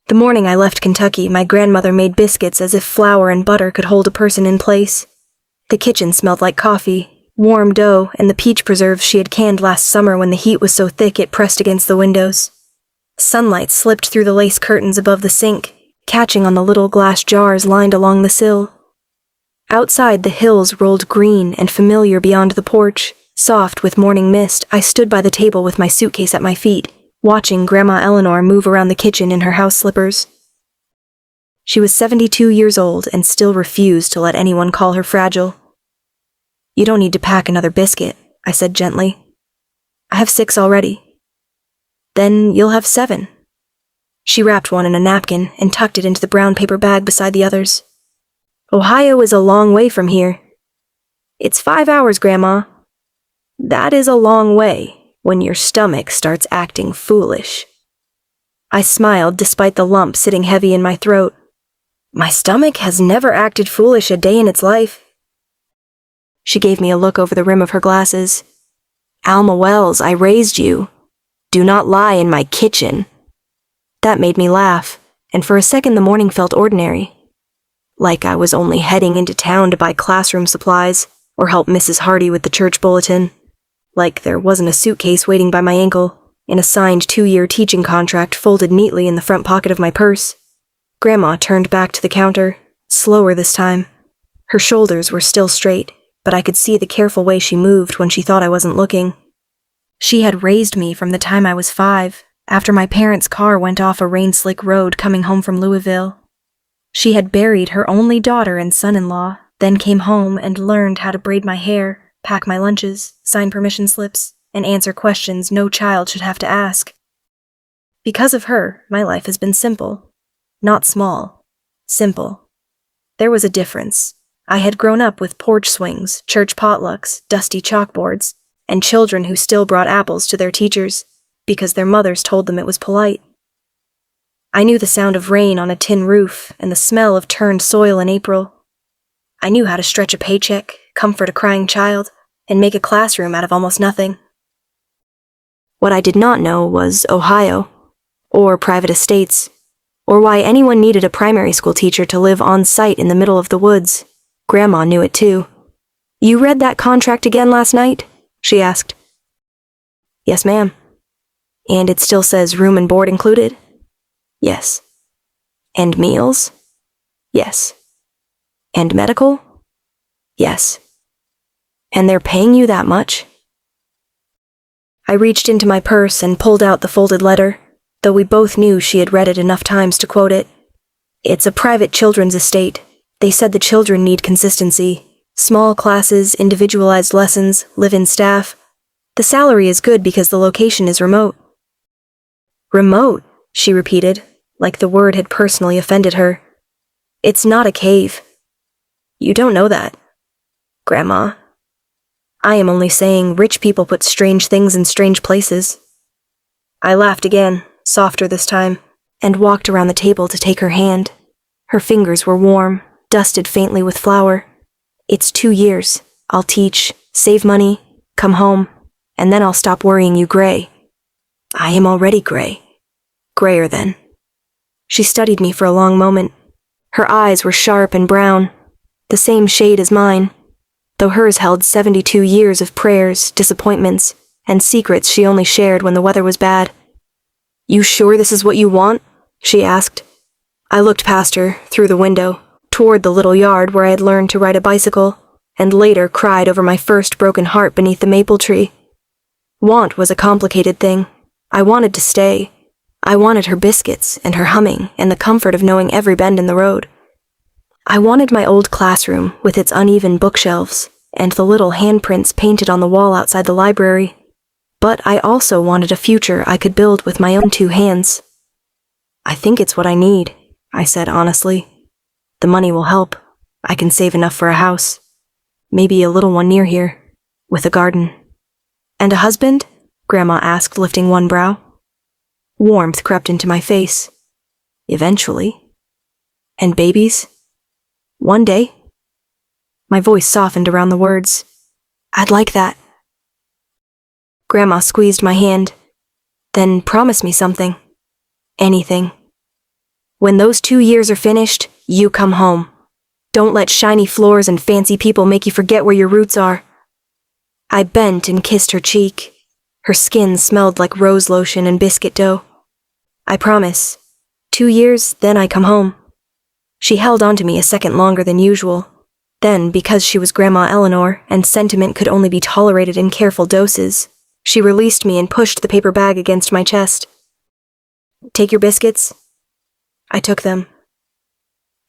The morning I left Kentucky, my grandmother made biscuits as if flour and butter could hold a person in place. The kitchen smelled like coffee, warm dough, and the peach preserves she had canned last summer when the heat was so thick it pressed against the windows. Sunlight slipped through the lace curtains above the sink, catching on the little glass jars lined along the sill. Outside, the hills rolled green and familiar beyond the porch. Soft with morning mist, I stood by the table with my suitcase at my feet, watching Grandma Eleanor move around the kitchen in her house slippers. She was 72 years old and still refused to let anyone call her fragile. "You don't need to pack another biscuit," I said gently. "I have 6 already." "Then you'll have 7. She wrapped one in a napkin and tucked it into the brown paper bag beside the others. "Ohio is a long way from here." "It's 5 hours, Grandma." "That is a long way when your stomach starts acting foolish." I smiled despite the lump sitting heavy in my throat. My stomach has never acted foolish a day in its life. She gave me a look over the rim of her glasses. "Alma Wells, I raised you. Do not lie in my kitchen." That made me laugh, and for a second the morning felt ordinary. Like I was only heading into town to buy classroom supplies or help Mrs. Hardy with the church bulletin. Like there wasn't a suitcase waiting by my ankle, and a signed 2-year teaching contract folded neatly in the front pocket of my purse. Grandma turned back to the counter, slower this time. Her shoulders were still straight, but I could see the careful way she moved when she thought I wasn't looking. She had raised me from the time I was 5, after my parents' car went off a rain-slick road coming home from Louisville. She had buried her only daughter and son-in-law, then came home and learned how to braid my hair, pack my lunches, sign permission slips, and answer questions no child should have to ask. Because of her, my life has been simple. Not small. Simple. There was a difference. I had grown up with porch swings, church potlucks, dusty chalkboards, and children who still brought apples to their teachers, because their mothers told them it was polite. I knew the sound of rain on a tin roof and the smell of turned soil in April. I knew how to stretch a paycheck, comfort a crying child, and make a classroom out of almost nothing. What I did not know was Ohio, or private estates, or why anyone needed a primary school teacher to live on site in the middle of the woods. Grandma knew it too. "You read that contract again last night?" she asked. "Yes, ma'am." "And it still says room and board included?" "Yes." "And meals?" "Yes." "And medical?" "Yes." "And they're paying you that much?" I reached into my purse and pulled out the folded letter, though we both knew she had read it enough times to quote it. "It's a private children's estate. They said the children need consistency. Small classes, individualized lessons, live-in staff. The salary is good because the location is remote." "Remote," she repeated, like the word had personally offended her. "It's not a cave." "You don't know that." "Grandma, I am only saying rich people put strange things in strange places." I laughed again, softer this time, and walked around the table to take her hand. Her fingers were warm, dusted faintly with flour. "It's 2 years. I'll teach, save money, come home, and then I'll stop worrying you gray." "I am already gray. Grayer then." She studied me for a long moment. Her eyes were sharp and brown, the same shade as mine, though hers held 72 years of prayers, disappointments, and secrets she only shared when the weather was bad. "You sure this is what you want?" she asked. I looked past her, through the window, toward the little yard where I had learned to ride a bicycle, and later cried over my first broken heart beneath the maple tree. Want was a complicated thing. I wanted to stay. I wanted her biscuits, and her humming, and the comfort of knowing every bend in the road. I wanted my old classroom, with its uneven bookshelves, and the little handprints painted on the wall outside the library. But I also wanted a future I could build with my own 2 hands. "I think it's what I need," I said honestly. "The money will help. I can save enough for a house. Maybe a little one near here, with a garden." "And a husband?" Grandma asked, lifting one brow. Warmth crept into my face. "Eventually." "And babies?" "One day." My voice softened around the words. "I'd like that." Grandma squeezed my hand. "Then promise me something. Anything." When those 2 years are finished, you come home. Don't let shiny floors and fancy people make you forget where your roots are." I bent and kissed her cheek. Her skin smelled like rose lotion and biscuit dough. "I promise. 2 years, then I come home." She held on to me a second longer than usual. Then, because she was Grandma Eleanor and sentiment could only be tolerated in careful doses, she released me and pushed the paper bag against my chest. "Take your biscuits." I took them.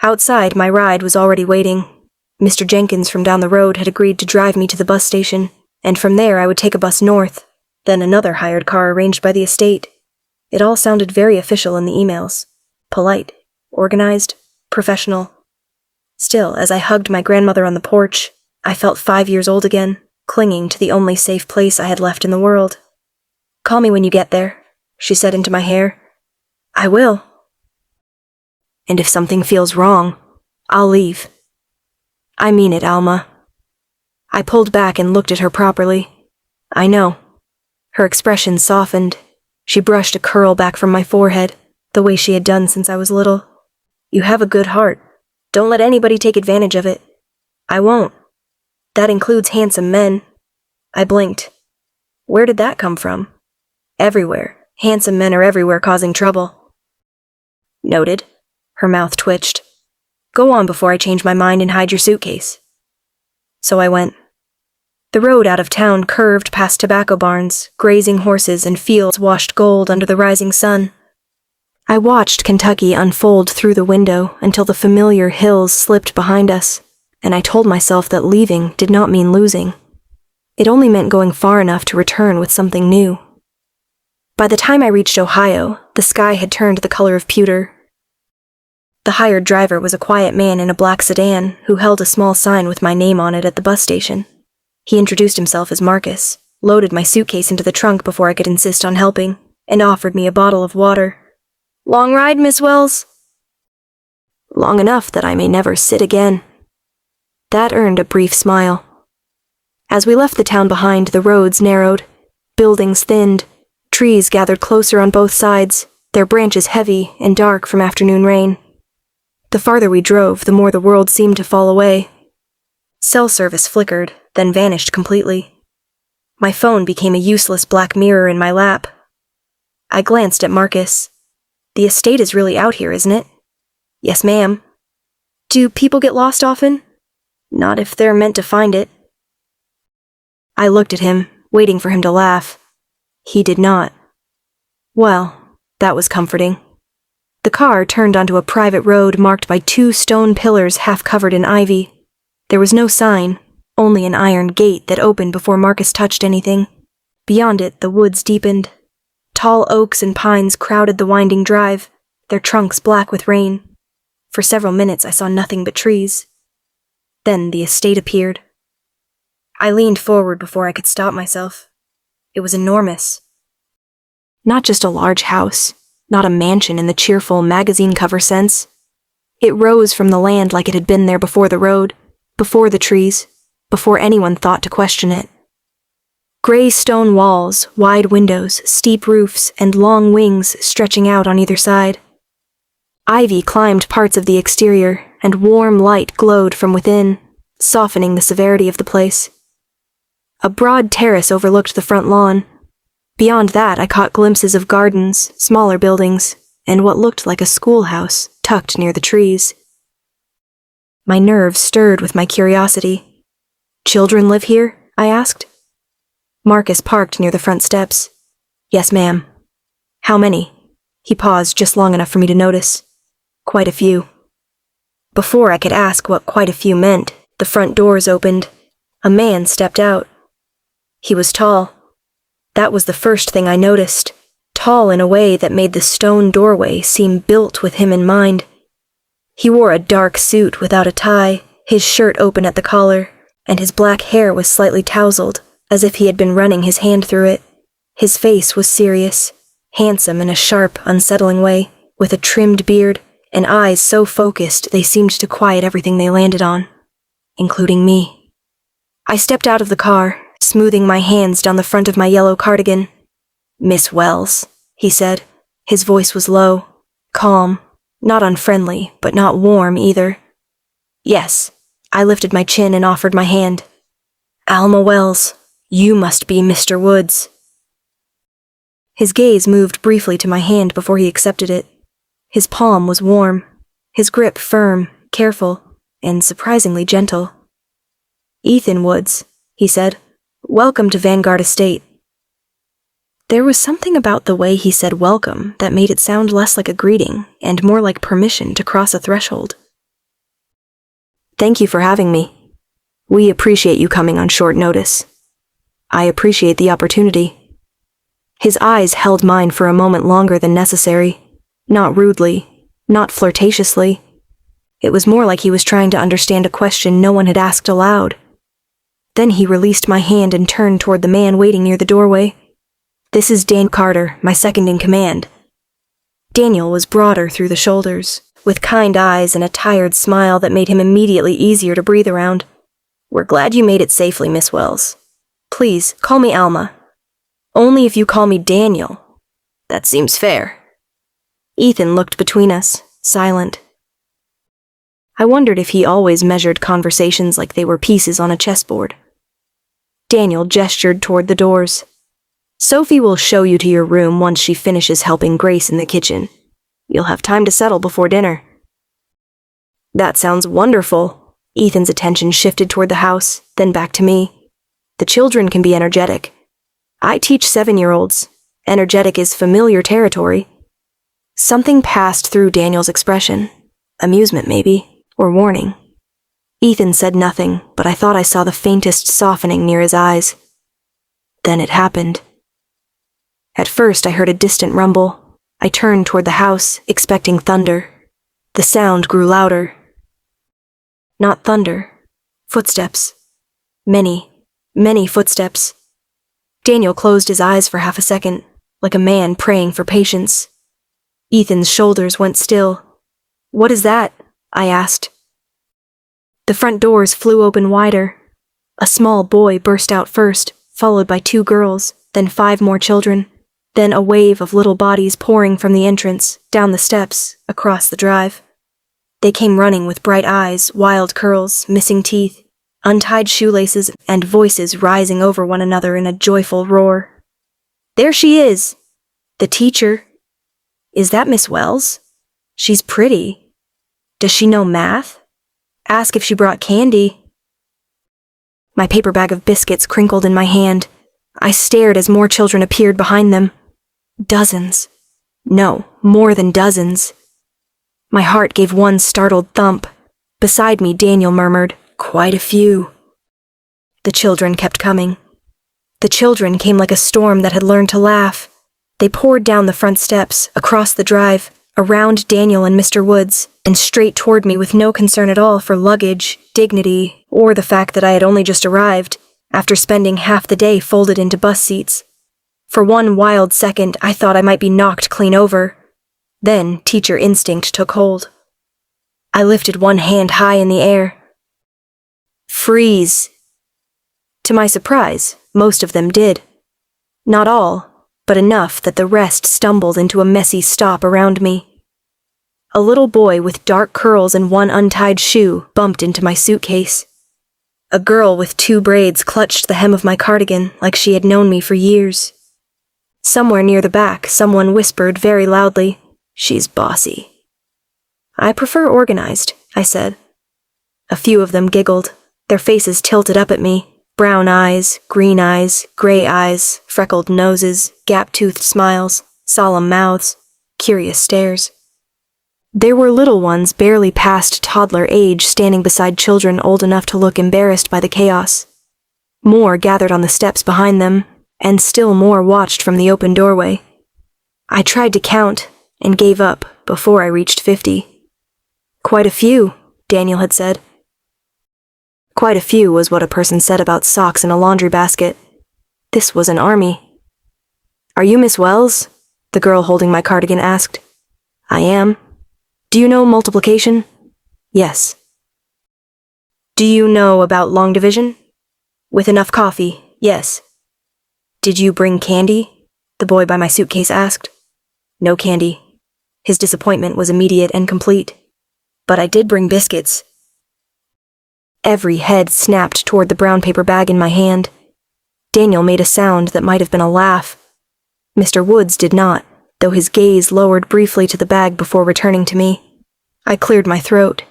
Outside, my ride was already waiting. Mr. Jenkins from down the road had agreed to drive me to the bus station, and from there I would take a bus north, then another hired car arranged by the estate. It all sounded very official in the emails. Polite, organized, professional. Still, as I hugged my grandmother on the porch, I felt 5 years old again, clinging to the only safe place I had left in the world. "Call me when you get there," she said into my hair. "I will." "And if something feels wrong, I'll leave." "I mean it, Alma." I pulled back and looked at her properly. "I know." Her expression softened. She brushed a curl back from my forehead, the way she had done since I was little. "You have a good heart. Don't let anybody take advantage of it." "I won't. That includes handsome men." I blinked. Where did that come from? Everywhere. Handsome men are everywhere causing trouble. "Noted." Her mouth twitched. "Go on before I change my mind and hide your suitcase." So I went. The road out of town curved past tobacco barns, grazing horses, and fields washed gold under the rising sun. I watched Kentucky unfold through the window until the familiar hills slipped behind us, and I told myself that leaving did not mean losing. It only meant going far enough to return with something new. By the time I reached Ohio, the sky had turned the color of pewter. The hired driver was a quiet man in a black sedan who held a small sign with my name on it at the bus station. He introduced himself as Marcus, loaded my suitcase into the trunk before I could insist on helping, and offered me a bottle of water. "Long ride, Miss Wells?" "Long enough that I may never sit again." That earned a brief smile. As we left the town behind, the roads narrowed, buildings thinned, trees gathered closer on both sides, their branches heavy and dark from afternoon rain. The farther we drove, the more the world seemed to fall away. Cell service flickered, then vanished completely. My phone became a useless black mirror in my lap. I glanced at Marcus. "The estate is really out here, isn't it?" "Yes, ma'am." "Do people get lost often?" "Not if they're meant to find it." I looked at him, waiting for him to laugh. He did not. Well, that was comforting. The car turned onto a private road marked by 2 stone pillars half covered in ivy. There was no sign, only an iron gate that opened before Marcus touched anything. Beyond it, the woods deepened. Tall oaks and pines crowded the winding drive, their trunks black with rain. For several minutes I saw nothing but trees. Then the estate appeared. I leaned forward before I could stop myself. It was enormous. Not just a large house, not a mansion in the cheerful magazine cover sense. It rose from the land like it had been there before the road, before the trees, before anyone thought to question it. Gray stone walls, wide windows, steep roofs, and long wings stretching out on either side. Ivy climbed parts of the exterior, and warm light glowed from within, softening the severity of the place. A broad terrace overlooked the front lawn. Beyond that, I caught glimpses of gardens, smaller buildings, and what looked like a schoolhouse tucked near the trees. My nerves stirred with my curiosity. "Children live here?" I asked. Marcus parked near the front steps. "Yes, ma'am." "How many?" He paused just long enough for me to notice. "Quite a few." Before I could ask what quite a few meant, the front doors opened. A man stepped out. He was tall. That was the first thing I noticed, tall in a way that made the stone doorway seem built with him in mind. He wore a dark suit without a tie, his shirt open at the collar, and his black hair was slightly tousled, as if he had been running his hand through it. His face was serious, handsome in a sharp, unsettling way, with a trimmed beard, and eyes so focused they seemed to quiet everything they landed on, including me. I stepped out of the car, smoothing my hands down the front of my yellow cardigan. "Miss Wells," he said. His voice was low, calm, Not unfriendly, but not warm either. Yes, I lifted my chin and offered my hand. Alma Wells, you must be Mr. Woods. His gaze moved briefly to my hand before he accepted it. His palm was warm, his grip firm, careful, and surprisingly gentle. Ethan Woods, he said. Welcome to Vanguard Estate. There was something about the way he said welcome that made it sound less like a greeting and more like permission to cross a threshold. Thank you for having me. We appreciate you coming on short notice. I appreciate the opportunity. His eyes held mine for a moment longer than necessary, not rudely, not flirtatiously. It was more like he was trying to understand a question no one had asked aloud. Then he released my hand and turned toward the man waiting near the doorway. This is Dan Carter, my second in command. Daniel was broader through the shoulders, with kind eyes and a tired smile that made him immediately easier to breathe around. We're glad you made it safely, Miss Wells. Please, call me Alma. Only if you call me Daniel. That seems fair. Ethan looked between us, silent. I wondered if he always measured conversations like they were pieces on a chessboard. Daniel gestured toward the doors. Sophie will show you to your room once she finishes helping Grace in the kitchen. You'll have time to settle before dinner. That sounds wonderful. Ethan's attention shifted toward the house, then back to me. The children can be energetic. I teach 7-year-olds. Energetic is familiar territory. Something passed through Daniel's expression. Amusement, maybe, or warning. Ethan said nothing, but I thought I saw the faintest softening near his eyes. Then it happened. At first I heard a distant rumble. I turned toward the house, expecting thunder. The sound grew louder. Not thunder. Footsteps. Many, many footsteps. Daniel closed his eyes for half a second, like a man praying for patience. Ethan's shoulders went still. What is that? I asked. The front doors flew open wider. A small boy burst out first, followed by 2 girls, then 5 more children, then a wave of little bodies pouring from the entrance, down the steps, across the drive. They came running with bright eyes, wild curls, missing teeth, untied shoelaces, and voices rising over one another in a joyful roar. There she is! The teacher. Is that Miss Wells? She's pretty. Does she know math? Ask if she brought candy. My paper bag of biscuits crinkled in my hand. I stared as more children appeared behind them. Dozens. No, more than dozens. My heart gave one startled thump. Beside me, Daniel murmured, "Quite a few." The children kept coming. The children came like a storm that had learned to laugh. They poured down the front steps, across the drive, around Daniel and Mr. Woods, and straight toward me with no concern at all for luggage, dignity, or the fact that I had only just arrived, after spending half the day folded into bus seats. For one wild second, I thought I might be knocked clean over. Then teacher instinct took hold. I lifted one hand high in the air. Freeze! To my surprise, most of them did. Not all, but enough that the rest stumbled into a messy stop around me. A little boy with dark curls and one untied shoe bumped into my suitcase. A girl with 2 braids clutched the hem of my cardigan like she had known me for years. Somewhere near the back, someone whispered very loudly, "She's bossy." "I prefer organized," I said. A few of them giggled, their faces tilted up at me, brown eyes, green eyes, gray eyes, freckled noses, gap-toothed smiles, solemn mouths, curious stares. There were little ones barely past toddler age standing beside children old enough to look embarrassed by the chaos. More gathered on the steps behind them, and still more watched from the open doorway. I tried to count, and gave up before I reached 50. "Quite a few," Daniel had said. Quite a few was what a person said about socks in a laundry basket. This was an army. "Are you Miss Wells?" the girl holding my cardigan asked. "I am." "Do you know multiplication?" "Yes." "Do you know about long division?" "With enough coffee, yes." "Did you bring candy?" the boy by my suitcase asked. "No candy." His disappointment was immediate and complete. But I did bring biscuits. Every head snapped toward the brown paper bag in my hand. Daniel made a sound that might have been a laugh. Mr. Woods did not, though his gaze lowered briefly to the bag before returning to me. I cleared my throat.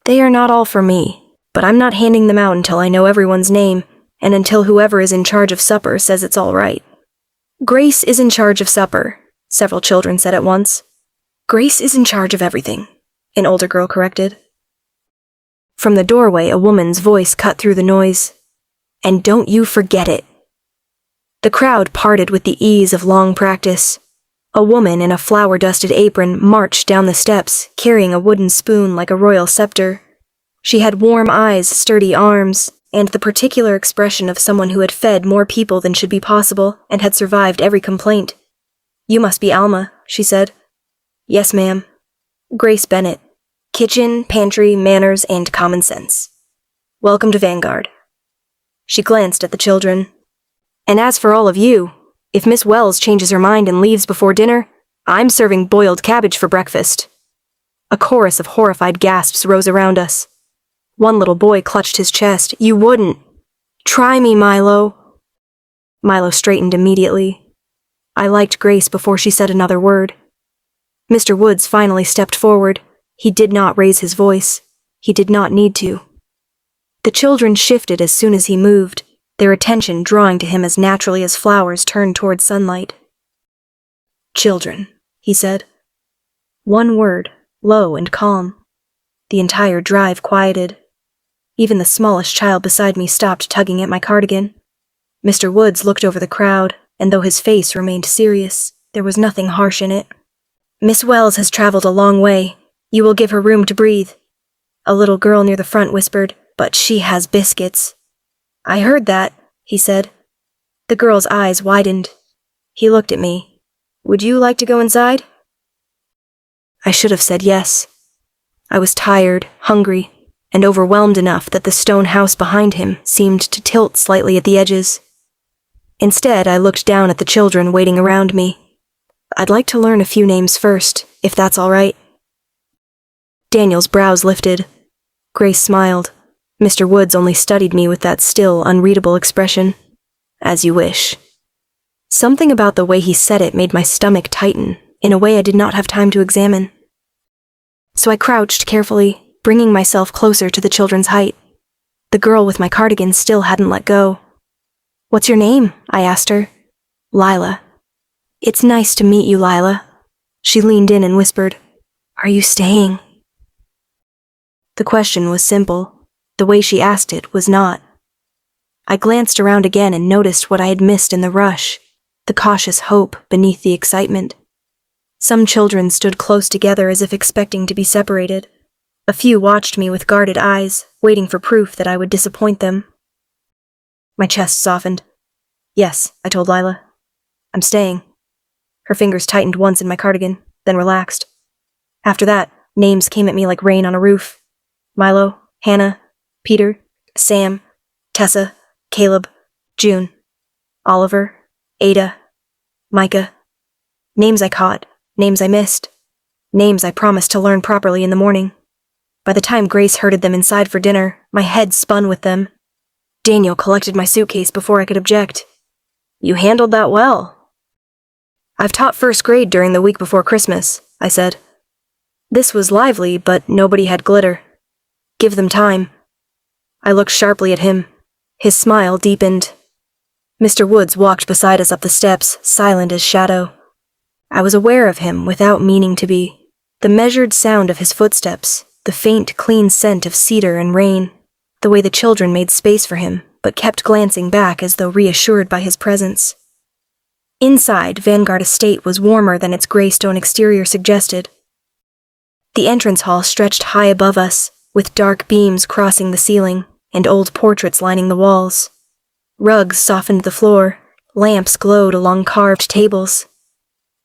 They are not all for me, but I'm not handing them out until I know everyone's name, and until whoever is in charge of supper says it's all right. Grace is in charge of supper, several children said at once. Grace is in charge of everything, an older girl corrected. From the doorway, a woman's voice cut through the noise. And don't you forget it. The crowd parted with the ease of long practice. A woman in a flour-dusted apron marched down the steps, carrying a wooden spoon like a royal scepter. She had warm eyes, sturdy arms, and the particular expression of someone who had fed more people than should be possible and had survived every complaint. You must be Alma, she said. Yes, ma'am. Grace Bennett. Kitchen, pantry, manners, and common sense. Welcome to Vanguard. She glanced at the children. And as for all of you, if Miss Wells changes her mind and leaves before dinner, I'm serving boiled cabbage for breakfast. A chorus of horrified gasps rose around us. One little boy clutched his chest. You wouldn't. Try me, Milo. Milo straightened immediately. I liked Grace before she said another word. Mr. Woods finally stepped forward. He did not raise his voice. He did not need to. The children shifted as soon as he moved, their attention drawing to him as naturally as flowers turn toward sunlight. Children, he said. One word, low and calm. The entire drive quieted. Even the smallest child beside me stopped tugging at my cardigan. Mr. Woods looked over the crowd, and though his face remained serious, there was nothing harsh in it. Miss Wells has traveled a long way. You will give her room to breathe. A little girl near the front whispered, but she has biscuits. I heard that, he said. The girl's eyes widened. He looked at me. Would you like to go inside? I should have said yes. I was tired, hungry, and overwhelmed enough that the stone house behind him seemed to tilt slightly at the edges. Instead, I looked down at the children waiting around me. I'd like to learn a few names first, if that's all right. Daniel's brows lifted. Grace smiled. Mr. Woods only studied me with that still, unreadable expression. As you wish. Something about the way he said it made my stomach tighten, in a way I did not have time to examine. So I crouched carefully, bringing myself closer to the children's height. The girl with my cardigan still hadn't let go. What's your name? I asked her. Lila. It's nice to meet you, Lila. She leaned in and whispered, Are you staying? The question was simple. The way she asked it was not. I glanced around again and noticed what I had missed in the rush, the cautious hope beneath the excitement. Some children stood close together as if expecting to be separated. A few watched me with guarded eyes, waiting for proof that I would disappoint them. My chest softened. Yes, I told Lila. I'm staying. Her fingers tightened once in my cardigan, then relaxed. After that, names came at me like rain on a roof. Milo, Hannah, Peter, Sam, Tessa, Caleb, June, Oliver, Ada, Micah. Names I caught, names I missed, names I promised to learn properly in the morning. By the time Grace herded them inside for dinner, my head spun with them. Daniel collected my suitcase before I could object. You handled that well. I've taught first grade during the week before Christmas, I said. This was lively, but nobody had glitter. Give them time. I looked sharply at him. His smile deepened. Mr. Woods walked beside us up the steps, silent as shadow. I was aware of him without meaning to be. The measured sound of his footsteps, the faint, clean scent of cedar and rain, the way the children made space for him, but kept glancing back as though reassured by his presence. Inside, Vanguard Estate was warmer than its gray stone exterior suggested. The entrance hall stretched high above us, with dark beams crossing the ceiling and old portraits lining the walls. Rugs softened the floor, lamps glowed along carved tables.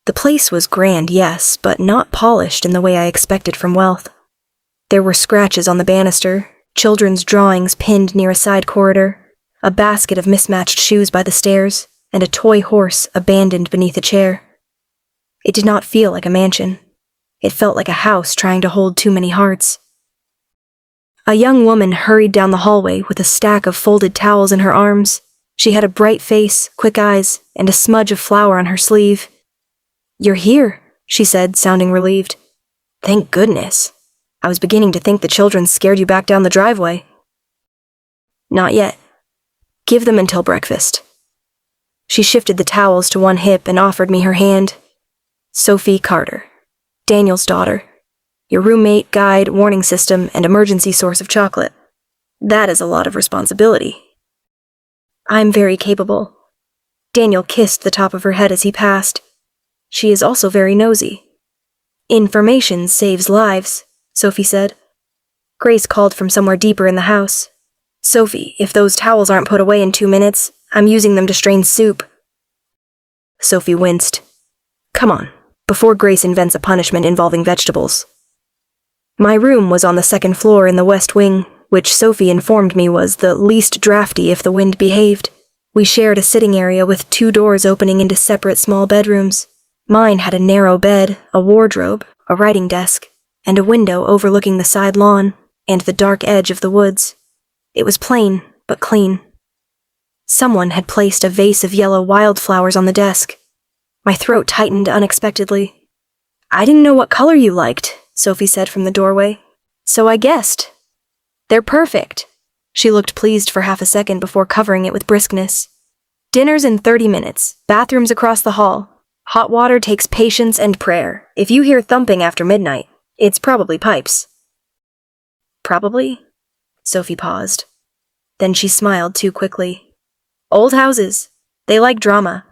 The place was grand, yes, but not polished in the way I expected from wealth. There were scratches on the banister, children's drawings pinned near a side corridor, a basket of mismatched shoes by the stairs, and a toy horse abandoned beneath a chair. It did not feel like a mansion. It felt like a house trying to hold too many hearts. A young woman hurried down the hallway with a stack of folded towels in her arms. She had a bright face, quick eyes, and a smudge of flour on her sleeve. "You're here," she said, sounding relieved. "Thank goodness. I was beginning to think the children scared you back down the driveway." "Not yet. Give them until breakfast." She shifted the towels to one hip and offered me her hand. "Sophie Carter, Daniel's daughter. Your roommate, guide, warning system, and emergency source of chocolate. That is a lot of responsibility." "I'm very capable." Daniel kissed the top of her head as he passed. "She is also very nosy." "Information saves lives," Sophie said. Grace called from somewhere deeper in the house. "Sophie, if those towels aren't put away in 2 minutes, I'm using them to strain soup." Sophie winced. "Come on, before Grace invents a punishment involving vegetables." My room was on the second floor in the west wing, which Sophie informed me was the least drafty if the wind behaved. We shared a sitting area with 2 doors opening into separate small bedrooms. Mine had a narrow bed, a wardrobe, a writing desk, and a window overlooking the side lawn and the dark edge of the woods. It was plain, but clean. Someone had placed a vase of yellow wildflowers on the desk. My throat tightened unexpectedly. "I didn't know what color you liked," Sophie said from the doorway, "so I guessed. They're perfect." She looked pleased for half a second before covering it with briskness. "Dinner's in 30 minutes, bathrooms across the hall. Hot water takes patience and prayer. If you hear thumping after midnight, it's probably pipes." "Probably?" Sophie paused. Then she smiled too quickly. "Old houses. They like drama."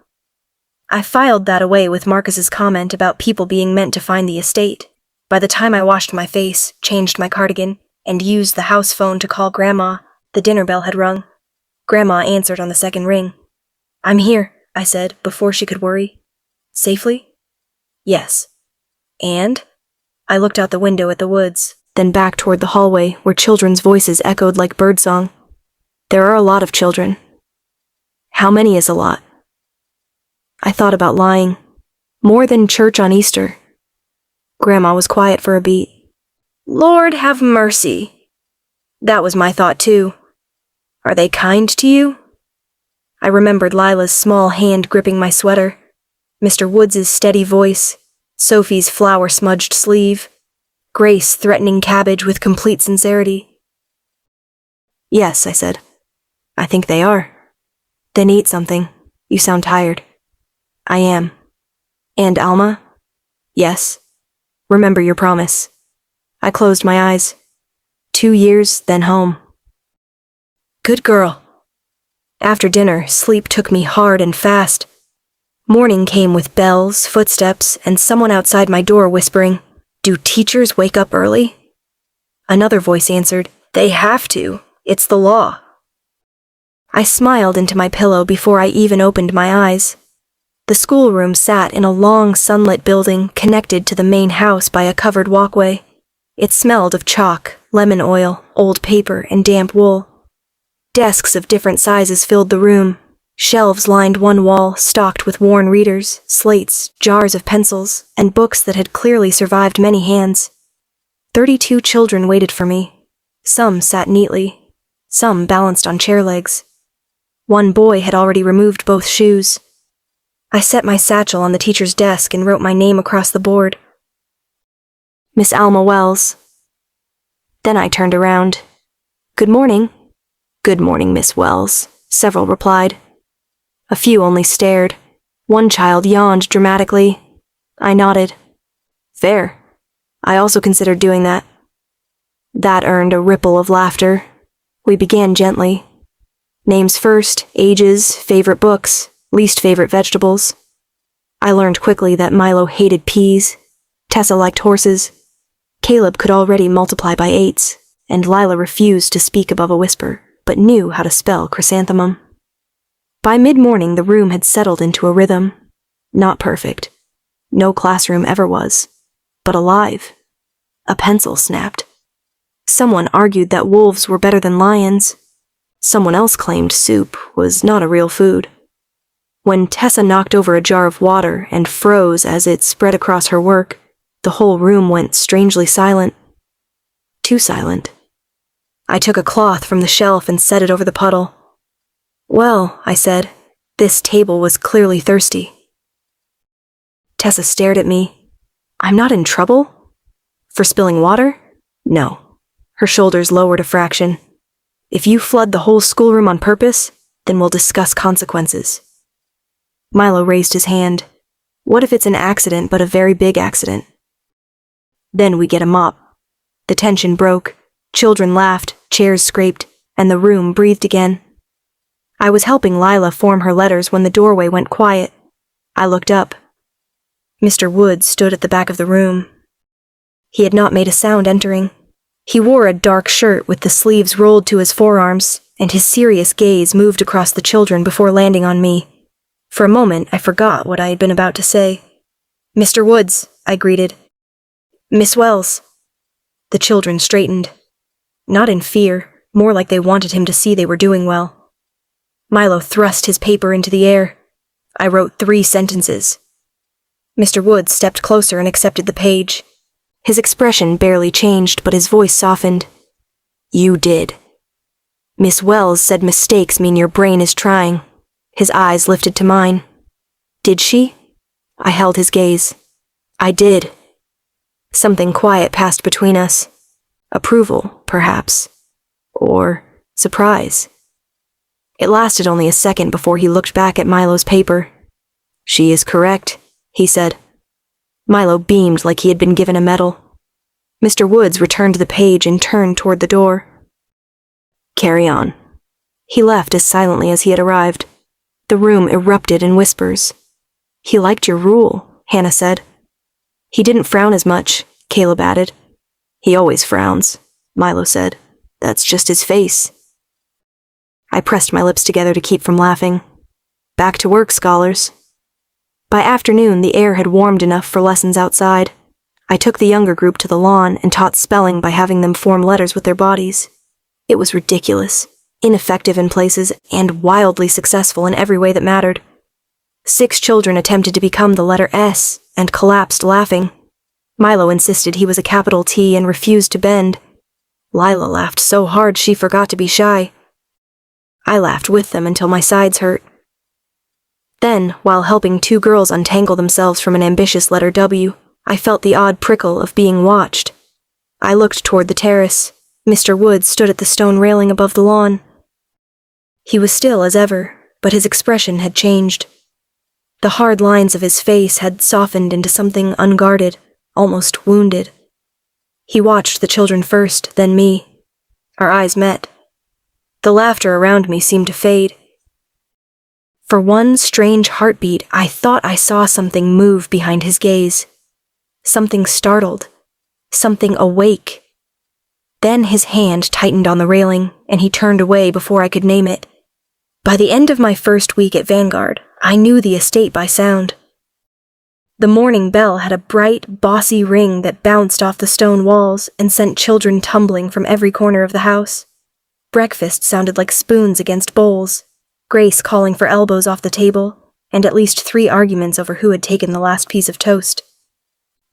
I filed that away with Marcus's comment about people being meant to find the estate. By the time I washed my face, changed my cardigan, and used the house phone to call Grandma, the dinner bell had rung. Grandma answered on the second ring. "I'm here," I said, before she could worry. "Safely?" "Yes." "And?" I looked out the window at the woods, then back toward the hallway where children's voices echoed like birdsong. "There are a lot of children." "How many is a lot?" I thought about lying. "More than church on Easter." Grandma was quiet for a beat. "Lord have mercy." That was my thought too. "Are they kind to you?" I remembered Lila's small hand gripping my sweater, Mr. Woods's steady voice, Sophie's flour-smudged sleeve, Grace threatening cabbage with complete sincerity. "Yes," I said. "I think they are." "Then eat something. You sound tired." "I am." "And Alma?" "Yes." "Remember your promise." I closed my eyes. 2 years, then home. Good girl. After dinner, sleep took me hard and fast. Morning came with bells, footsteps, and someone outside my door whispering, "Do teachers wake up early?" Another voice answered, "They have to. It's the law." I smiled into my pillow before I even opened my eyes. The schoolroom sat in a long sunlit building connected to the main house by a covered walkway. It smelled of chalk, lemon oil, old paper, and damp wool. Desks of different sizes filled the room. Shelves lined one wall, stocked with worn readers, slates, jars of pencils, and books that had clearly survived many hands. 32 children waited for me. Some sat neatly. Some balanced on chair legs. One boy had already removed both shoes. I set my satchel on the teacher's desk and wrote my name across the board. Miss Alma Wells. Then I turned around. "Good morning." "Good morning, Miss Wells," several replied. A few only stared. One child yawned dramatically. I nodded. "Fair. I also considered doing that." That earned a ripple of laughter. We began gently. Names first, ages, favorite books, least favorite vegetables. I learned quickly that Milo hated peas. Tessa liked horses. Caleb could already multiply by 8s, and Lila refused to speak above a whisper, but knew how to spell chrysanthemum. By mid-morning, the room had settled into a rhythm. Not perfect. No classroom ever was. But alive. A pencil snapped. Someone argued that wolves were better than lions. Someone else claimed soup was not a real food. When Tessa knocked over a jar of water and froze as it spread across her work, The whole room went strangely silent. Too silent. I took a cloth from the shelf and set it over the puddle. "Well," I said, "this table was clearly thirsty." Tessa stared at me. "I'm not in trouble? For spilling water? No." Her shoulders lowered a fraction. "If you flood the whole schoolroom on purpose, then we'll discuss consequences." Milo raised his hand. "What if it's an accident, but a very big accident?" "Then we get a mop." The tension broke. Children laughed, chairs scraped, and the room breathed again. I was helping Lila form her letters when the doorway went quiet. I looked up. Mr. Woods stood at the back of the room. He had not made a sound entering. He wore a dark shirt with the sleeves rolled to his forearms, and his serious gaze moved across the children before landing on me. For a moment, I forgot what I had been about to say. "Mr. Woods," I greeted. "Miss Wells." The children straightened. Not in fear, more like they wanted him to see they were doing well. Milo thrust his paper into the air. I wrote 3 sentences. Mr. Woods stepped closer and accepted the page. His expression barely changed, but his voice softened. "You did." "Miss Wells said mistakes mean your brain is trying." His eyes lifted to mine. "Did she?" I held his gaze. "I did." Something quiet passed between us. Approval, perhaps. Or surprise. It lasted only a second before he looked back at Milo's paper. "She is correct," he said. Milo beamed like he had been given a medal. Mr. Woods returned the page and turned toward the door. "Carry on." He left as silently as he had arrived. The room erupted in whispers. "He liked your rule," Hannah said. "He didn't frown as much," Caleb added. "He always frowns," Milo said. "That's just his face." I pressed my lips together to keep from laughing. Back to work, scholars. By afternoon, the air had warmed enough for lessons outside. I took the younger group to the lawn and taught spelling by having them form letters with their bodies. It was ridiculous, ineffective in places, and wildly successful in every way that mattered. 6 children attempted to become the letter S and collapsed laughing. Milo insisted he was a capital T and refused to bend. Lila laughed so hard she forgot to be shy. I laughed with them until my sides hurt. Then, while helping 2 girls untangle themselves from an ambitious letter W, I felt the odd prickle of being watched. I looked toward the terrace. Mr. Woods stood at the stone railing above the lawn. He was still as ever, but his expression had changed. The hard lines of his face had softened into something unguarded, almost wounded. He watched the children first, then me. Our eyes met. The laughter around me seemed to fade. For one strange heartbeat, I thought I saw something move behind his gaze. Something startled. Something awake. Then his hand tightened on the railing, and he turned away before I could name it. By the end of my first week at Vanguard, I knew the estate by sound. The morning bell had a bright, bossy ring that bounced off the stone walls and sent children tumbling from every corner of the house. Breakfast sounded like spoons against bowls, Grace calling for elbows off the table, and at least 3 arguments over who had taken the last piece of toast.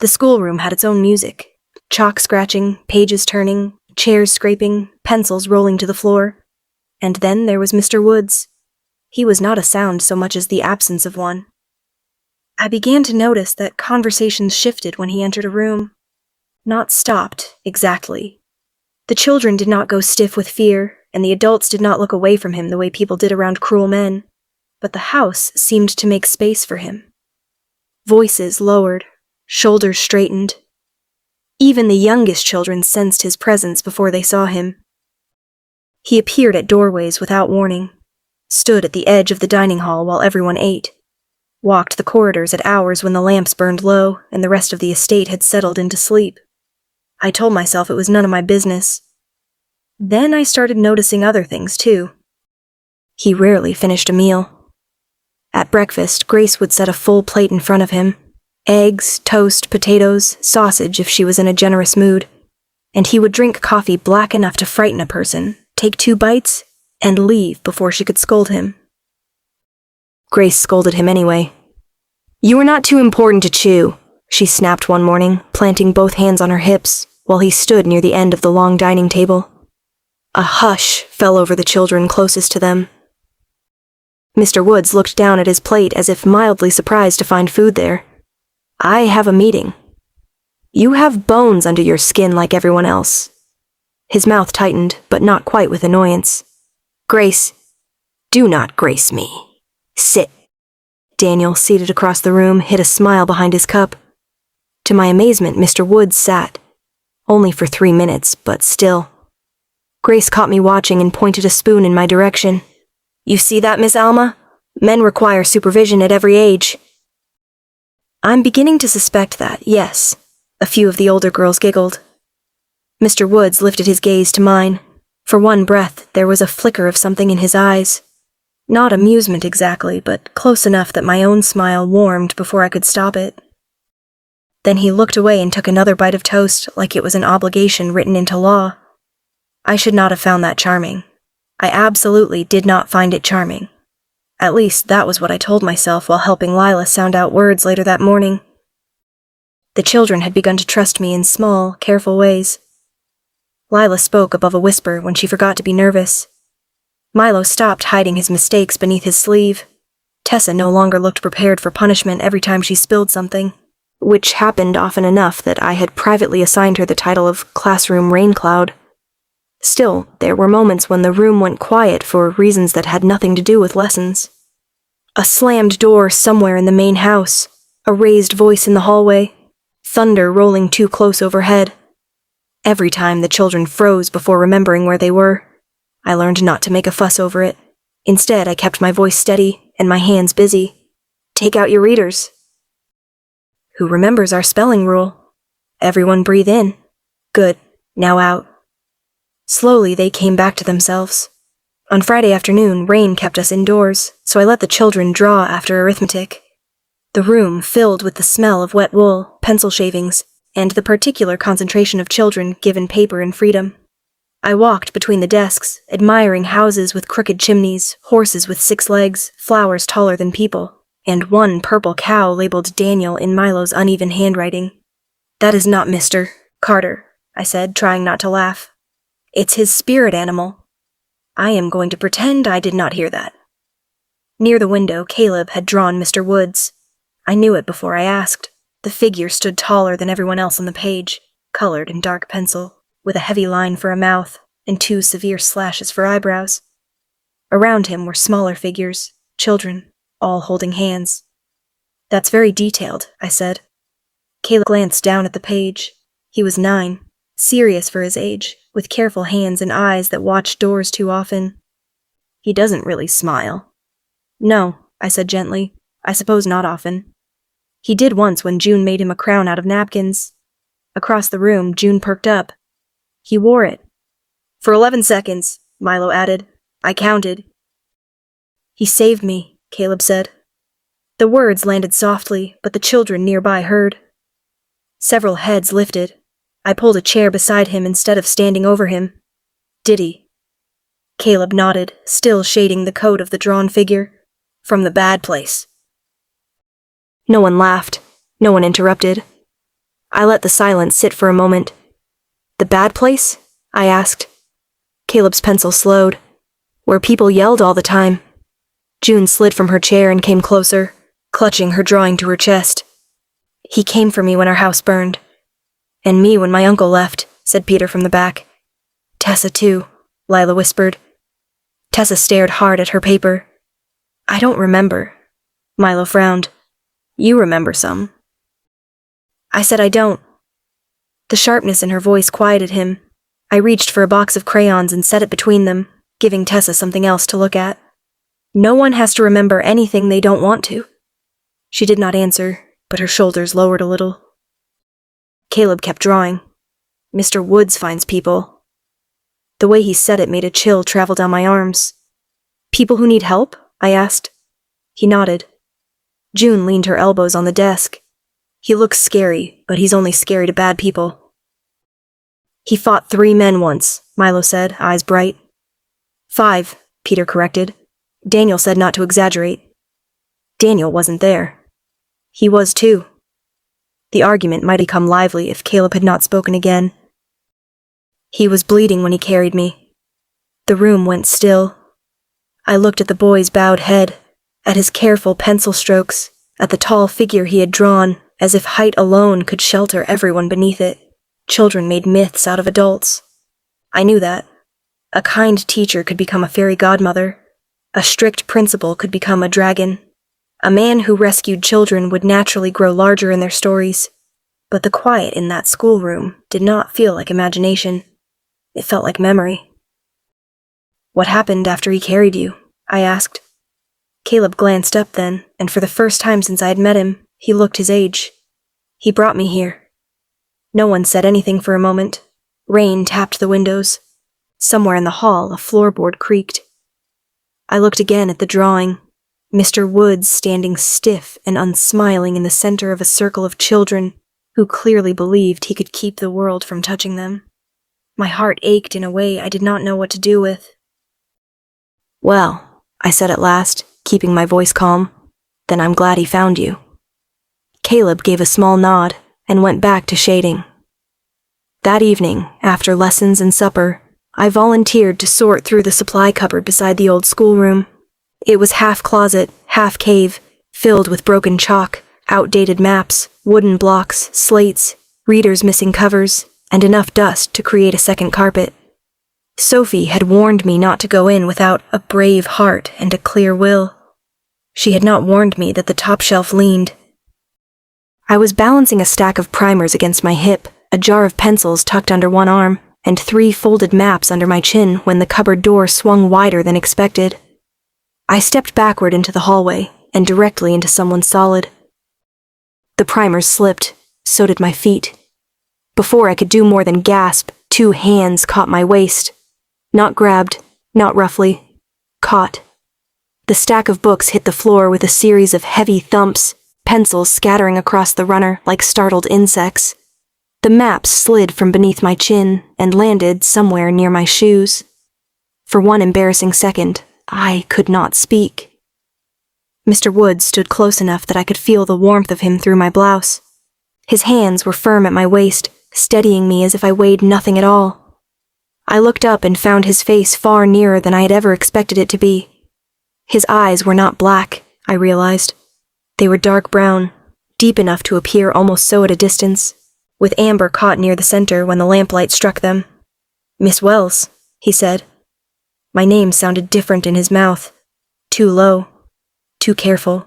The schoolroom had its own music. Chalk scratching, pages turning, chairs scraping, pencils rolling to the floor. And then there was Mr. Woods. He was not a sound so much as the absence of one. I began to notice that conversations shifted when he entered a room. Not stopped, exactly. The children did not go stiff with fear, and the adults did not look away from him the way people did around cruel men, but the house seemed to make space for him. Voices lowered, shoulders straightened. Even the youngest children sensed his presence before they saw him. He appeared at doorways without warning, stood at the edge of the dining hall while everyone ate, walked the corridors at hours when the lamps burned low and the rest of the estate had settled into sleep. I told myself it was none of my business. Then I started noticing other things, too. He rarely finished a meal. At breakfast, Grace would set a full plate in front of him. Eggs, toast, potatoes, sausage if she was in a generous mood. And he would drink coffee black enough to frighten a person, take 2 bites, and leave before she could scold him. Grace scolded him anyway. "You are not too important to chew. she snapped one morning, planting both hands on her hips, while he stood near the end of the long dining table. A hush fell over the children closest to them. Mr. Woods looked down at his plate as if mildly surprised to find food there. "I have a meeting." "You have bones under your skin like everyone else." His mouth tightened, but not quite with annoyance. "Grace, do not grace me. Sit." Daniel, seated across the room, hid a smile behind his cup. To my amazement, Mr. Woods sat. Only for 3 minutes, but still. Grace caught me watching and pointed a spoon in my direction. "You see that, Miss Alma? Men require supervision at every age." "I'm beginning to suspect that, yes." A few of the older girls giggled. Mr. Woods lifted his gaze to mine. For one breath, there was a flicker of something in his eyes. Not amusement exactly, but close enough that my own smile warmed before I could stop it. Then he looked away and took another bite of toast like it was an obligation written into law. I should not have found that charming. I absolutely did not find it charming. At least that was what I told myself while helping Lila sound out words later that morning. The children had begun to trust me in small, careful ways. Lila spoke above a whisper when she forgot to be nervous. Milo stopped hiding his mistakes beneath his sleeve. Tessa no longer looked prepared for punishment every time she spilled something, which happened often enough that I had privately assigned her the title of Classroom Raincloud. Still, there were moments when the room went quiet for reasons that had nothing to do with lessons. A slammed door somewhere in the main house, a raised voice in the hallway, thunder rolling too close overhead. Every time the children froze before remembering where they were. I learned not to make a fuss over it. Instead, I kept my voice steady and my hands busy. "Take out your readers." "Who remembers our spelling rule?" "Everyone breathe in." "Good. Now out." Slowly, they came back to themselves. On Friday afternoon, rain kept us indoors, so I let the children draw after arithmetic. The room filled with the smell of wet wool, pencil shavings, and the particular concentration of children given paper and freedom. I walked between the desks, admiring houses with crooked chimneys, horses with 6 legs, flowers taller than people, and one purple cow labeled Daniel in Milo's uneven handwriting. "That is not Mr. Carter," I said, trying not to laugh. "It's his spirit animal." I am going to pretend I did not hear that. Near the window, Caleb had drawn Mr. Woods. I knew it before I asked. The figure stood taller than everyone else on the page, colored in dark pencil, with a heavy line for a mouth and 2 severe slashes for eyebrows. Around him were smaller figures, children, all holding hands. "That's very detailed," I said. Caleb glanced down at the page. He was 9, serious for his age, with careful hands and eyes that watched doors too often. "He doesn't really smile." "No," I said gently. "I suppose not often." "He did once when June made him a crown out of napkins." Across the room, June perked up. "He wore it." "For 11 seconds, Milo added. "I counted." "He saved me," Caleb said. The words landed softly, but the children nearby heard. Several heads lifted. I pulled a chair beside him instead of standing over him. "Did he?" Caleb nodded, still shading the coat of the drawn figure. "From the bad place." No one laughed. No one interrupted. I let the silence sit for a moment. "The bad place?" I asked. Caleb's pencil slowed. "Where people yelled all the time." June slid from her chair and came closer, clutching her drawing to her chest. "He came for me when our house burned." "And me when my uncle left," said Peter from the back. "Tessa too," Lila whispered. Tessa stared hard at her paper. "I don't remember." Milo frowned. "You remember some." I said I don't. The sharpness in her voice quieted him. I reached for a box of crayons and set it between them, giving Tessa something else to look at. No one has to remember anything they don't want to. She did not answer, but her shoulders lowered a little. Caleb kept drawing. "Mr. Woods finds people." The way he said it made a chill travel down my arms. "People who need help?" I asked. He nodded. June leaned her elbows on the desk. "He looks scary, but he's only scary to bad people." "He fought 3 men once," Milo said, eyes bright. 5, Peter corrected. Daniel said not to exaggerate. Daniel wasn't there. He was too. The argument might become lively if Caleb had not spoken again. He was bleeding when he carried me. The room went still. I looked at the boy's bowed head, at his careful pencil strokes, at the tall figure he had drawn, as if height alone could shelter everyone beneath it. Children made myths out of adults. I knew that. A kind teacher could become a fairy godmother. A strict principal could become a dragon. A man who rescued children would naturally grow larger in their stories. But the quiet in that schoolroom did not feel like imagination. It felt like memory. "What happened after he carried you?" I asked. Caleb glanced up then, and for the first time since I had met him, he looked his age. "He brought me here." No one said anything for a moment. Rain tapped the windows. Somewhere in the hall, a floorboard creaked. I looked again at the drawing. Mr. Woods standing stiff and unsmiling in the center of a circle of children who clearly believed he could keep the world from touching them. My heart ached in a way I did not know what to do with. "Well," I said at last, keeping my voice calm, "then I'm glad he found you." Caleb gave a small nod and went back to shading. That evening, after lessons and supper, I volunteered to sort through the supply cupboard beside the old schoolroom. It was half closet, half cave, filled with broken chalk, outdated maps, wooden blocks, slates, readers missing covers, and enough dust to create a second carpet. Sophie had warned me not to go in without a brave heart and a clear will. She had not warned me that the top shelf leaned. I was balancing a stack of primers against my hip, a jar of pencils tucked under one arm, and 3 folded maps under my chin when the cupboard door swung wider than expected. I stepped backward into the hallway and directly into someone solid. The primers slipped, so did my feet. Before I could do more than gasp, 2 hands caught my waist. Not grabbed, not roughly. Caught. The stack of books hit the floor with a series of heavy thumps, pencils scattering across the runner like startled insects. The maps slid from beneath my chin and landed somewhere near my shoes. For one embarrassing second, I could not speak. Mr. Woods stood close enough that I could feel the warmth of him through my blouse. His hands were firm at my waist, steadying me as if I weighed nothing at all. I looked up and found his face far nearer than I had ever expected it to be. His eyes were not black, I realized. They were dark brown, deep enough to appear almost so at a distance, with amber caught near the center when the lamplight struck them. "Miss Wells," he said. My name sounded different in his mouth. Too low. Too careful.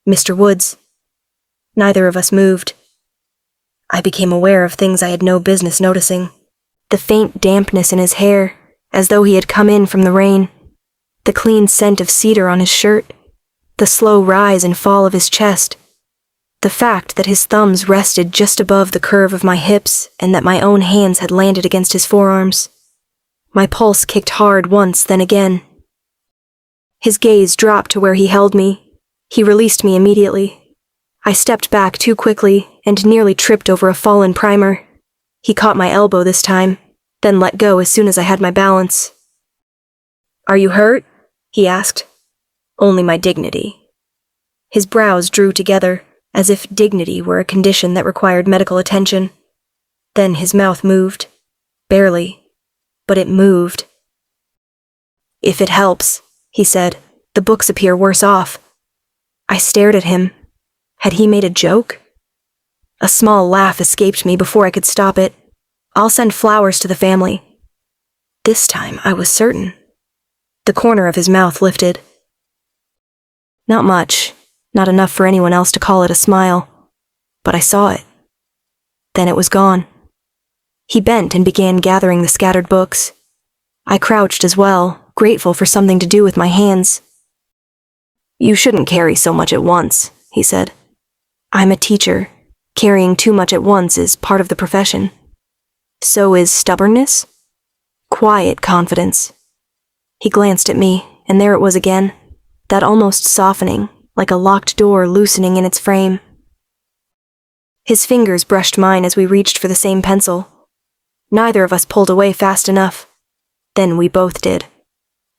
"Mr. Woods." Neither of us moved. I became aware of things I had no business noticing. The faint dampness in his hair, as though he had come in from the rain. The clean scent of cedar on his shirt. The slow rise and fall of his chest. The fact that his thumbs rested just above the curve of my hips and that my own hands had landed against his forearms. My pulse kicked hard once, then again. His gaze dropped to where he held me. He released me immediately. I stepped back too quickly and nearly tripped over a fallen primer. He caught my elbow this time, then let go as soon as I had my balance. "Are you hurt?" he asked. "Only my dignity." His brows drew together, as if dignity were a condition that required medical attention. Then his mouth moved. Barely. But it moved. "If it helps," he said, "the books appear worse off." I stared at him. Had he made a joke? A small laugh escaped me before I could stop it. "I'll send flowers to the family." This time I was certain. The corner of his mouth lifted. Not much. Not enough for anyone else to call it a smile. But I saw it. Then it was gone. He bent and began gathering the scattered books. I crouched as well, grateful for something to do with my hands. "You shouldn't carry so much at once," he said. "I'm a teacher. Carrying too much at once is part of the profession." "So is stubbornness?" "Quiet confidence." He glanced at me, and there it was again, that almost softening, like a locked door loosening in its frame. His fingers brushed mine as we reached for the same pencil. Neither of us pulled away fast enough. Then we both did.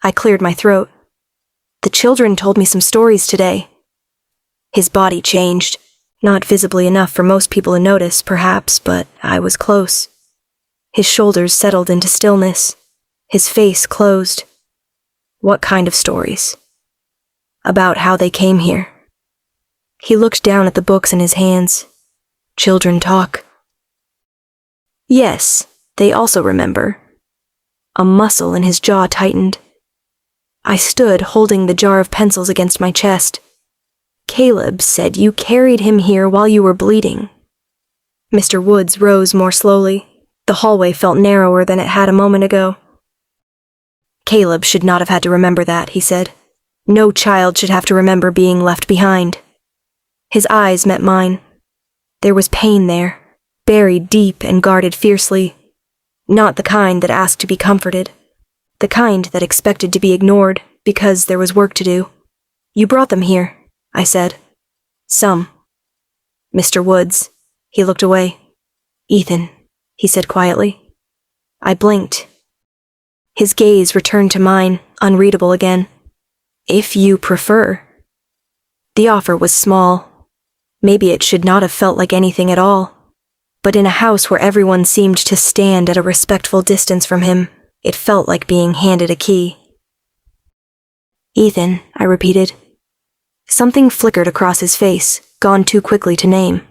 I cleared my throat. "The children told me some stories today." His body changed. Not visibly enough for most people to notice, perhaps, but I was close. His shoulders settled into stillness. His face closed. What kind of stories? About how they came here. He looked down at the books in his hands. Children talk. Yes, they also remember. A muscle in his jaw tightened. I stood holding the jar of pencils against my chest. Caleb said you carried him here while you were bleeding. Mr. Woods rose more slowly. The hallway felt narrower than it had a moment ago. Caleb should not have had to remember that, he said. No child should have to remember being left behind. His eyes met mine. There was pain there, buried deep and guarded fiercely. Not the kind that asked to be comforted. The kind that expected to be ignored because there was work to do. You brought them here, I said. Some. Mr. Woods. He looked away. Ethan, he said quietly. I blinked. His gaze returned to mine, unreadable again. If you prefer. The offer was small. Maybe it should not have felt like anything at all. But in a house where everyone seemed to stand at a respectful distance from him, it felt like being handed a key. Ethan, I repeated. Something flickered across his face, gone too quickly to name.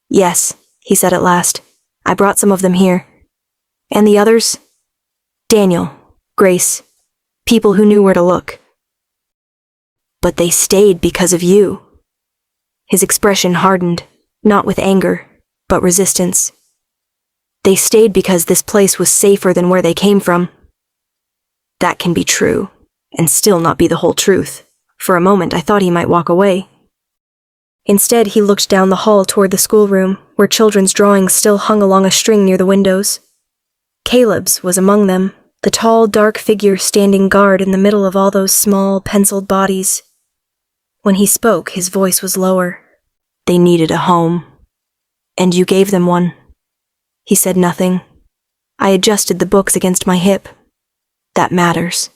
Yes, he said at last. I brought some of them here. And the others? Daniel, Grace, people who knew where to look. But they stayed because of you. His expression hardened, not with anger, but resistance. They stayed because this place was safer than where they came from. That can be true, and still not be the whole truth. For a moment I thought he might walk away. Instead, he looked down the hall toward the schoolroom, where children's drawings still hung along a string near the windows. Caleb's was among them, the tall, dark figure standing guard in the middle of all those small, penciled bodies. When he spoke, his voice was lower. They needed a home. And you gave them one. He said nothing. I adjusted the books against my hip. That matters.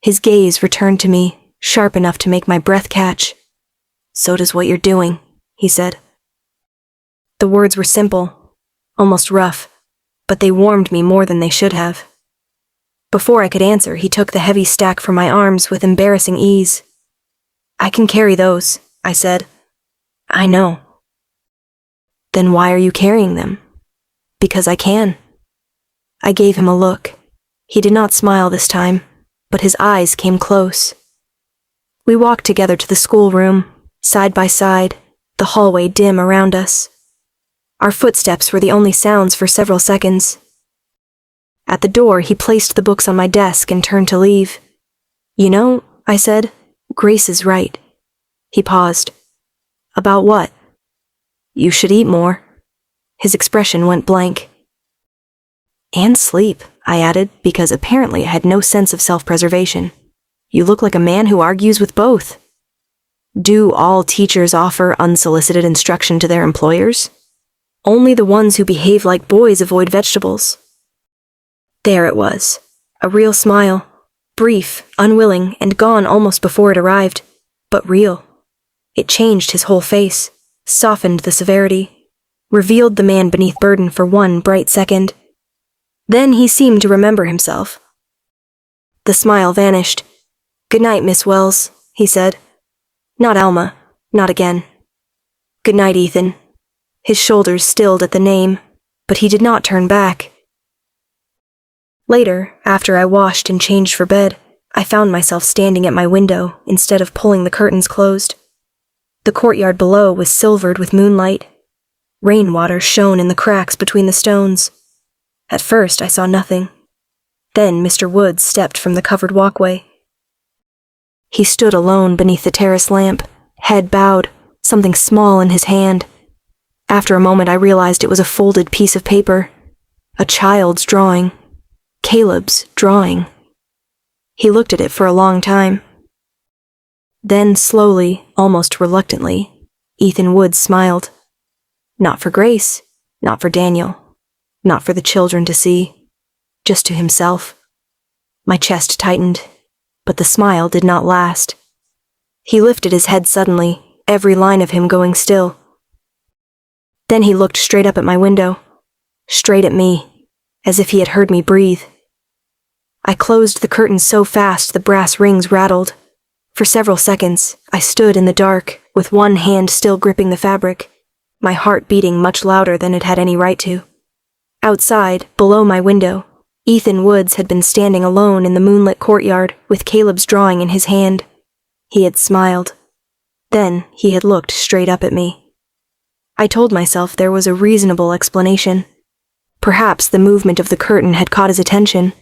His gaze returned to me, sharp enough to make my breath catch. So does what you're doing, he said. The words were simple, almost rough, but they warmed me more than they should have. Before I could answer, he took the heavy stack from my arms with embarrassing ease. I can carry those, I said. I know. Then why are you carrying them? Because I can. I gave him a look. He did not smile this time, but his eyes came close. We walked together to the schoolroom, side by side, the hallway dim around us. Our footsteps were the only sounds for several seconds. At the door, he placed the books on my desk and turned to leave. You know, I said, Grace is right. He paused. About what? You should eat more. His expression went blank. And sleep, I added, because apparently I had no sense of self-preservation. You look like a man who argues with both. Do all teachers offer unsolicited instruction to their employers? Only the ones who behave like boys avoid vegetables. There it was, a real smile. Brief, unwilling, and gone almost before it arrived, but real. It changed his whole face, softened the severity, revealed the man beneath burden for one bright second. Then he seemed to remember himself. The smile vanished. Good night, Miss Wells, he said. Not Alma, not again. Good night, Ethan. His shoulders stilled at the name, but he did not turn back. Later, after I washed and changed for bed, I found myself standing at my window instead of pulling the curtains closed. The courtyard below was silvered with moonlight. Rainwater shone in the cracks between the stones. At first, I saw nothing. Then Mr. Woods stepped from the covered walkway. He stood alone beneath the terrace lamp, head bowed, something small in his hand. After a moment, I realized it was a folded piece of paper. A child's drawing. Caleb's drawing. He looked at it for a long time. Then slowly, almost reluctantly, Ethan Woods smiled. Not for Grace, not for Daniel, not for the children to see, just to himself. My chest tightened, but the smile did not last. He lifted his head suddenly, every line of him going still, Then he looked straight up at my window. Straight at me, as if he had heard me breathe. I closed the curtains so fast the brass rings rattled. For several seconds, I stood in the dark, with one hand still gripping the fabric, my heart beating much louder than it had any right to. Outside, below my window, Ethan Woods had been standing alone in the moonlit courtyard with Caleb's drawing in his hand. He had smiled. Then he had looked straight up at me. I told myself there was a reasonable explanation. Perhaps the movement of the curtain had caught his attention.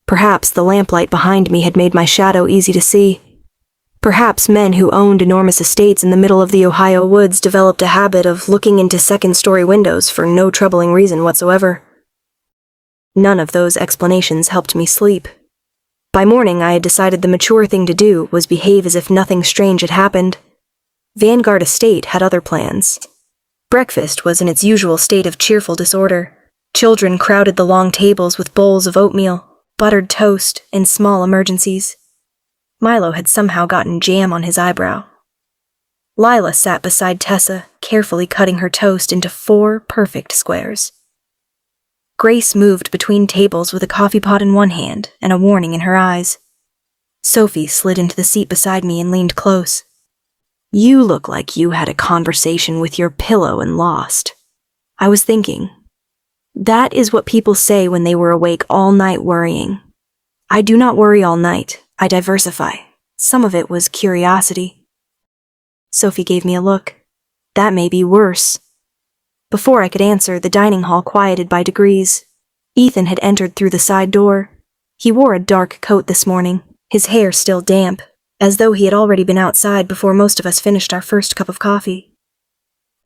Perhaps the lamplight behind me had made my shadow easy to see. Perhaps men who owned enormous estates in the middle of the Ohio woods developed a habit of looking into second-story windows for no troubling reason whatsoever. None of those explanations helped me sleep. By morning, I had decided the mature thing to do was behave as if nothing strange had happened. Vanguard Estate had other plans. Breakfast was in its usual state of cheerful disorder. Children crowded the long tables with bowls of oatmeal, buttered toast, and small emergencies. Milo had somehow gotten jam on his eyebrow. Lila sat beside Tessa, carefully cutting her toast into 4 perfect squares. Grace moved between tables with a coffee pot in one hand and a warning in her eyes. Sophie slid into the seat beside me and leaned close. "You look like you had a conversation with your pillow and lost." I was thinking. That is what people say when they were awake all night worrying. I do not worry all night. I diversify. Some of it was curiosity. Sophie gave me a look. That may be worse. Before I could answer, the dining hall quieted by degrees. Ethan had entered through the side door. He wore a dark coat this morning, his hair still damp, as though he had already been outside before most of us finished our first cup of coffee.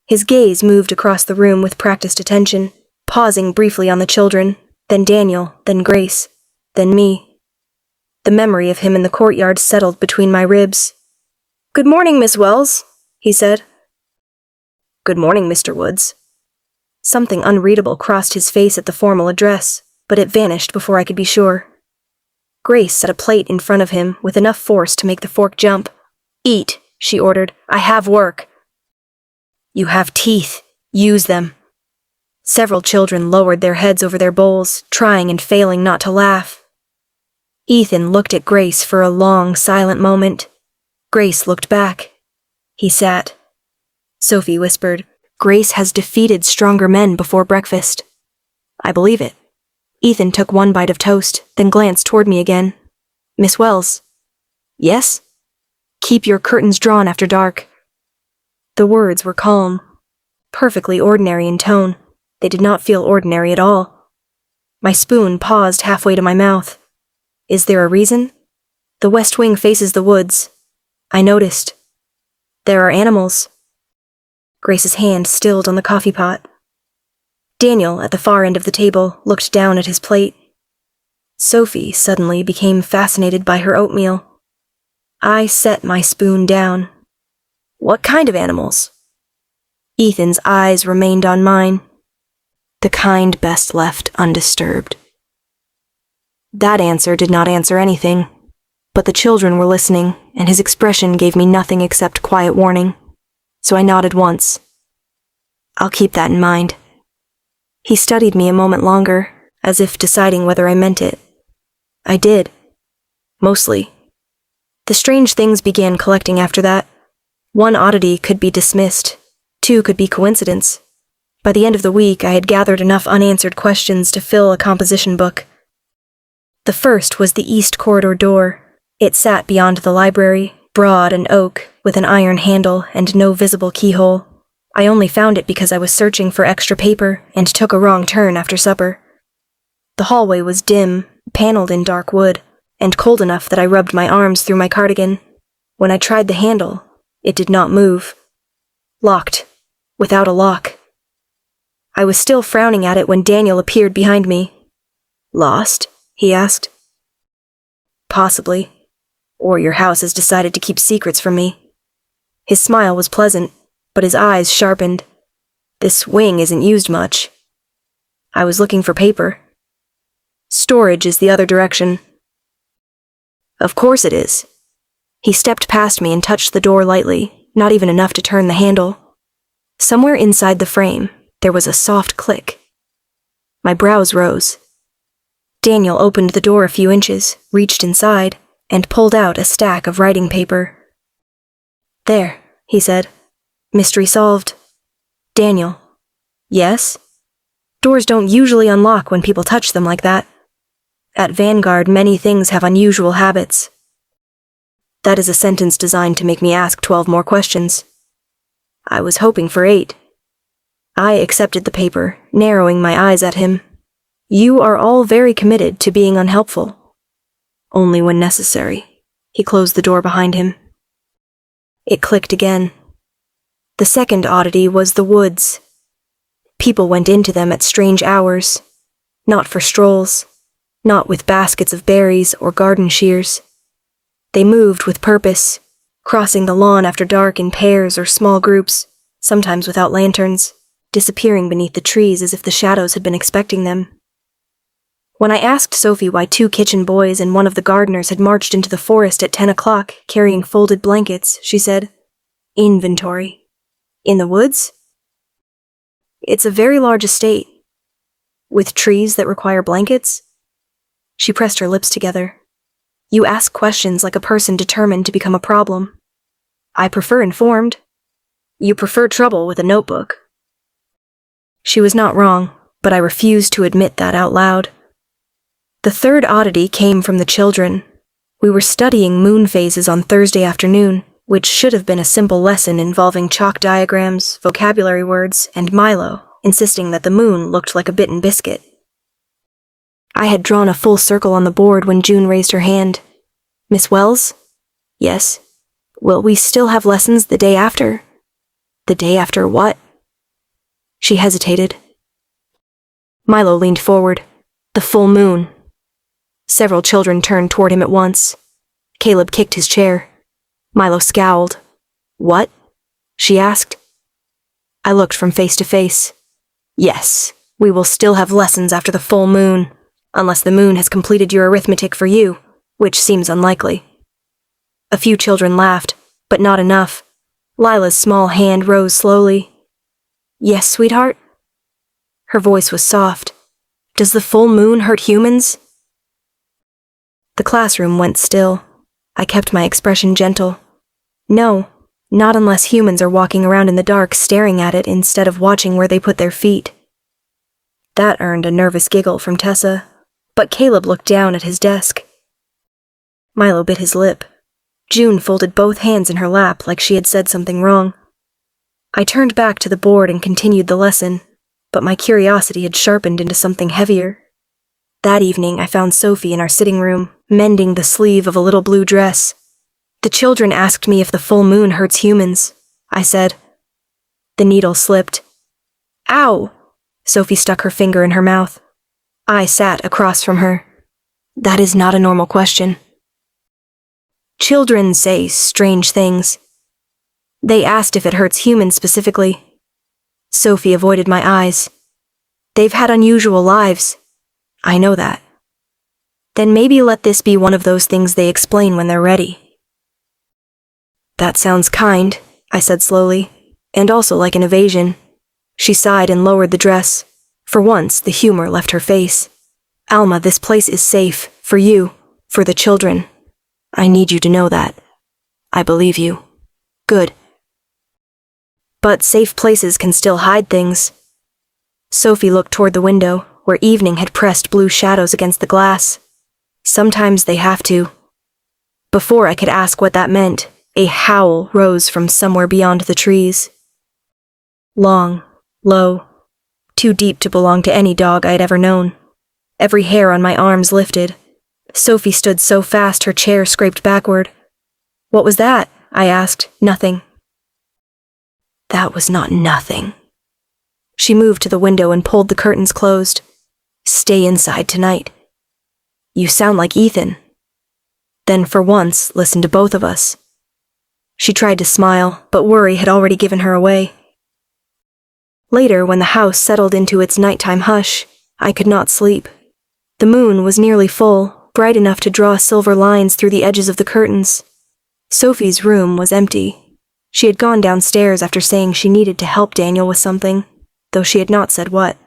His gaze moved across the room with practiced attention, pausing briefly on the children, then Daniel, then Grace, then me. The memory of him in the courtyard settled between my ribs. "Good morning, Miss Wells," he said. "Good morning, Mr. Woods." Something unreadable crossed his face at the formal address, but it vanished before I could be sure. Grace set a plate in front of him with enough force to make the fork jump. "Eat," she ordered. "I have work." "You have teeth. Use them." Several children lowered their heads over their bowls, trying and failing not to laugh. Ethan looked at Grace for a long, silent moment. Grace looked back. He sat. Sophie whispered, "Grace has defeated stronger men before breakfast." I believe it. Ethan took one bite of toast, then glanced toward me again. "Miss Wells." "Yes?" "Keep your curtains drawn after dark." The words were calm, perfectly ordinary in tone. They did not feel ordinary at all. My spoon paused halfway to my mouth. Is there a reason? The west wing faces the woods. I noticed. There are animals. Grace's hand stilled on the coffee pot. Daniel, at the far end of the table, looked down at his plate. Sophie suddenly became fascinated by her oatmeal. I set my spoon down. "What kind of animals?" Ethan's eyes remained on mine. The kind best left undisturbed. That answer did not answer anything, but the children were listening, and his expression gave me nothing except quiet warning, so I nodded once. "I'll keep that in mind." He studied me a moment longer, as if deciding whether I meant it. I did. Mostly. The strange things began collecting after that. One oddity could be dismissed. 2 could be coincidence. By the end of the week, I had gathered enough unanswered questions to fill a composition book. The first was the east corridor door. It sat beyond the library, broad and oak, with an iron handle and no visible keyhole. I only found it because I was searching for extra paper and took a wrong turn after supper. The hallway was dim, paneled in dark wood, and cold enough that I rubbed my arms through my cardigan. When I tried the handle, it did not move. Locked. Without a lock. I was still frowning at it when Daniel appeared behind me. "Lost?" he asked. "Possibly. Or your house has decided to keep secrets from me." His smile was pleasant, but his eyes sharpened. "This wing isn't used much." I was looking for paper. "Storage is the other direction." "Of course it is." He stepped past me and touched the door lightly, not even enough to turn the handle. Somewhere inside the frame, There was a soft click. My brows rose. Daniel opened the door a few inches, reached inside, and pulled out a stack of writing paper. "There," he said. "Mystery solved." "Daniel." "Yes?" "Doors don't usually unlock when people touch them like that. At Vanguard, many things have unusual habits." That is a sentence designed to make me ask 12 more questions. I was hoping for 8. I accepted the paper, narrowing my eyes at him. "You are all very committed to being unhelpful." "Only when necessary." He closed the door behind him. It clicked again. The second oddity was the woods. People went into them at strange hours, not for strolls, not with baskets of berries or garden shears. They moved with purpose, crossing the lawn after dark in pairs or small groups, sometimes without lanterns, disappearing beneath the trees as if the shadows had been expecting them. When I asked Sophie why 2 kitchen boys and one of the gardeners had marched into the forest at 10 o'clock carrying folded blankets, she said, "Inventory." "In the woods?" "It's a very large estate." "With trees that require blankets?" She pressed her lips together. "You ask questions like a person determined to become a problem." "I prefer informed." "You prefer trouble with a notebook." She was not wrong, but I refused to admit that out loud. The third oddity came from the children. We were studying moon phases on Thursday afternoon, which should have been a simple lesson involving chalk diagrams, vocabulary words, and Milo, insisting that the moon looked like a bitten biscuit. I had drawn a full circle on the board when June raised her hand. "Miss Wells?" "Yes." "Will we still have lessons the day after?" "The day after what?" She hesitated. Milo leaned forward. "The full moon." Several children turned toward him at once. Caleb kicked his chair. Milo scowled. "What?" she asked. I looked from face to face. "Yes, we will still have lessons after the full moon, unless the moon has completed your arithmetic for you, which seems unlikely." A few children laughed, but not enough. Lila's small hand rose slowly. "Yes, sweetheart?" Her voice was soft. "Does the full moon hurt humans?" The classroom went still. I kept my expression gentle. "No, not unless humans are walking around in the dark staring at it instead of watching where they put their feet." That earned a nervous giggle from Tessa, but Caleb looked down at his desk. Milo bit his lip. June folded both hands in her lap like she had said something wrong. I turned back to the board and continued the lesson, but my curiosity had sharpened into something heavier. That evening I found Sophie in our sitting room, mending the sleeve of a little blue dress. "The children asked me if the full moon hurts humans," I said. The needle slipped. "Ow!" Sophie stuck her finger in her mouth. I sat across from her. "That is not a normal question." "Children say strange things." "They asked if it hurts humans specifically." Sophie avoided my eyes. "They've had unusual lives." "I know that." "Then maybe let this be one of those things they explain when they're ready." "That sounds kind," I said slowly, and also like an evasion. She sighed and lowered the dress. For once, the humor left her face. "Alma, this place is safe, for you, for the children. I need you to know that. I believe you." "Good." "But safe places can still hide things." Sophie looked toward the window, where evening had pressed blue shadows against the glass. "Sometimes they have to." Before I could ask what that meant, a howl rose from somewhere beyond the trees. Long, low, too deep to belong to any dog I had ever known. Every hair on my arms lifted. Sophie stood so fast her chair scraped backward. "What was that?" I asked. "Nothing." "That was not nothing." She moved to the window and pulled the curtains closed. "Stay inside tonight." "You sound like Ethan." "Then for once, listen to both of us." She tried to smile, but worry had already given her away. Later, when the house settled into its nighttime hush, I could not sleep. The moon was nearly full, bright enough to draw silver lines through the edges of the curtains. Sophie's room was empty. She had gone downstairs after saying she needed to help Daniel with something. though she had not said what.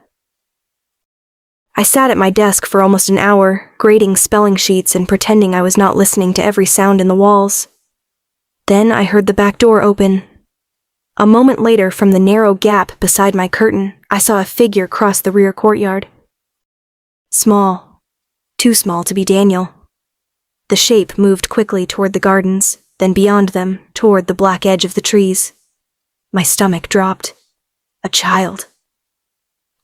I sat at my desk for almost an hour, grading spelling sheets and pretending I was not listening to every sound in the walls. Then I heard the back door open. A moment later, from the narrow gap beside my curtain, I saw a figure cross the rear courtyard. Small. Too small to be Daniel. The shape moved quickly toward the gardens, then beyond them, toward the black edge of the trees. My stomach dropped. A child.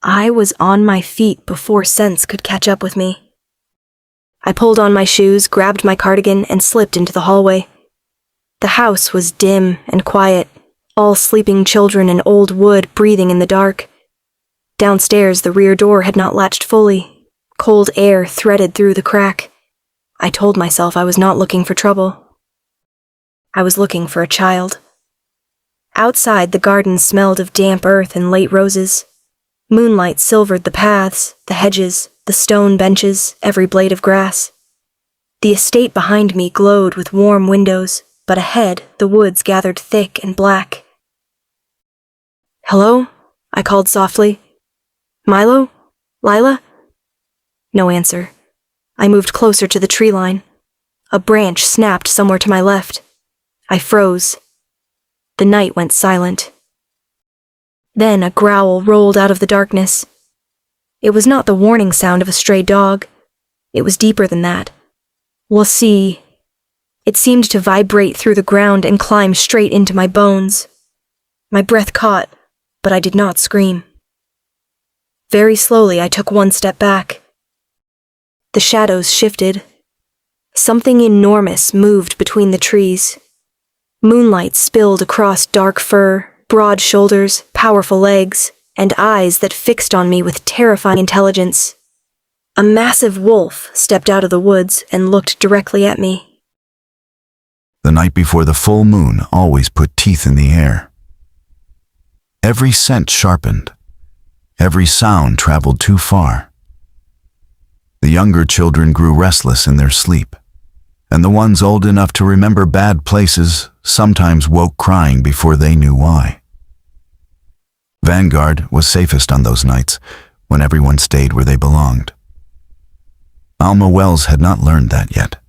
I was on my feet before sense could catch up with me. I pulled on my shoes, grabbed my cardigan, and slipped into the hallway. The house was dim and quiet, all sleeping children in old wood breathing in the dark. Downstairs, the rear door had not latched fully. Cold air threaded through the crack. I told myself I was not looking for trouble. I was looking for a child. Outside, the garden smelled of damp earth and late roses. Moonlight silvered the paths, the hedges, the stone benches, every blade of grass. The estate behind me glowed with warm windows, but ahead, the woods gathered thick and black. "Hello?" I called softly. "Milo? Lila?" No answer. I moved closer to the tree line. A branch snapped somewhere to my left. I froze. The night went silent. Then a growl rolled out of the darkness. It was not the warning sound of a stray dog. It was deeper than that. Lassie. It seemed to vibrate through the ground and climb straight into my bones. My breath caught, but I did not scream. Very slowly, I took one step back. The shadows shifted. Something enormous moved between the trees. Moonlight spilled across dark fur, broad shoulders, powerful legs, and eyes that fixed on me with terrifying intelligence. A massive wolf stepped out of the woods and looked directly at me. The night before the full moon always put teeth in the air. Every scent sharpened. Every sound traveled too far. The younger children grew restless in their sleep, and the ones old enough to remember bad places sometimes woke crying before they knew why. Vanguard was safest on those nights, when everyone stayed where they belonged. Alma Wells had not learned that yet.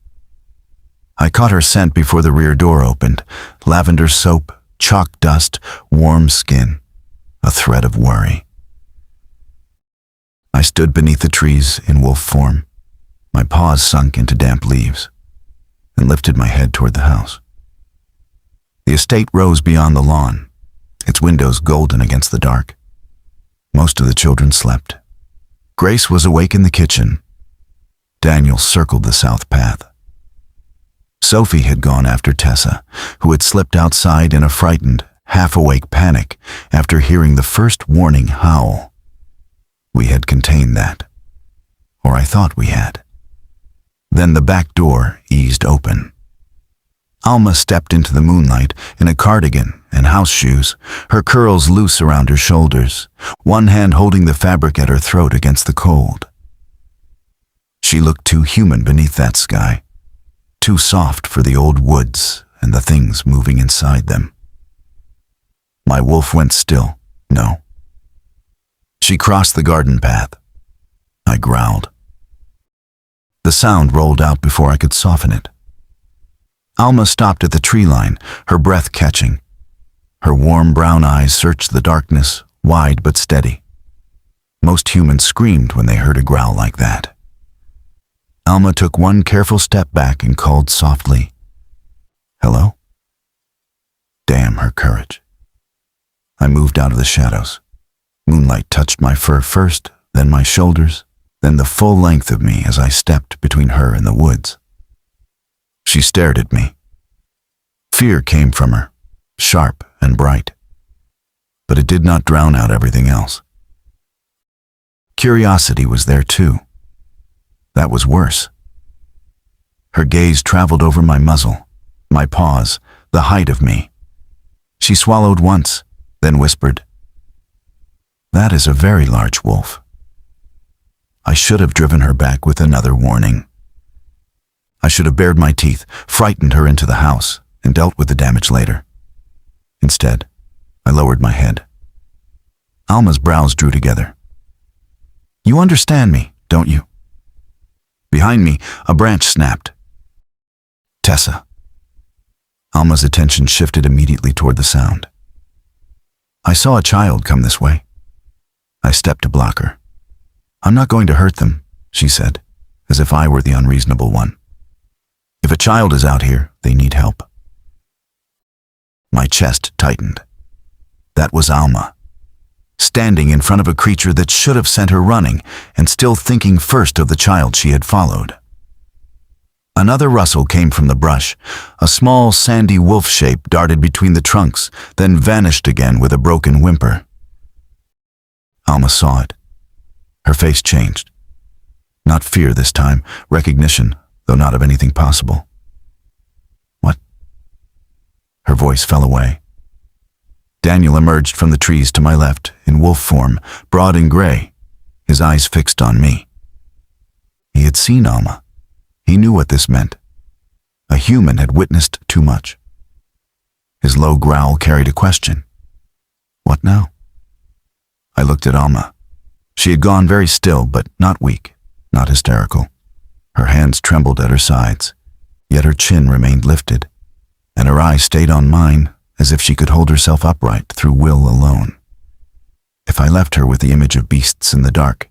I caught her scent before the rear door opened: lavender soap, chalk dust, warm skin, a thread of worry. I stood beneath the trees in wolf form, my paws sunk into damp leaves, and lifted my head toward the house. The estate rose beyond the lawn, its windows golden against the dark. Most of the children slept. Grace was awake in the kitchen. Daniel circled the south path. Sophie had gone after Tessa, who had slipped outside in a frightened, half-awake panic after hearing the first warning howl. We had contained that, or I thought we had. Then the back door eased open. Alma stepped into the moonlight in a cardigan and house shoes, her curls loose around her shoulders, one hand holding the fabric at her throat against the cold. She looked too human beneath that sky, too soft for the old woods and the things moving inside them. My wolf went still. No. She crossed the garden path. I growled. The sound rolled out before I could soften it. Alma stopped at the tree line, her breath catching. Her warm brown eyes searched the darkness, wide but steady. Most humans screamed when they heard a growl like that. Alma took one careful step back and called softly, "Hello?" Damn her courage. I moved out of the shadows. Moonlight touched my fur first, then my shoulders, then the full length of me as I stepped between her and the woods. She stared at me. Fear came from her, sharp and bright, but it did not drown out everything else. Curiosity was there too. That was worse. Her gaze traveled over my muzzle, my paws, the height of me. She swallowed once, then whispered, "That is a very large wolf." I should have driven her back with another warning. I should have bared my teeth, frightened her into the house, and dealt with the damage later. Instead, I lowered my head. Alma's brows drew together. You understand me, don't you? Behind me, a branch snapped. Tessa. Alma's attention shifted immediately toward the sound. I saw a child come this way. I stepped to block her. I'm not going to hurt them, she said, as if I were the unreasonable one. If a child is out here, they need help. My chest tightened. That was Alma, standing in front of a creature that should have sent her running, and still thinking first of the child she had followed. Another rustle came from the brush. A small, sandy wolf shape darted between the trunks, then vanished again with a broken whimper. Alma saw it. Her face changed. Not fear this time, recognition, though not of anything possible. What? Her voice fell away. Daniel emerged from the trees to my left, in wolf form, broad and gray, his eyes fixed on me. He had seen Alma. He knew what this meant. A human had witnessed too much. His low growl carried a question. What now? I looked at Alma. She had gone very still, but not weak, not hysterical. Her hands trembled at her sides, yet her chin remained lifted, and her eyes stayed on mine as if she could hold herself upright through will alone. If I left her with the image of beasts in the dark,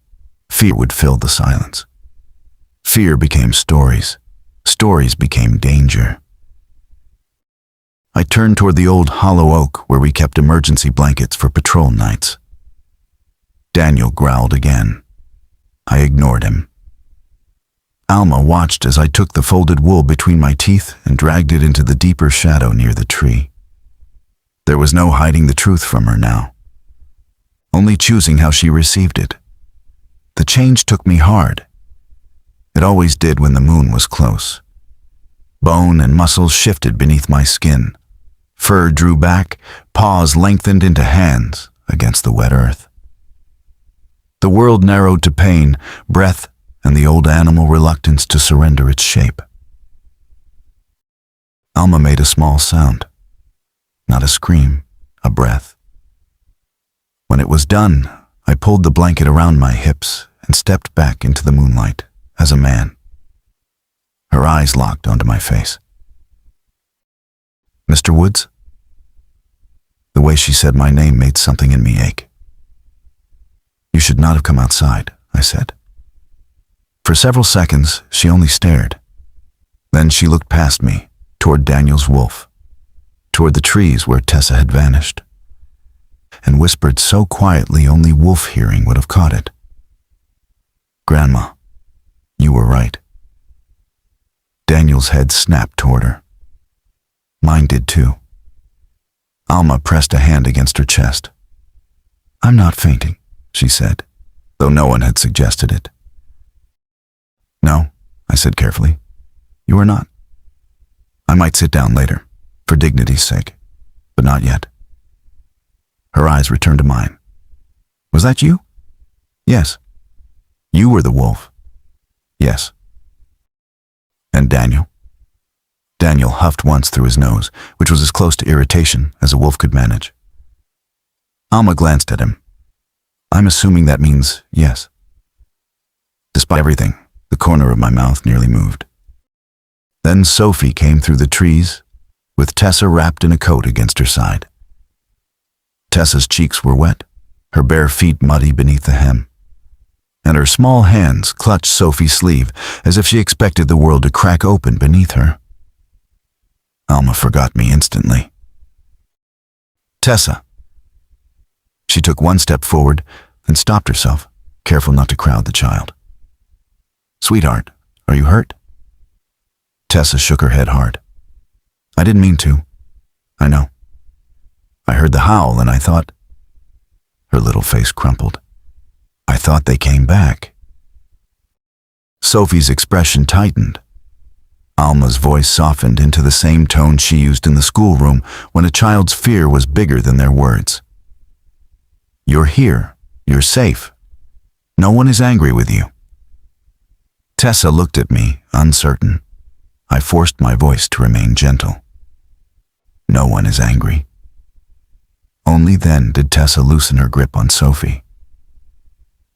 fear would fill the silence. Fear became stories. Stories became danger. I turned toward the old hollow oak where we kept emergency blankets for patrol nights. Daniel growled again. I ignored him. Alma watched as I took the folded wool between my teeth and dragged it into the deeper shadow near the tree. There was no hiding the truth from her now, only choosing how she received it. The change took me hard. It always did when the moon was close. Bone and muscles shifted beneath my skin. Fur drew back, paws lengthened into hands against the wet earth. The world narrowed to pain, breath, and the old animal reluctance to surrender its shape. Alma made a small sound. Not a scream, a breath. When it was done, I pulled the blanket around my hips and stepped back into the moonlight as a man. Her eyes locked onto my face. Mr. Woods? The way she said my name made something in me ache. You should not have come outside, I said. For several seconds, she only stared. Then she looked past me, toward Daniel's wolf, toward the trees where Tessa had vanished, and whispered so quietly only wolf hearing would have caught it. Grandma, you were right. Daniel's head snapped toward her. Mine did too. Alma pressed a hand against her chest. I'm not fainting, she said, though no one had suggested it. No, I said carefully. You are not. I might sit down later, for dignity's sake, but not yet. Her eyes returned to mine. Was that you? Yes. You were the wolf. Yes. And Daniel? Daniel huffed once through his nose, which was as close to irritation as a wolf could manage. Alma glanced at him. I'm assuming that means yes. Despite everything, the corner of my mouth nearly moved. Then Sophie came through the trees, with Tessa wrapped in a coat against her side. Tessa's cheeks were wet, her bare feet muddy beneath the hem, and her small hands clutched Sophie's sleeve as if she expected the world to crack open beneath her. Alma forgot me instantly. Tessa. She took one step forward, then stopped herself, careful not to crowd the child. Sweetheart, are you hurt? Tessa shook her head hard. I didn't mean to. I know. I heard the howl and I thought... Her little face crumpled. I thought they came back. Sophie's expression tightened. Alma's voice softened into the same tone she used in the schoolroom when a child's fear was bigger than their words. You're here. You're safe. No one is angry with you. Tessa looked at me, uncertain. I forced my voice to remain gentle. No one is angry. Only then did Tessa loosen her grip on Sophie.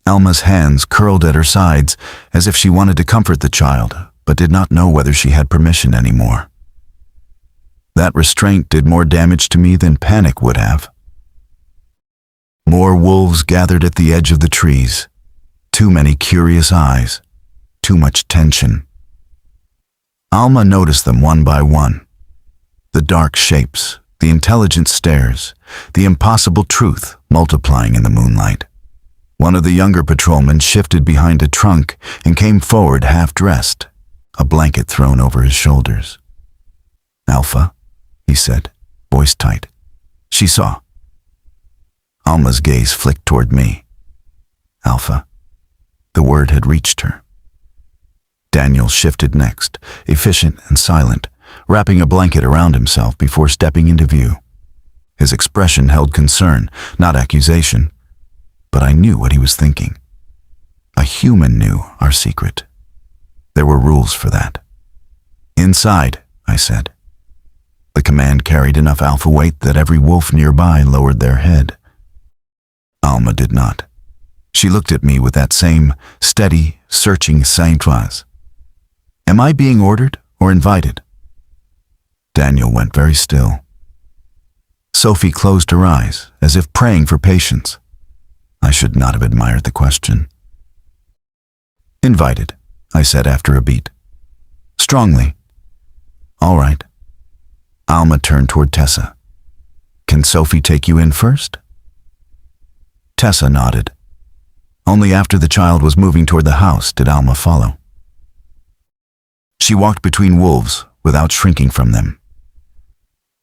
Alma's hands curled at her sides as if she wanted to comfort the child, but did not know whether she had permission anymore. That restraint did more damage to me than panic would have. More wolves gathered at the edge of the trees. Too many curious eyes. Too much tension. Alma noticed them one by one. The dark shapes, the intelligent stares, the impossible truth multiplying in the moonlight. One of the younger patrolmen shifted behind a trunk and came forward half-dressed, a blanket thrown over his shoulders. "Alpha," he said, voice tight. She saw. Alma's gaze flicked toward me. Alpha. The word had reached her. Daniel shifted next, efficient and silent, wrapping a blanket around himself before stepping into view. His expression held concern, not accusation, but I knew what he was thinking. A human knew our secret. There were rules for that. "Inside," I said. The command carried enough alpha weight that every wolf nearby lowered their head. Alma did not. She looked at me with that same steady, searching sang-froid. "Am I being ordered or invited?" Daniel went very still. Sophie closed her eyes, as if praying for patience. I should not have admired the question. "Invited," I said after a beat. Strongly. "All right." Alma turned toward Tessa. "Can Sophie take you in first?" Tessa nodded. Only after the child was moving toward the house did Alma follow. She walked between wolves without shrinking from them.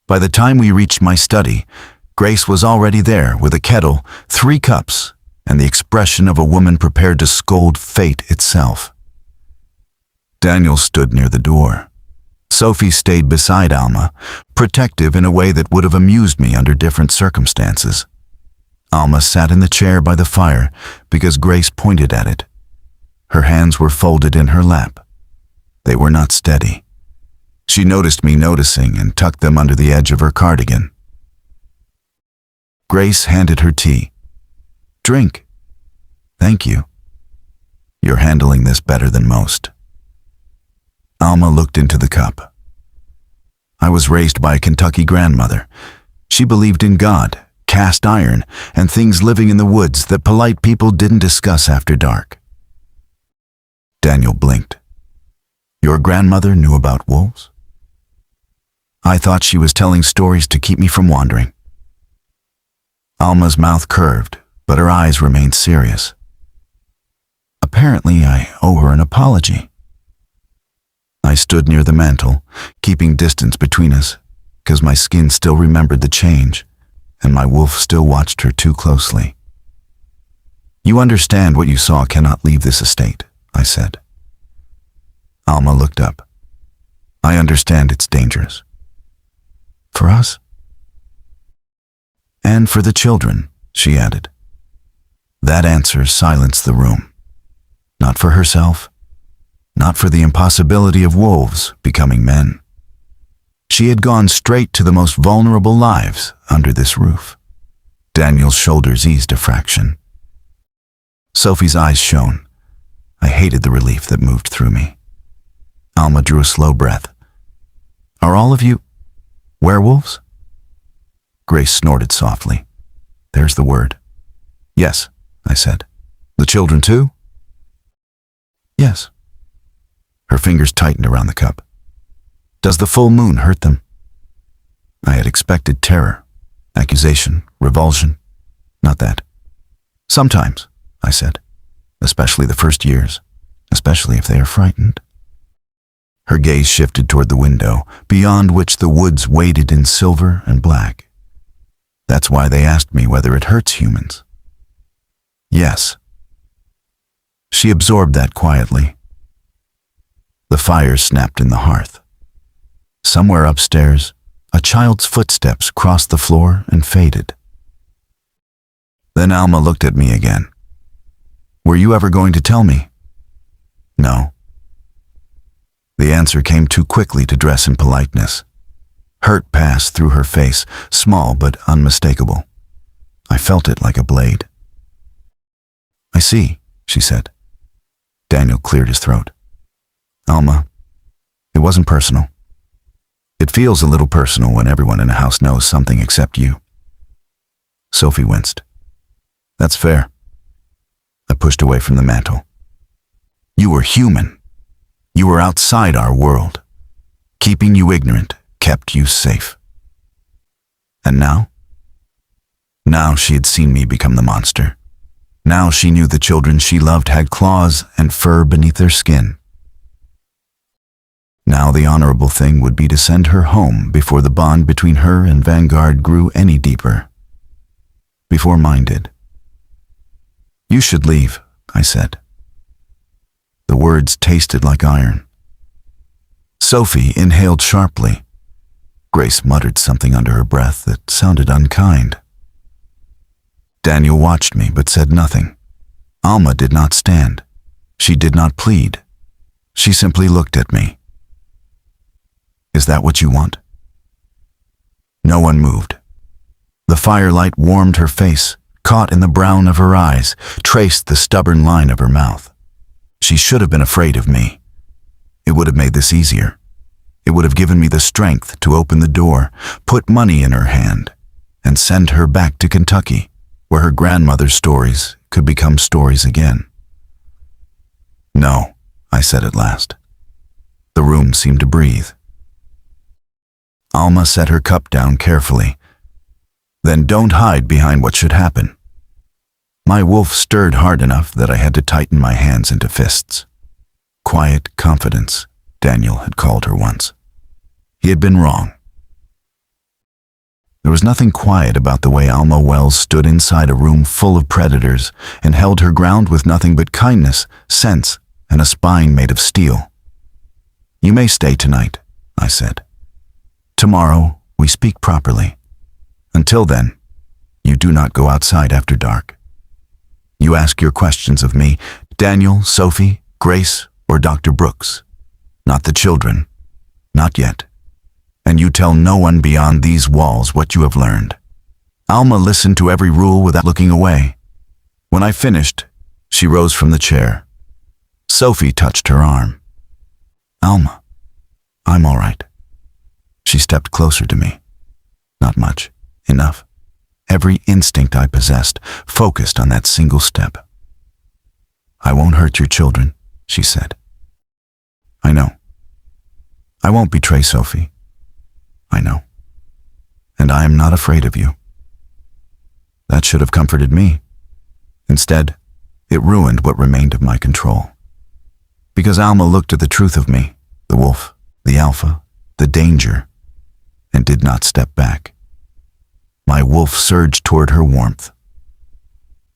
By the time we reached my study, Grace was already there with a kettle, 3 cups, and the expression of a woman prepared to scold fate itself. Daniel stood near the door. Sophie stayed beside Alma, protective in a way that would have amused me under different circumstances. Alma sat in the chair by the fire because Grace pointed at it. Her hands were folded in her lap. They were not steady. She noticed me noticing and tucked them under the edge of her cardigan. Grace handed her tea. "Drink." "Thank you. You're handling this better than most." Alma looked into the cup. I was raised by a Kentucky grandmother. She believed in God, cast iron, and things living in the woods that polite people didn't discuss after dark. Daniel blinked. "Your grandmother knew about wolves?" I thought she was telling stories to keep me from wandering. Alma's mouth curved, but her eyes remained serious. "Apparently, I owe her an apology." I stood near the mantel, keeping distance between us, because my skin still remembered the change, and my wolf still watched her too closely. "You understand what you saw cannot leave this estate," I said. Alma looked up. "I understand it's dangerous." "For us?" "And for the children," she added. That answer silenced the room. Not for herself, not for the impossibility of wolves becoming men. She had gone straight to the most vulnerable lives under this roof. Daniel's shoulders eased a fraction. Sophie's eyes shone. I hated the relief that moved through me. Alma drew a slow breath. "Are all of you werewolves?" Grace snorted softly. "There's the word." "Yes," I said. "The children too?" "Yes." Her fingers tightened around the cup. "Does the full moon hurt them?" I had expected terror, accusation, revulsion. Not that. "Sometimes," I said, "especially the first years, especially if they are frightened." Her gaze shifted toward the window, beyond which the woods waded in silver and black. That's why they asked me whether it hurts humans. Yes. She absorbed that quietly. The fire snapped in the hearth. Somewhere upstairs, a child's footsteps crossed the floor and faded. Then Alma looked at me again. "Were you ever going to tell me?" "No." The answer came too quickly to dress in politeness. Hurt passed through her face, small but unmistakable. I felt it like a blade. "I see," she said. Daniel cleared his throat. "Alma, it wasn't personal. It feels a little personal when everyone in a house knows something except you." Sophie winced. "That's fair." I pushed away from the mantel. "You were human. You were outside our world. Keeping you ignorant kept you safe." And now? Now she had seen me become the monster. Now she knew the children she loved had claws and fur beneath their skin. Now the honorable thing would be to send her home before the bond between her and Vanguard grew any deeper. Before mine did. "You should leave," I said. The words tasted like iron. Sophie inhaled sharply. Grace muttered something under her breath that sounded unkind. Daniel watched me but said nothing. Alma did not stand. She did not plead. She simply looked at me. "Is that what you want?" No one moved. The firelight warmed her face, caught in the brown of her eyes, traced the stubborn line of her mouth. She should have been afraid of me. It would have made this easier. It would have given me the strength to open the door, put money in her hand, and send her back to Kentucky, where her grandmother's stories could become stories again. "No," I said at last. The room seemed to breathe. Alma set her cup down carefully. "Then don't hide behind what should happen." My wolf stirred hard enough that I had to tighten my hands into fists. Quiet confidence, Daniel had called her once. He had been wrong. There was nothing quiet about the way Alma Wells stood inside a room full of predators and held her ground with nothing but kindness, sense, and a spine made of steel. "You may stay tonight," I said. "Tomorrow we speak properly. Until then, you do not go outside after dark. You ask your questions of me, Daniel, Sophie, Grace, or Dr. Brooks. Not the children. Not yet. And you tell no one beyond these walls what you have learned." Alma listened to every rule without looking away. When I finished, she rose from the chair. Sophie touched her arm. "Alma, I'm all right." She stepped closer to me. Not much. Enough. Every instinct I possessed focused on that single step. "I won't hurt your children," she said. "I know. I won't betray Sophie. I know. And I am not afraid of you." That should have comforted me. Instead, it ruined what remained of my control. Because Alma looked at the truth of me, the wolf, the alpha, the danger, and did not step back. My wolf surged toward her warmth.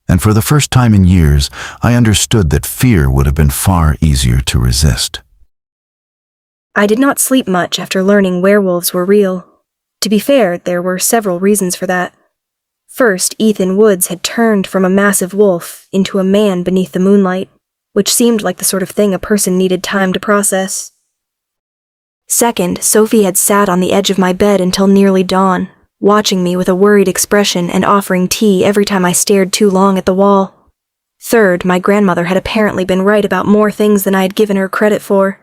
And for the first time in years, I understood that fear would have been far easier to resist. I did not sleep much after learning werewolves were real. To be fair, there were several reasons for that. First, Ethan Woods had turned from a massive wolf into a man beneath the moonlight, which seemed like the sort of thing a person needed time to process. Second, Sophie had sat on the edge of my bed until nearly dawn, watching me with a worried expression and offering tea every time I stared too long at the wall. Third, my grandmother had apparently been right about more things than I had given her credit for.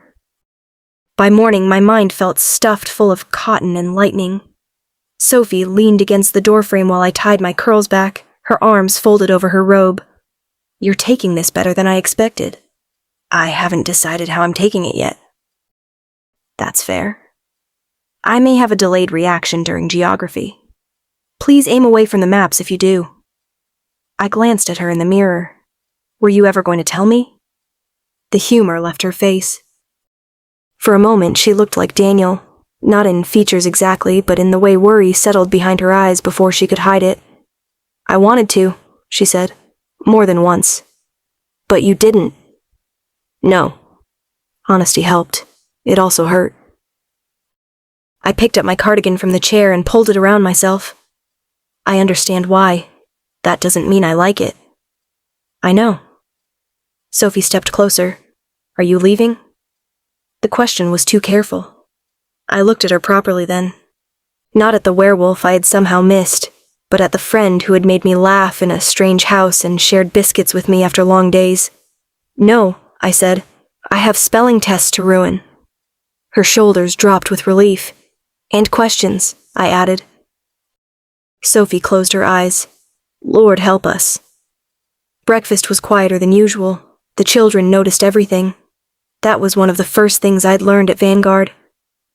By morning, my mind felt stuffed full of cotton and lightning. Sophie leaned against the doorframe while I tied my curls back, her arms folded over her robe. "You're taking this better than I expected." "I haven't decided how I'm taking it yet." "That's fair. I may have a delayed reaction during geography. Please aim away from the maps if you do." I glanced at her in the mirror. "Were you ever going to tell me?" The humor left her face. For a moment, she looked like Daniel, not in features exactly, but in the way worry settled behind her eyes before she could hide it. "I wanted to," she said, "more than once. But you didn't." "No." Honesty helped. It also hurt. I picked up my cardigan from the chair and pulled it around myself. "I understand why. That doesn't mean I like it." "I know." Sophie stepped closer. "Are you leaving?" The question was too careful. I looked at her properly then. Not at the werewolf I had somehow missed, but at the friend who had made me laugh in a strange house and shared biscuits with me after long days. "No," I said. "I have spelling tests to ruin." Her shoulders dropped with relief. "And questions," I added. Sophie closed her eyes. Lord help us. Breakfast was quieter than usual. The children noticed everything. That was one of the first things I'd learned at Vanguard.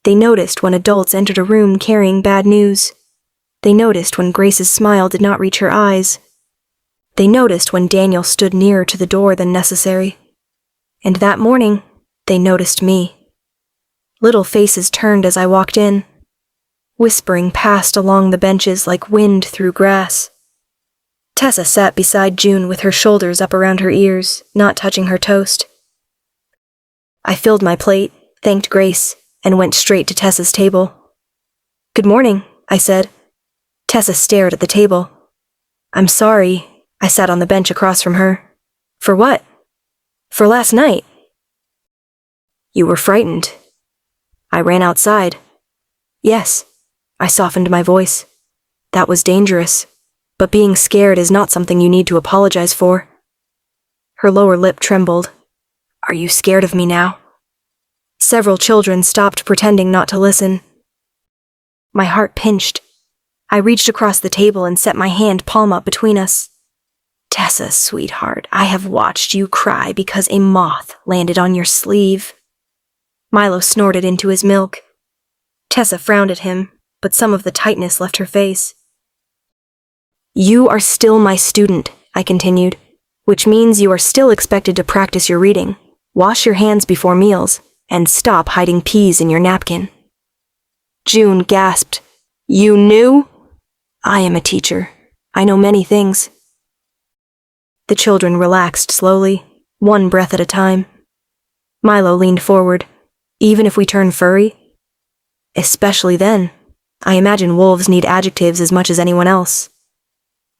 They noticed when adults entered a room carrying bad news. They noticed when Grace's smile did not reach her eyes. They noticed when Daniel stood nearer to the door than necessary. And that morning, they noticed me. Little faces turned as I walked in. Whispering passed along the benches like wind through grass. Tessa sat beside June with her shoulders up around her ears, not touching her toast. I filled my plate, thanked Grace, and went straight to Tessa's table. "Good morning," I said. Tessa stared at the table. "I'm sorry," I sat on the bench across from her. "For what?" "For last night." "You were frightened." "I ran outside." "Yes." I softened my voice. "That was dangerous. But being scared is not something you need to apologize for." Her lower lip trembled. "Are you scared of me now?" Several children stopped pretending not to listen. My heart pinched. I reached across the table and set my hand palm up between us. "Tessa, sweetheart, I have watched you cry because a moth landed on your sleeve." Milo snorted into his milk. Tessa frowned at him, but some of the tightness left her face. "You are still my student," I continued, "which means you are still expected to practice your reading, wash your hands before meals, and stop hiding peas in your napkin." June gasped. "You knew?" "I am a teacher. I know many things." The children relaxed slowly, one breath at a time. Milo leaned forward. "Even if we turn furry?" "Especially then. I imagine wolves need adjectives as much as anyone else."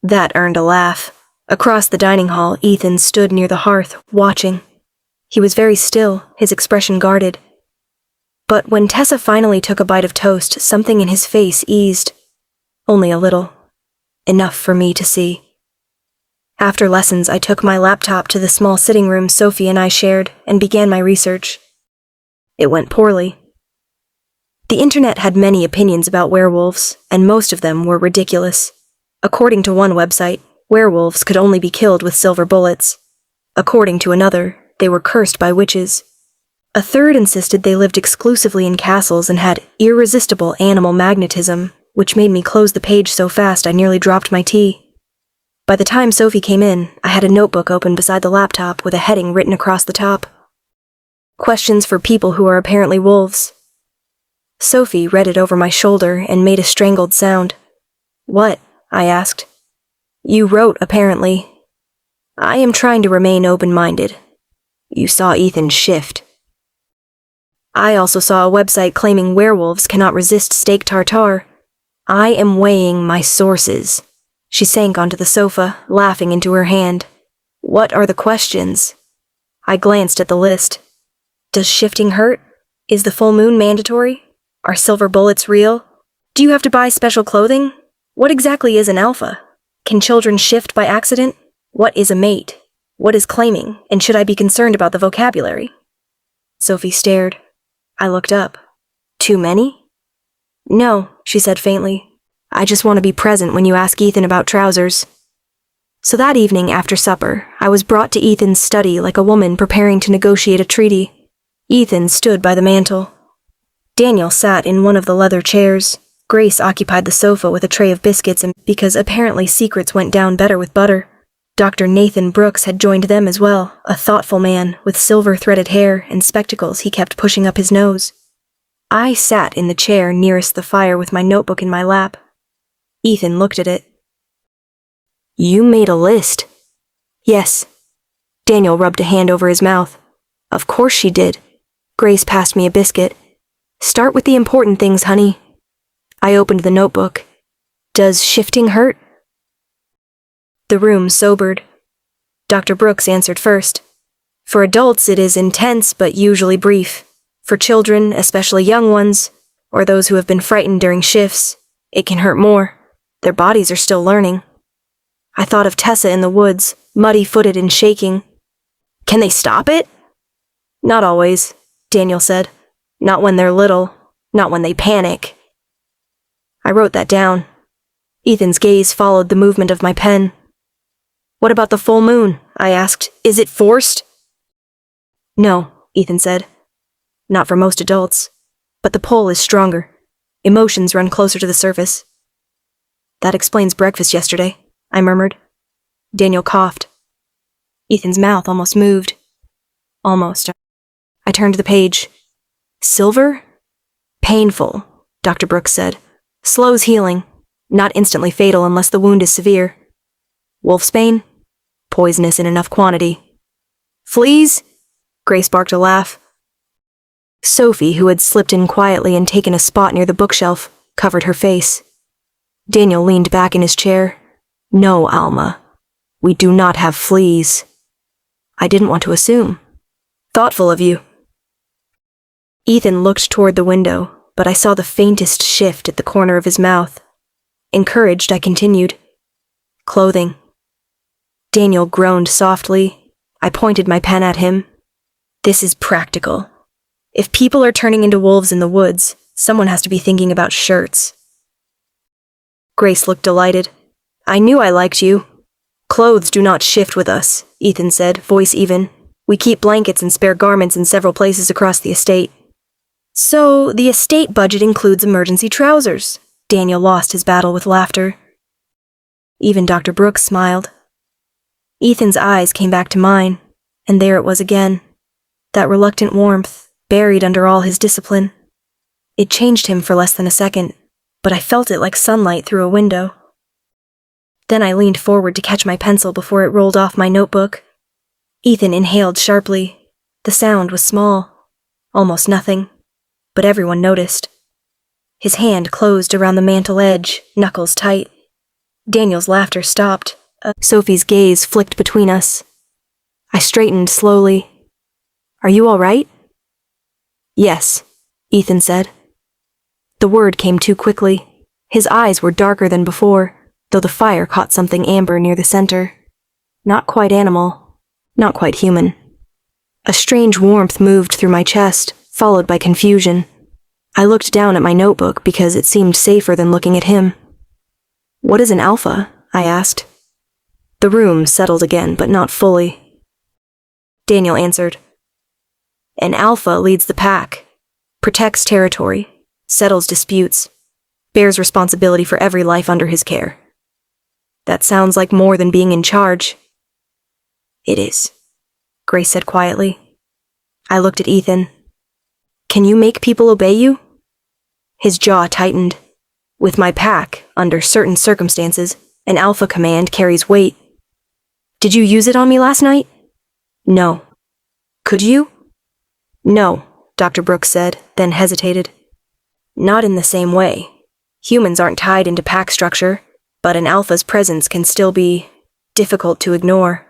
That earned a laugh. Across the dining hall, Ethan stood near the hearth, watching. He was very still, his expression guarded. But when Tessa finally took a bite of toast, something in his face eased. Only a little. Enough for me to see. After lessons, I took my laptop to the small sitting room Sophie and I shared and began my research. It went poorly. The internet had many opinions about werewolves, and most of them were ridiculous. According to one website, werewolves could only be killed with silver bullets. According to another, they were cursed by witches. A third insisted they lived exclusively in castles and had irresistible animal magnetism, which made me close the page so fast I nearly dropped my tea. By the time Sophie came in, I had a notebook open beside the laptop with a heading written across the top. "Questions for people who are apparently wolves." Sophie read it over my shoulder and made a strangled sound. "What?" I asked. "You wrote, apparently." "I am trying to remain open-minded." "You saw Ethan shift." "I also saw a website claiming werewolves cannot resist steak tartare." "I am weighing my sources." She sank onto the sofa, laughing into her hand. "What are the questions?" I glanced at the list. "Does shifting hurt? Is the full moon mandatory? Are silver bullets real? Do you have to buy special clothing? What exactly is an alpha? Can children shift by accident? What is a mate? What is claiming, and should I be concerned about the vocabulary?" Sophie stared. I looked up. "Too many?" "No," she said faintly. "I just want to be present when you ask Ethan about trousers." So that evening after supper, I was brought to Ethan's study like a woman preparing to negotiate a treaty. Ethan stood by the mantel. Daniel sat in one of the leather chairs. Grace occupied the sofa with a tray of biscuits, and because apparently secrets went down better with butter. Dr. Nathan Brooks had joined them as well, a thoughtful man with silver-threaded hair and spectacles he kept pushing up his nose. I sat in the chair nearest the fire with my notebook in my lap. Ethan looked at it. "You made a list." "Yes." Daniel rubbed a hand over his mouth. "Of course she did." Grace passed me a biscuit. "Start with the important things, honey." I opened the notebook. "Does shifting hurt?" The room sobered. Dr. Brooks answered first. "For adults it is intense but usually brief. For children, especially young ones, or those who have been frightened during shifts, it can hurt more. Their bodies are still learning. I thought of Tessa in the woods, muddy-footed and shaking. Can they stop it? Not always, Daniel said. Not when they're little. Not when they panic. I wrote that down. Ethan's gaze followed the movement of my pen. What about the full moon? I asked. Is it forced? No, Ethan said. Not for most adults. But the pull is stronger. Emotions run closer to the surface. That explains breakfast yesterday, I murmured. Daniel coughed. Ethan's mouth almost moved. Almost. I turned the page. Silver? Painful, Dr. Brooks said. Slows healing. Not instantly fatal unless the wound is severe. Wolfsbane? Poisonous in enough quantity. Fleas? Grace barked a laugh. Sophie, who had slipped in quietly and taken a spot near the bookshelf, covered her face. Daniel leaned back in his chair. No, Alma. We do not have fleas. I didn't want to assume. Thoughtful of you. Ethan looked toward the window, but I saw the faintest shift at the corner of his mouth. Encouraged, I continued. Clothing. Daniel groaned softly. I pointed my pen at him. This is practical. If people are turning into wolves in the woods, someone has to be thinking about shirts. Grace looked delighted. I knew I liked you. Clothes do not shift with us, Ethan said, voice even. We keep blankets and spare garments in several places across the estate. So, the estate budget includes emergency trousers. Daniel lost his battle with laughter. Even Dr. Brooks smiled. Ethan's eyes came back to mine, and there it was again. That reluctant warmth, buried under all his discipline. It changed him for less than a second, but I felt it like sunlight through a window. Then I leaned forward to catch my pencil before it rolled off my notebook. Ethan inhaled sharply. The sound was small, almost nothing, but everyone noticed. His hand closed around the mantel edge, knuckles tight. Daniel's laughter stopped. Sophie's gaze flicked between us. I straightened slowly. Are you all right? Yes, Ethan said. The word came too quickly. His eyes were darker than before, though the fire caught something amber near the center. Not quite animal, not quite human. A strange warmth moved through my chest, followed by confusion. I looked down at my notebook because it seemed safer than looking at him. What is an alpha? I asked. The room settled again, but not fully. Daniel answered. An alpha leads the pack, protects territory, settles disputes, bears responsibility for every life under his care. That sounds like more than being in charge. It is, Grace said quietly. I looked at Ethan. Can you make people obey you? His jaw tightened. With my pack, under certain circumstances, an alpha command carries weight. Did you use it on me last night? No. Could you? No, Dr. Brooks said, then hesitated. Not in the same way. Humans aren't tied into pack structure, but an alpha's presence can still be difficult to ignore.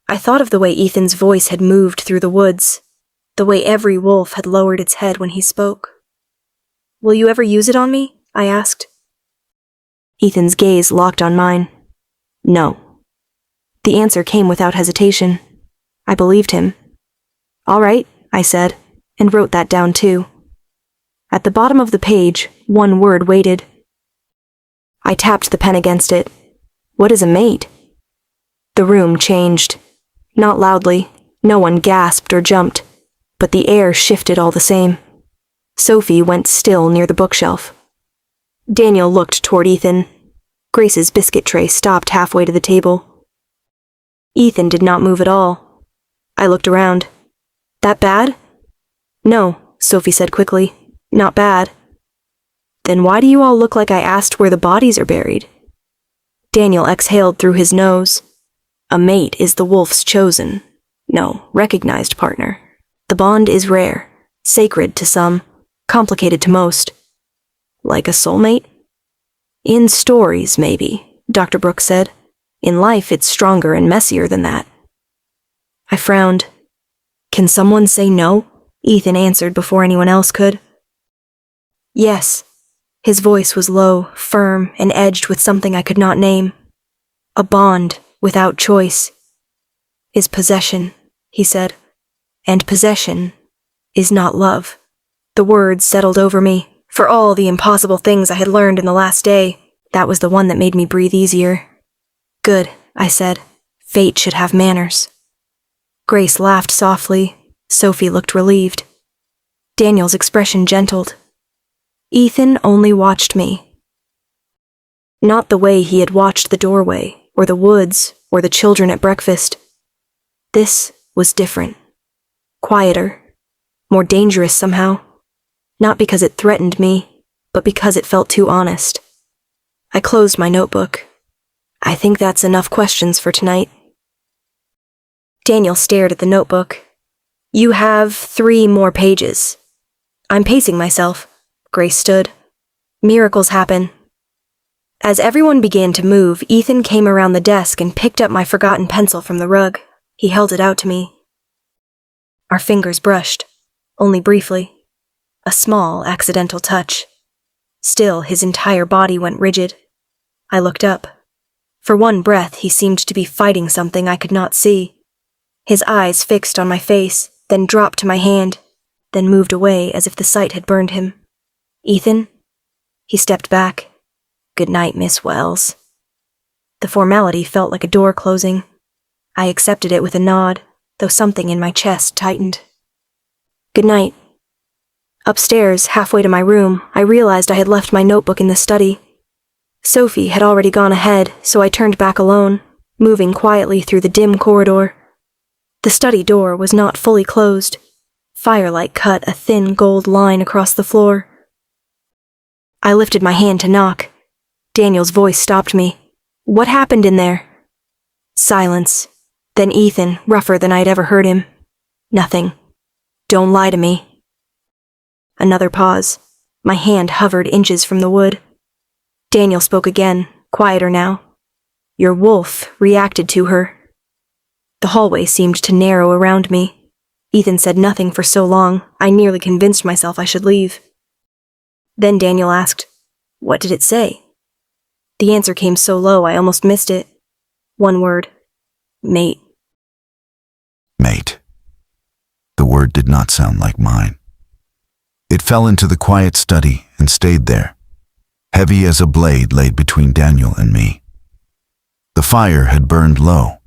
I thought of the way Ethan's voice had moved through the woods, the way every wolf had lowered its head when he spoke. Will you ever use it on me? I asked. Ethan's gaze locked on mine. No. The answer came without hesitation. I believed him. All right, I said, and wrote that down too. At the bottom of the page, one word waited. I tapped the pen against it. What is a mate? The room changed. Not loudly. No one gasped or jumped, but the air shifted all the same. Sophie went still near the bookshelf. Daniel looked toward Ethan. Grace's biscuit tray stopped halfway to the table. Ethan did not move at all. I looked around. That bad? No, Sophie said quickly. Not bad. Then why do you all look like I asked where the bodies are buried? Daniel exhaled through his nose. A mate is the wolf's chosen, no, recognized partner. The bond is rare, sacred to some, complicated to most. Like a soulmate? In stories, maybe, Dr. Brooks said. In life, it's stronger and messier than that. I frowned. Can someone say no? Ethan answered before anyone else could. Yes. His voice was low, firm, and edged with something I could not name. A bond, without choice. Is possession, he said. And possession is not love. The words settled over me. For all the impossible things I had learned in the last day, that was the one that made me breathe easier. Good, I said. Fate should have manners. Grace laughed softly. Sophie looked relieved. Daniel's expression gentled. Ethan only watched me. Not the way he had watched the doorway, or the woods, or the children at breakfast. This was different. Quieter. More dangerous somehow. Not because it threatened me, but because it felt too honest. I closed my notebook. I think that's enough questions for tonight. Daniel stared at the notebook. You have 3 more pages. I'm pacing myself. Grace stood. Miracles happen. As everyone began to move, Ethan came around the desk and picked up my forgotten pencil from the rug. He held it out to me. Our fingers brushed, only briefly. A small, accidental touch. Still, his entire body went rigid. I looked up. For one breath, he seemed to be fighting something I could not see. His eyes fixed on my face, then dropped to my hand, then moved away as if the sight had burned him. Ethan? He stepped back. Good night, Miss Wells. The formality felt like a door closing. I accepted it with a nod, though something in my chest tightened. Good night. Upstairs, halfway to my room, I realized I had left my notebook in the study. Sophie had already gone ahead, so I turned back alone, moving quietly through the dim corridor. The study door was not fully closed. Firelight cut a thin gold line across the floor. I lifted my hand to knock. Daniel's voice stopped me. What happened in there? Silence. Then Ethan, rougher than I'd ever heard him. Nothing. Don't lie to me. Another pause. My hand hovered inches from the wood. Daniel spoke again, quieter now. Your wolf reacted to her. The hallway seemed to narrow around me. Ethan said nothing for so long, I nearly convinced myself I should leave. Then Daniel asked, What did it say? The answer came so low I almost missed it. One word. Mate. Mate. The word did not sound like mine. It fell into the quiet study and stayed there, heavy as a blade laid between Daniel and me. The fire had burned low,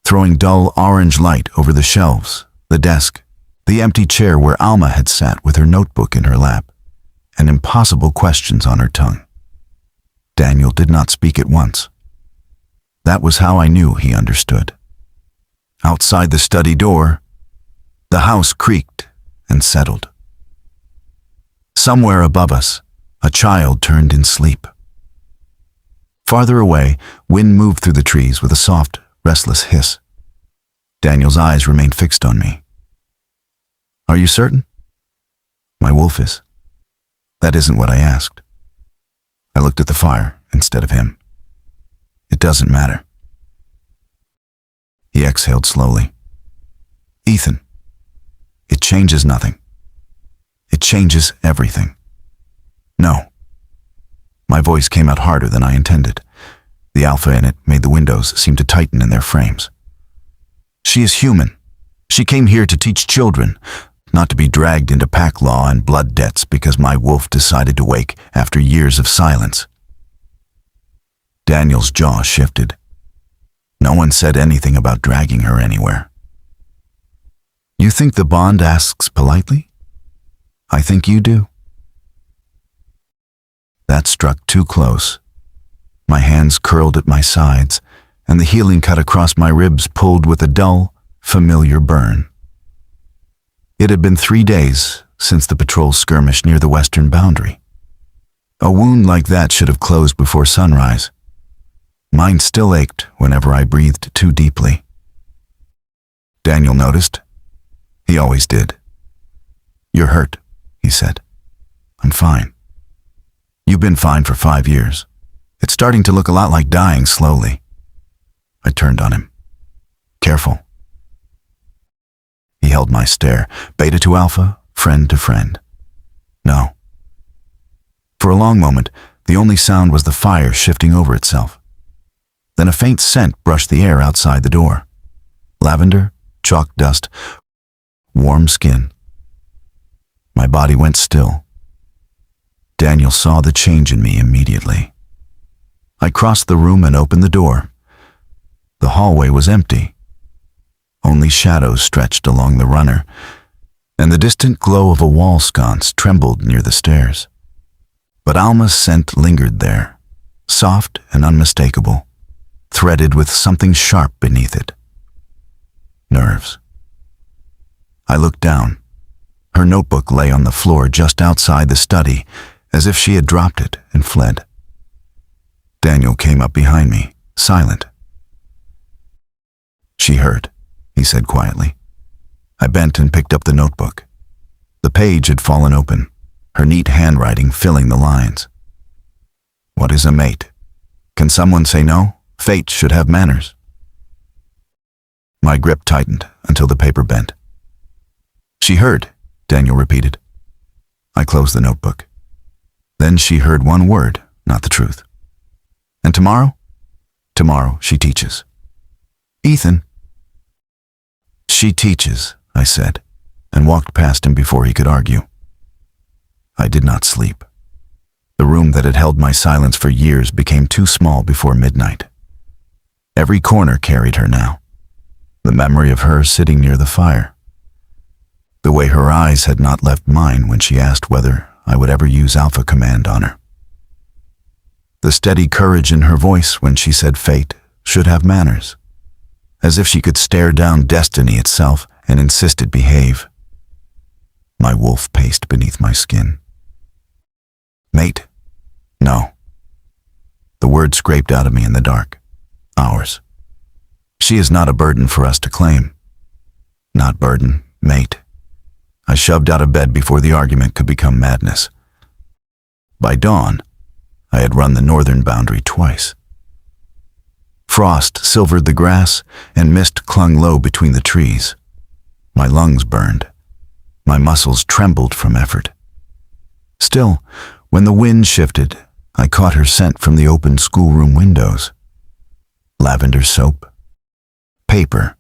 throwing dull orange light over the shelves, the desk, the empty chair where Alma had sat with her notebook in her lap, and impossible questions on her tongue. Daniel did not speak at once. That was how I knew he understood. Outside the study door, the house creaked and settled. Somewhere above us, a child turned in sleep. Farther away, wind moved through the trees with a soft, restless hiss. Daniel's eyes remained fixed on me. Are you certain? My wolf is. That isn't what I asked. I looked at the fire instead of him. It doesn't matter. He exhaled slowly. Ethan, it changes nothing. It changes everything. No. My voice came out harder than I intended. The alpha in it made the windows seem to tighten in their frames. She is human. She came here to teach children, not to be dragged into pack law and blood debts because my wolf decided to wake after years of silence. Daniel's jaw shifted. No one said anything about dragging her anywhere. You think the bond asks politely? I think you do. That struck too close. My hands curled at my sides, and the healing cut across my ribs pulled with a dull, familiar burn. It had been 3 days since the patrol skirmish near the western boundary. A wound like that should have closed before sunrise. Mine still ached whenever I breathed too deeply. Daniel noticed. He always did. You're hurt, he said. I'm fine. You've been fine for 5 years. It's starting to look a lot like dying slowly. I turned on him. Careful. He held my stare, beta to alpha, friend to friend. No. For a long moment, the only sound was the fire shifting over itself. Then a faint scent brushed the air outside the door. Lavender, chalk dust, warm skin. My body went still. Daniel saw the change in me immediately. I crossed the room and opened the door. The hallway was empty. Only shadows stretched along the runner, and the distant glow of a wall sconce trembled near the stairs. But Alma's scent lingered there, soft and unmistakable, threaded with something sharp beneath it. Nerves. I looked down. Her notebook lay on the floor just outside the study, as if she had dropped it and fled. Daniel came up behind me, silent. "She heard," he said quietly. I bent and picked up the notebook. The page had fallen open, her neat handwriting filling the lines. "What is a mate? Can someone say no? Fate should have manners." My grip tightened until the paper bent. "She heard," Daniel repeated. I closed the notebook. Then she heard one word, not the truth. "And tomorrow?" "Tomorrow she teaches." "Ethan." "She teaches," I said, and walked past him before he could argue. I did not sleep. The room that had held my silence for years became too small before midnight. Every corner carried her now. The memory of her sitting near the fire. The way her eyes had not left mine when she asked whether I would ever use Alpha Command on her. The steady courage in her voice when she said fate should have manners, as if she could stare down destiny itself and insist it behave. My wolf paced beneath my skin. "Mate? No." The word scraped out of me in the dark. "Ours. She is not a burden for us to claim." "Not burden, mate." I shoved out of bed before the argument could become madness. By dawn, I had run the northern boundary twice. Frost silvered the grass, and mist clung low between the trees. My lungs burned. My muscles trembled from effort. Still, when the wind shifted, I caught her scent from the open schoolroom windows. Lavender soap, paper,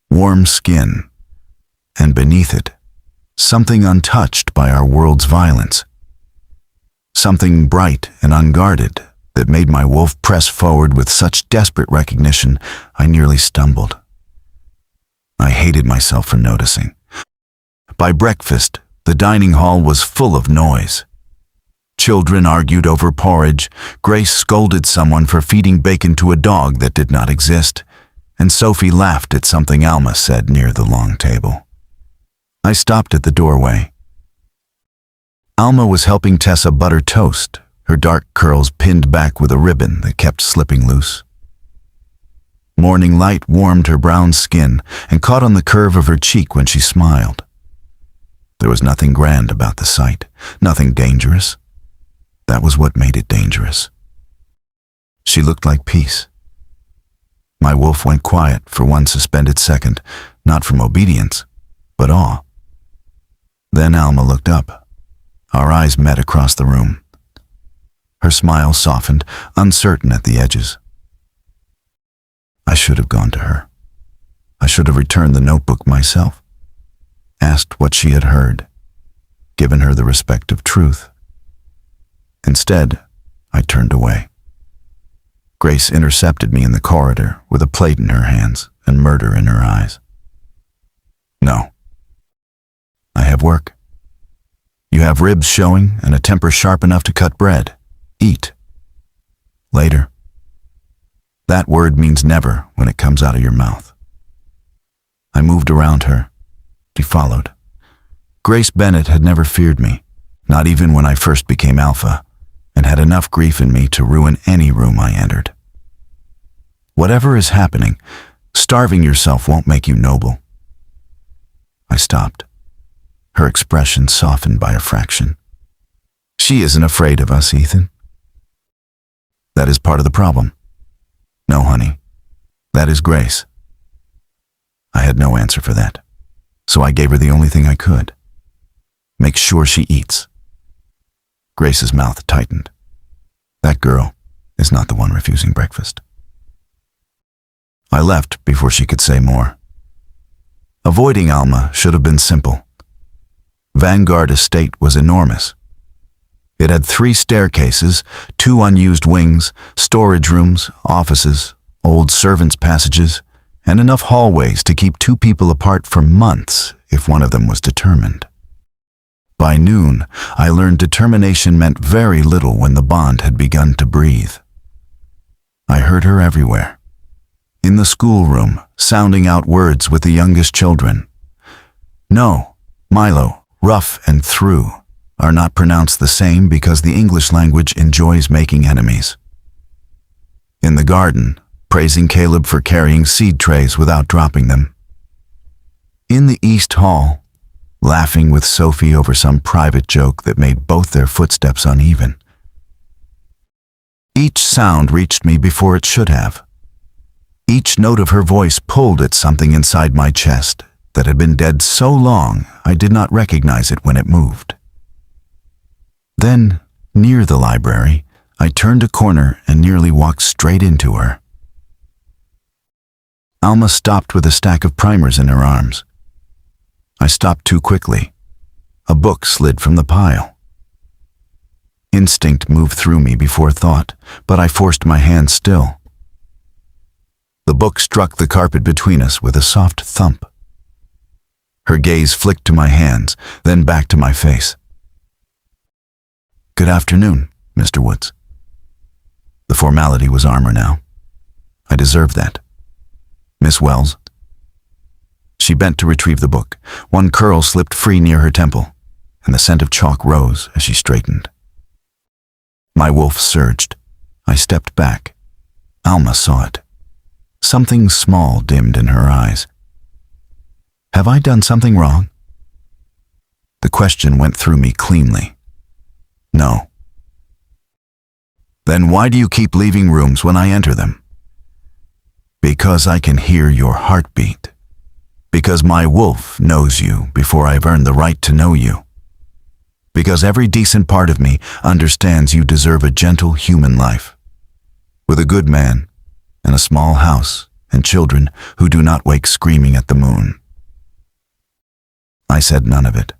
warm skin, and beneath it, something untouched by our world's violence. Something bright and unguarded that made my wolf press forward with such desperate recognition I nearly stumbled. I hated myself for noticing. By breakfast, the dining hall was full of noise. Children argued over porridge, Grace scolded someone for feeding bacon to a dog that did not exist, and Sophie laughed at something Alma said near the long table. I stopped at the doorway. Alma was helping Tessa butter toast, her dark curls pinned back with a ribbon that kept slipping loose. Morning light warmed her brown skin and caught on the curve of her cheek when she smiled. There was nothing grand about the sight, nothing dangerous. That was what made it dangerous. She looked like peace. My wolf went quiet for one suspended second, not from obedience, but awe. Then Alma looked up. Our eyes met across the room. Her smile softened, uncertain at the edges. I should have gone to her. I should have returned the notebook myself, asked what she had heard, given her the respect of truth. Instead, I turned away. Grace intercepted me in the corridor with a plate in her hands and murder in her eyes. "No. I have work. You have ribs showing and a temper sharp enough to cut bread. Eat. Later." That word means never when it comes out of your mouth. I moved around her. She followed. Grace Bennett had never feared me, not even when I first became Alpha, and had enough grief in me to ruin any room I entered. Whatever is happening, starving yourself won't make you noble. I stopped. Her expression softened by a fraction. "She isn't afraid of us, Ethan." "That is part of the problem." "No, honey. That is Grace." I had no answer for that, so I gave her the only thing I could. "Make sure she eats." Grace's mouth tightened. That girl is not the one refusing breakfast. I left before she could say more. Avoiding Alma should have been simple. Vanguard Estate was enormous. It had 3 staircases, 2 unused wings, storage rooms, offices, old servants' passages, and enough hallways to keep 2 people apart for months if one of them was determined. By noon, I learned determination meant very little when the bond had begun to breathe. I heard her everywhere. In the schoolroom, sounding out words with the youngest children. No, Milo, rough and through, are not pronounced the same because the English language enjoys making enemies. In the garden, praising Caleb for carrying seed trays without dropping them. In the East Hall, laughing with Sophie over some private joke that made both their footsteps uneven. Each sound reached me before it should have. Each note of her voice pulled at something inside my chest that had been dead so long I did not recognize it when it moved. Then, near the library, I turned a corner and nearly walked straight into her. Alma stopped with a stack of primers in her arms. I stopped too quickly. A book slid from the pile. Instinct moved through me before thought, but I forced my hand still. The book struck the carpet between us with a soft thump. Her gaze flicked to my hands, then back to my face. "Good afternoon, Mr. Woods." The formality was armor now. I deserved that. "Miss Wells." She bent to retrieve the book. One curl slipped free near her temple, and the scent of chalk rose as she straightened. My wolf surged. I stepped back. Alma saw it. Something small dimmed in her eyes. Have I done something wrong? The question went through me cleanly. No. Then why do you keep leaving rooms when I enter them? Because I can hear your heartbeat. Because my wolf knows you before I've earned the right to know you. Because every decent part of me understands you deserve a gentle human life. With a good man, and a small house, and children who do not wake screaming at the moon. I said none of it.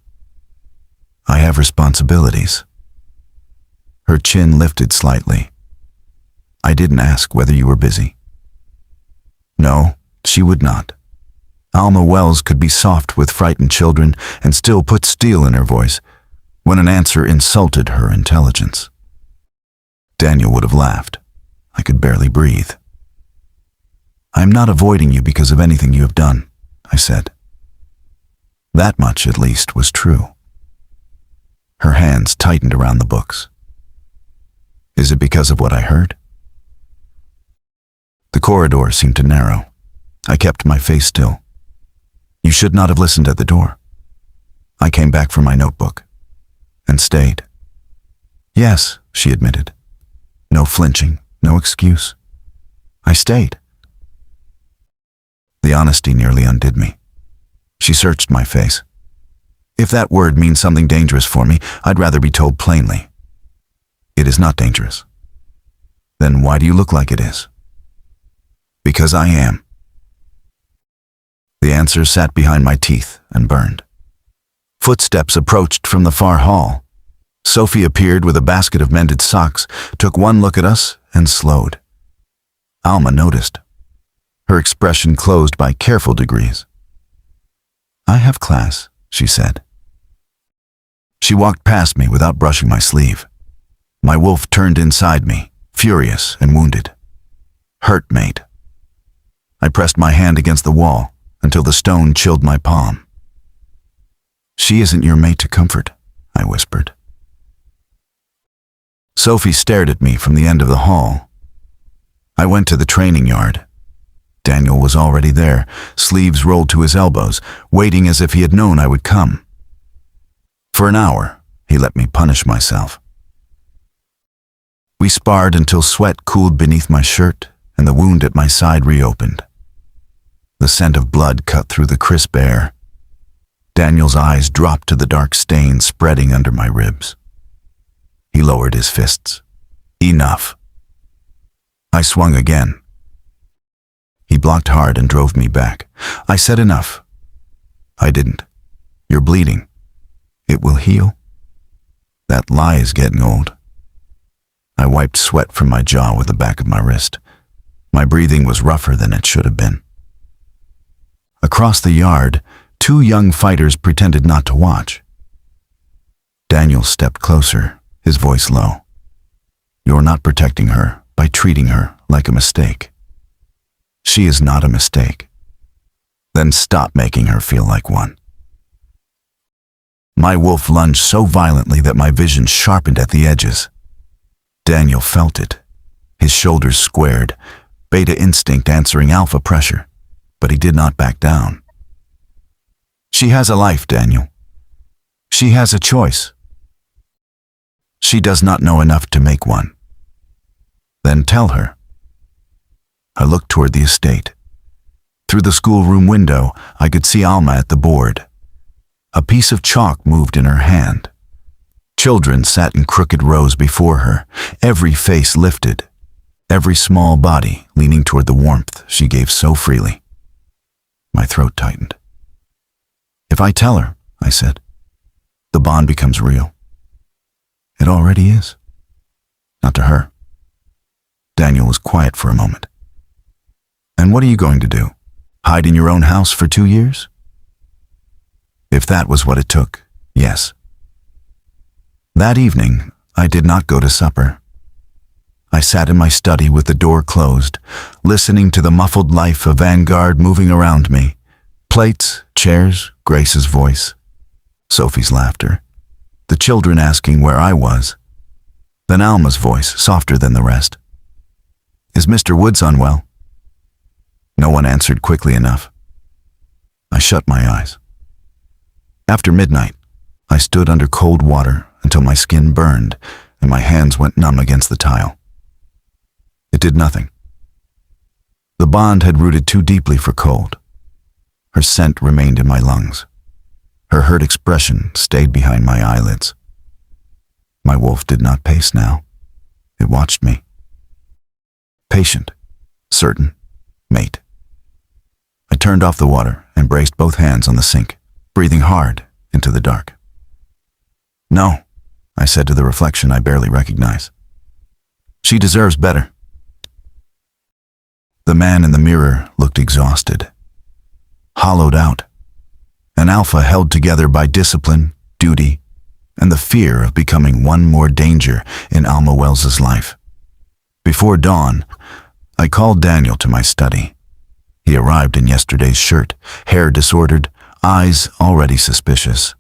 I have responsibilities. Her chin lifted slightly. I didn't ask whether you were busy. No, she would not. Alma Wells could be soft with frightened children and still put steel in her voice when an answer insulted her intelligence. Daniel would have laughed. I could barely breathe. "I am not avoiding you because of anything you have done," I said. That much, at least, was true. Her hands tightened around the books. Is it because of what I heard? The corridor seemed to narrow. I kept my face still. You should not have listened at the door. I came back for my notebook and stayed. Yes, she admitted. No flinching, no excuse. I stayed. The honesty nearly undid me. She searched my face. If that word means something dangerous for me, I'd rather be told plainly. It is not dangerous. Then why do you look like it is? Because I am. The answer sat behind my teeth and burned. Footsteps approached from the far hall. Sophie appeared with a basket of mended socks, took one look at us, and slowed. Alma noticed. Her expression closed by careful degrees. I have class, she said. She walked past me without brushing my sleeve. My wolf turned inside me, furious and wounded. Hurt mate. I pressed my hand against the wall until the stone chilled my palm. She isn't your mate to comfort, I whispered. Sophie stared at me from the end of the hall. I went to the training yard. Daniel was already there, sleeves rolled to his elbows, waiting as if he had known I would come. For an hour, he let me punish myself. We sparred until sweat cooled beneath my shirt and the wound at my side reopened. The scent of blood cut through the crisp air. Daniel's eyes dropped to the dark stain spreading under my ribs. He lowered his fists. Enough. I swung again. He blocked hard and drove me back. I said enough. I didn't. You're bleeding. It will heal. That lie is getting old. I wiped sweat from my jaw with the back of my wrist. My breathing was rougher than it should have been. Across the yard, 2 young fighters pretended not to watch. Daniel stepped closer, his voice low. You're not protecting her by treating her like a mistake. She is not a mistake. Then stop making her feel like one. My wolf lunged so violently that my vision sharpened at the edges. Daniel felt it. His shoulders squared, beta instinct answering alpha pressure, but he did not back down. She has a life, Daniel. She has a choice. She does not know enough to make one. Then tell her. I looked toward the estate. Through the schoolroom window, I could see Alma at the board. A piece of chalk moved in her hand. Children sat in crooked rows before her, every face lifted, every small body leaning toward the warmth she gave so freely. My throat tightened. If I tell her, I said, the bond becomes real. It already is. Not to her. Daniel was quiet for a moment. And what are you going to do? Hide in your own house for 2 years? If that was what it took, yes. That evening, I did not go to supper. I sat in my study with the door closed, listening to the muffled life of Vanguard moving around me. Plates, chairs, Grace's voice, Sophie's laughter, the children asking where I was. Then Alma's voice, softer than the rest. Is Mr. Woods unwell? No one answered quickly enough. I shut my eyes. After midnight, I stood under cold water until my skin burned and my hands went numb against the tile. It did nothing. The bond had rooted too deeply for cold. Her scent remained in my lungs. Her hurt expression stayed behind my eyelids. My wolf did not pace now. It watched me. Patient, certain, mate. I turned off the water and braced both hands on the sink, breathing hard into the dark. No, I said to the reflection I barely recognize. She deserves better. The man in the mirror looked exhausted, hollowed out, an alpha held together by discipline, duty, and the fear of becoming one more danger in Alma Wells's life. Before dawn, I called Daniel to my study. He arrived in yesterday's shirt, hair disordered, eyes already suspicious.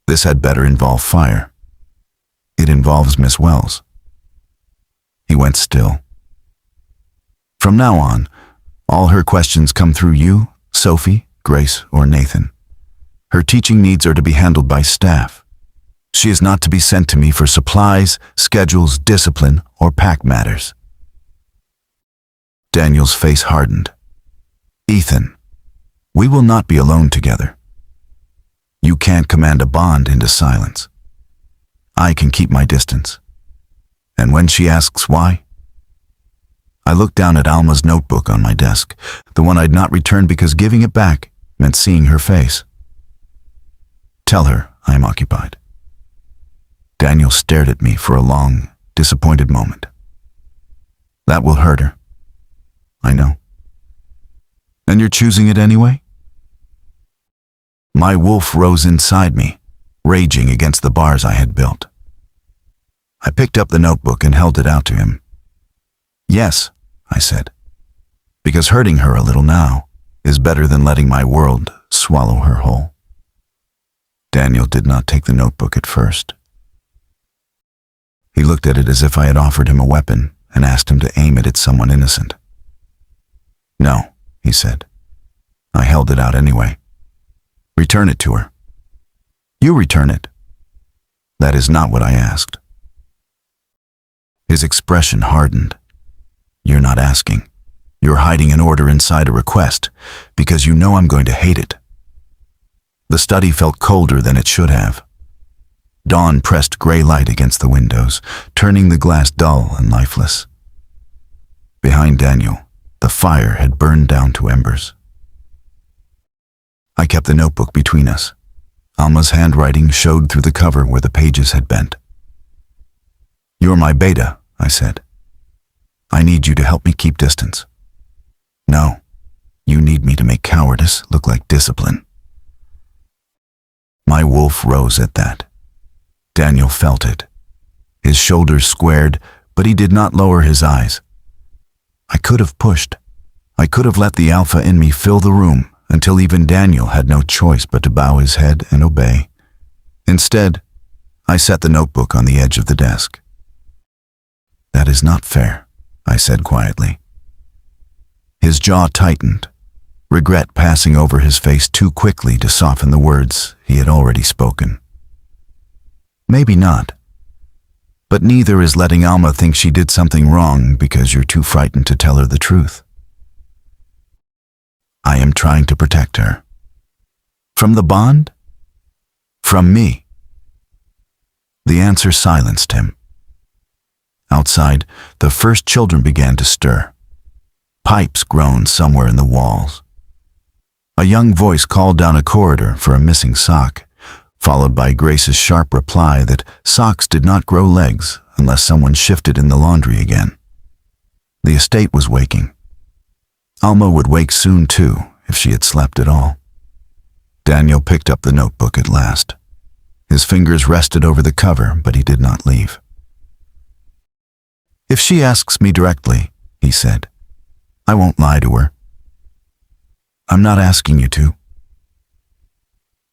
This had better involve fire. It involves Miss Wells. He went still. From now on, all her questions come through you, Sophie, Grace, or Nathan. Her teaching needs are to be handled by staff. She is not to be sent to me for supplies, schedules, discipline, or pack matters. Daniel's face hardened. Ethan, we will not be alone together. You can't command a bond into silence. I can keep my distance. And when she asks why, I looked down at Alma's notebook on my desk, the one I'd not returned because giving it back meant seeing her face. Tell her I am occupied. Daniel stared at me for a long, disappointed moment. That will hurt her. I know. And you're choosing it anyway? My wolf rose inside me, raging against the bars I had built. I picked up the notebook and held it out to him. Yes, I said, because hurting her a little now is better than letting my world swallow her whole. Daniel did not take the notebook at first. He looked at it as if I had offered him a weapon and asked him to aim it at someone innocent. No, he said. I held it out anyway. Return it to her. You return it. That is not what I asked. His expression hardened. You're not asking. You're hiding an order inside a request because you know I'm going to hate it. The study felt colder than it should have. Dawn pressed gray light against the windows, turning the glass dull and lifeless. Behind Daniel, the fire had burned down to embers. I kept the notebook between us. Alma's handwriting showed through the cover where the pages had bent. "You're my beta," I said. "I need you to help me keep distance." "No, you need me to make cowardice look like discipline." My wolf rose at that. Daniel felt it. His shoulders squared, but he did not lower his eyes. I could have pushed. I could have let the alpha in me fill the room until even Daniel had no choice but to bow his head and obey. Instead, I set the notebook on the edge of the desk. "That is not fair," I said quietly. His jaw tightened, regret passing over his face too quickly to soften the words he had already spoken. "Maybe not. But neither is letting Alma think she did something wrong because you're too frightened to tell her the truth. I am trying to protect her. From the bond? From me." The answer silenced him. Outside, the first children began to stir. Pipes groaned somewhere in the walls. A young voice called down a corridor for a missing sock, followed by Grace's sharp reply that socks did not grow legs unless someone shifted in the laundry again. The estate was waking. Alma would wake soon too, if she had slept at all. Daniel picked up the notebook at last. His fingers rested over the cover, but he did not leave. "If she asks me directly," he said, "I won't lie to her." "I'm not asking you to.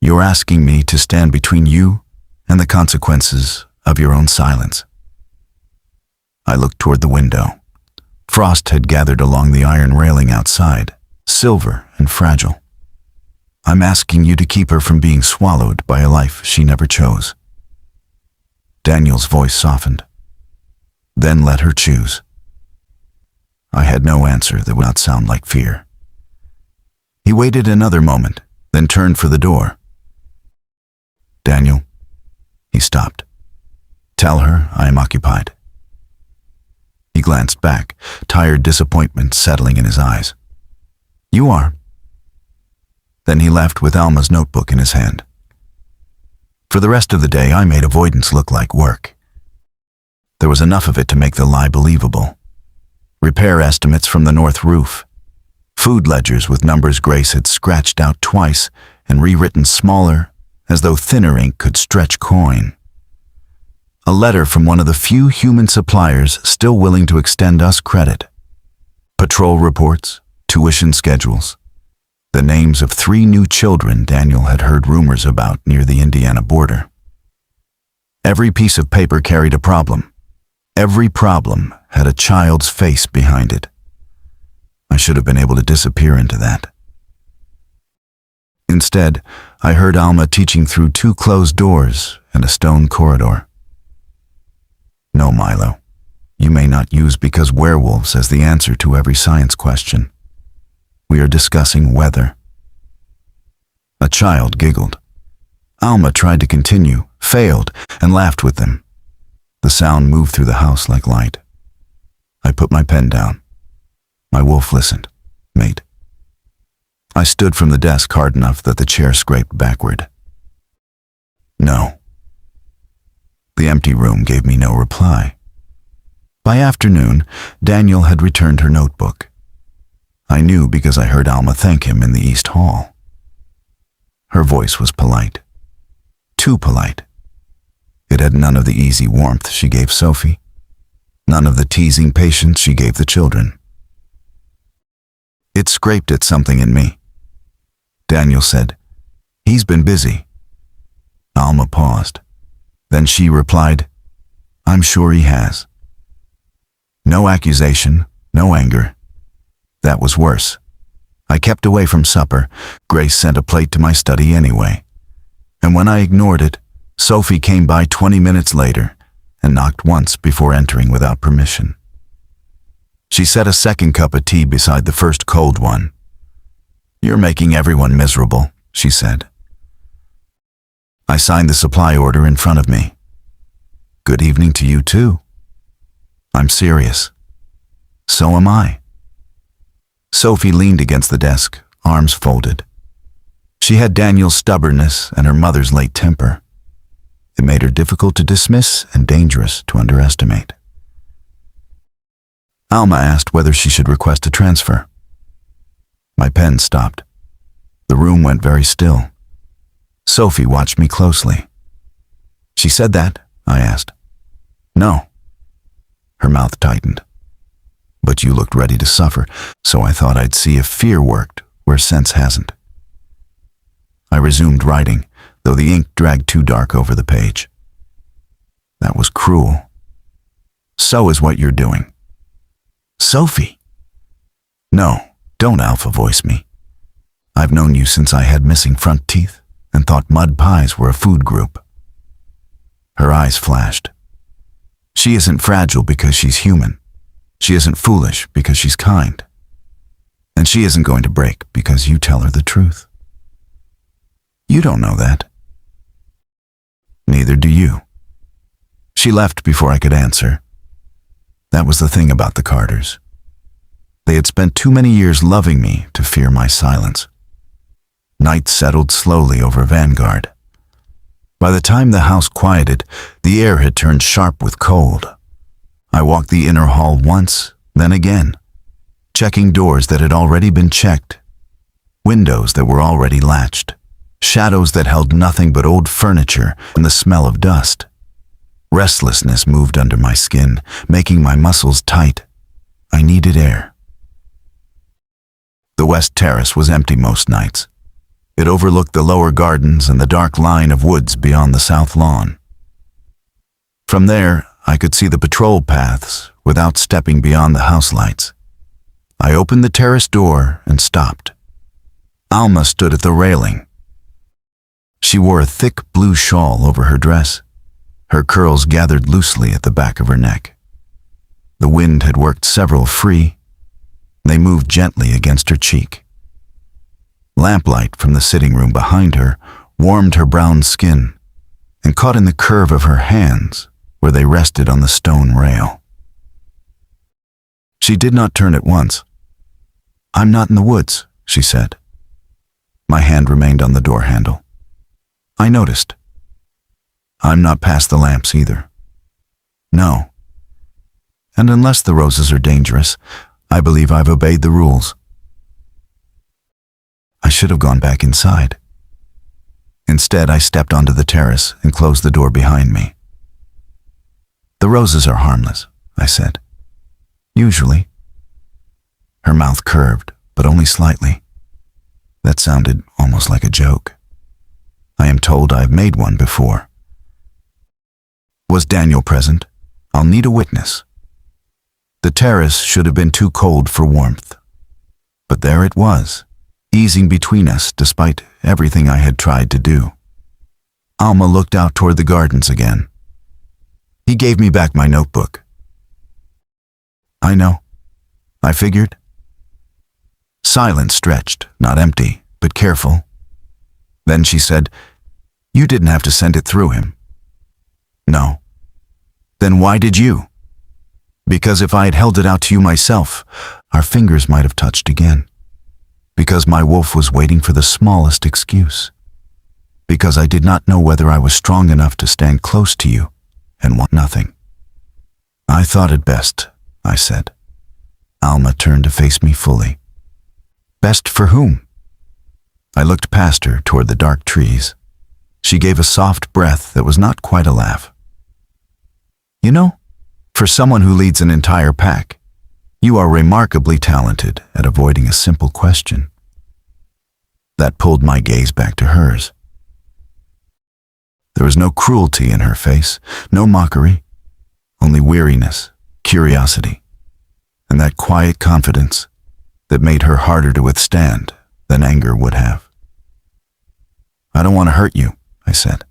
You're asking me to stand between you and the consequences of your own silence." I looked toward the window. Frost had gathered along the iron railing outside, silver and fragile. "I'm asking you to keep her from being swallowed by a life she never chose." Daniel's voice softened. "Then let her choose." I had no answer that would not sound like fear. He waited another moment, then turned for the door. "Daniel," he stopped. "Tell her I am occupied." He glanced back, tired disappointment settling in his eyes. "You are." Then he left with Alma's notebook in his hand. For the rest of the day, I made avoidance look like work. There was enough of it to make the lie believable. Repair estimates from the north roof. Food ledgers with numbers Grace had scratched out twice and rewritten smaller, as though thinner ink could stretch coin. A letter from one of the few human suppliers still willing to extend us credit. Patrol reports, tuition schedules. The names of 3 new children Daniel had heard rumors about near the Indiana border. Every piece of paper carried a problem. Every problem had a child's face behind it. I should have been able to disappear into that. Instead, I heard Alma teaching through 2 closed doors and a stone corridor. "No, Milo, you may not use because werewolves as the answer to every science question. We are discussing weather." A child giggled. Alma tried to continue, failed, and laughed with them. The sound moved through the house like light. I put my pen down. My wolf listened. "Mate." I stood from the desk hard enough that the chair scraped backward. "No." The empty room gave me no reply. By afternoon, Daniel had returned her notebook. I knew because I heard Alma thank him in the East Hall. Her voice was polite. Too polite. It had none of the easy warmth she gave Sophie, none of the teasing patience she gave the children. It scraped at something in me. Daniel said, "He's been busy." Alma paused. Then she replied, "I'm sure he has." No accusation, no anger. That was worse. I kept away from supper. Grace sent a plate to my study anyway. And when I ignored it, Sophie came by 20 minutes later and knocked once before entering without permission. She set a second cup of tea beside the first cold one. "You're making everyone miserable," she said. I signed the supply order in front of me. Good evening to you too. I'm serious. So am I. Sophie leaned against the desk, arms folded. She had Daniel's stubbornness and her mother's late temper. It made her difficult to dismiss and dangerous to underestimate. Alma asked whether she should request a transfer. My pen stopped. The room went very still. Sophie watched me closely. She said that? I asked. No. Her mouth tightened. But you looked ready to suffer, so I thought I'd see if fear worked where sense hasn't. I resumed writing, though the ink dragged too dark over the page. That was cruel. So is what you're doing. Sophie! No, don't alpha voice me. I've known you since I had missing front teeth and thought mud pies were a food group. Her eyes flashed. She isn't fragile because she's human. She isn't foolish because she's kind. And she isn't going to break because you tell her the truth. You don't know that. Neither do you. She left before I could answer. That was the thing about the Carters. They had spent too many years loving me to fear my silence. Night settled slowly over Vanguard. By the time the house quieted, the air had turned sharp with cold. I walked the inner hall once, then again, checking doors that had already been checked, windows that were already latched, shadows that held nothing but old furniture and the smell of dust. Restlessness moved under my skin, making my muscles tight. I needed air. The west terrace was empty most nights. It overlooked the lower gardens and the dark line of woods beyond the south lawn. From there, I could see the patrol paths without stepping beyond the house lights. I opened the terrace door and stopped. Alma stood at the railing. She wore a thick blue shawl over her dress. Her curls gathered loosely at the back of her neck. The wind had worked several free. They moved gently against her cheek. Lamplight from the sitting room behind her warmed her brown skin and caught in the curve of her hands where they rested on the stone rail. She did not turn at once. I'm not in the woods, she said. My hand remained on the door handle. I noticed. I'm not past the lamps either. No. And unless the roses are dangerous, I believe I've obeyed the rules. I should have gone back inside. Instead, I stepped onto the terrace and closed the door behind me. The roses are harmless, I said. Usually. Her mouth curved, but only slightly. That sounded almost like a joke. I am told I've made one before. Was Daniel present? I'll need a witness. The terrace should have been too cold for warmth. But there it was, easing between us despite everything I had tried to do. Alma looked out toward the gardens again. He gave me back my notebook. I know. I figured. Silence stretched, not empty, but careful. Then she said, You didn't have to send it through him. No. Then why did you? Because if I had held it out to you myself, our fingers might have touched again. Because my wolf was waiting for the smallest excuse. Because I did not know whether I was strong enough to stand close to you and want nothing. I thought it best, I said. Alma turned to face me fully. Best for whom? I looked past her toward the dark trees. She gave a soft breath that was not quite a laugh. You know, for someone who leads an entire pack, you are remarkably talented at avoiding a simple question. That pulled my gaze back to hers. There was no cruelty in her face, no mockery, only weariness, curiosity, and that quiet confidence that made her harder to withstand than anger would have. I don't want to hurt you, I said.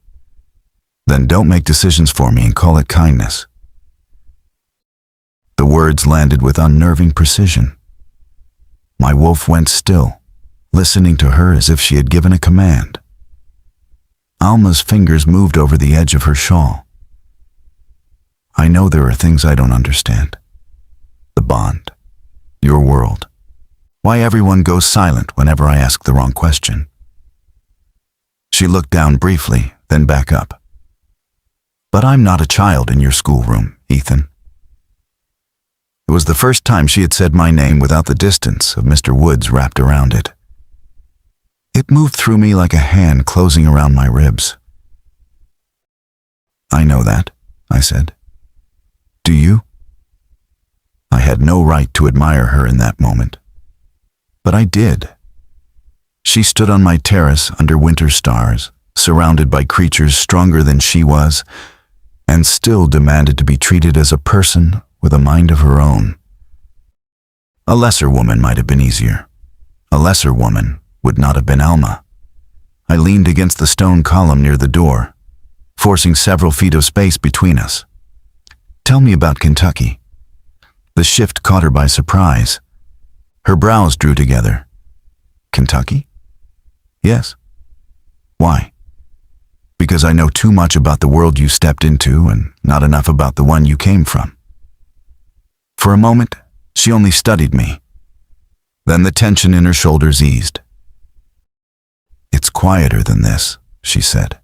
Then don't make decisions for me and call it kindness. The words landed with unnerving precision. My wolf went still, listening to her as if she had given a command. Alma's fingers moved over the edge of her shawl. I know there are things I don't understand. The bond. Your world. Why everyone goes silent whenever I ask the wrong question. She looked down briefly, then back up. But I'm not a child in your schoolroom, Ethan. It was the first time she had said my name without the distance of Mr. Woods wrapped around it. It moved through me like a hand closing around my ribs. I know that, I said. Do you? I had no right to admire her in that moment. But I did. She stood on my terrace under winter stars, surrounded by creatures stronger than she was, and still demanded to be treated as a person with a mind of her own. A lesser woman might have been easier. A lesser woman would not have been Alma. I leaned against the stone column near the door, forcing several feet of space between us. Tell me about Kentucky. The shift caught her by surprise. Her brows drew together. Kentucky? Yes. Why? Because I know too much about the world you stepped into and not enough about the one you came from. For a moment, she only studied me. Then the tension in her shoulders eased. It's quieter than this, she said.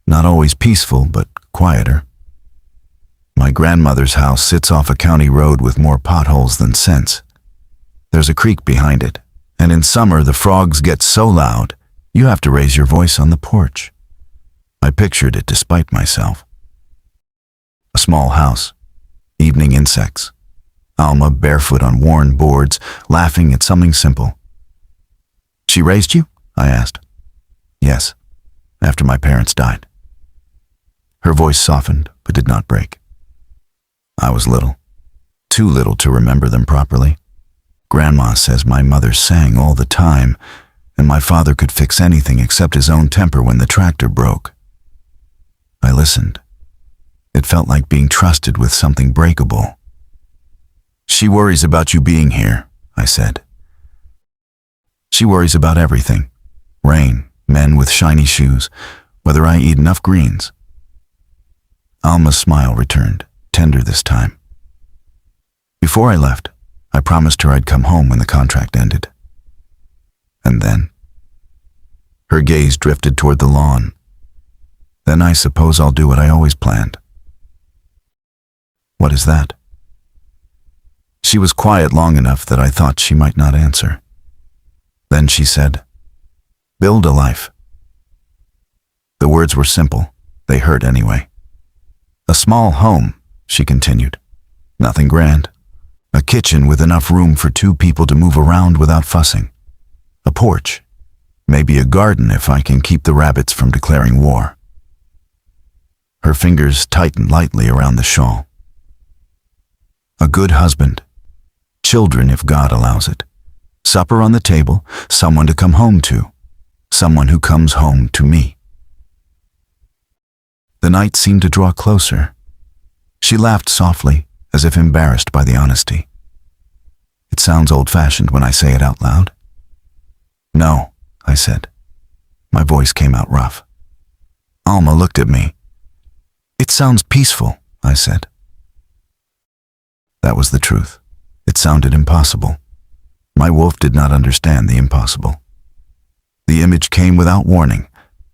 Not always peaceful, but quieter. My grandmother's house sits off a county road with more potholes than sense. There's a creek behind it, and in summer the frogs get so loud, you have to raise your voice on the porch. I pictured it despite myself. A small house, evening insects, Alma barefoot on worn boards, laughing at something simple. She raised you? I asked. Yes, after my parents died. Her voice softened, but did not break. I was little, too little to remember them properly. Grandma says my mother sang all the time, and my father could fix anything except his own temper when the tractor broke. I listened. It felt like being trusted with something breakable. She worries about you being here, I said. She worries about everything. Rain, men with shiny shoes, whether I eat enough greens. Alma's smile returned, tender this time. Before I left, I promised her I'd come home when the contract ended. And then? Her gaze drifted toward the lawn. Then I suppose I'll do what I always planned. What is that? She was quiet long enough that I thought she might not answer. Then she said, build a life. The words were simple. They hurt anyway. A small home, she continued. Nothing grand. A kitchen with enough room for 2 people to move around without fussing. A porch. Maybe a garden if I can keep the rabbits from declaring war. Her fingers tightened lightly around the shawl. A good husband. Children if God allows it. Supper on the table, someone to come home to. Someone who comes home to me. The night seemed to draw closer. She laughed softly, as if embarrassed by the honesty. It sounds old-fashioned when I say it out loud. No, I said. My voice came out rough. Alma looked at me. It sounds peaceful, I said. That was the truth. It sounded impossible. My wolf did not understand the impossible. The image came without warning,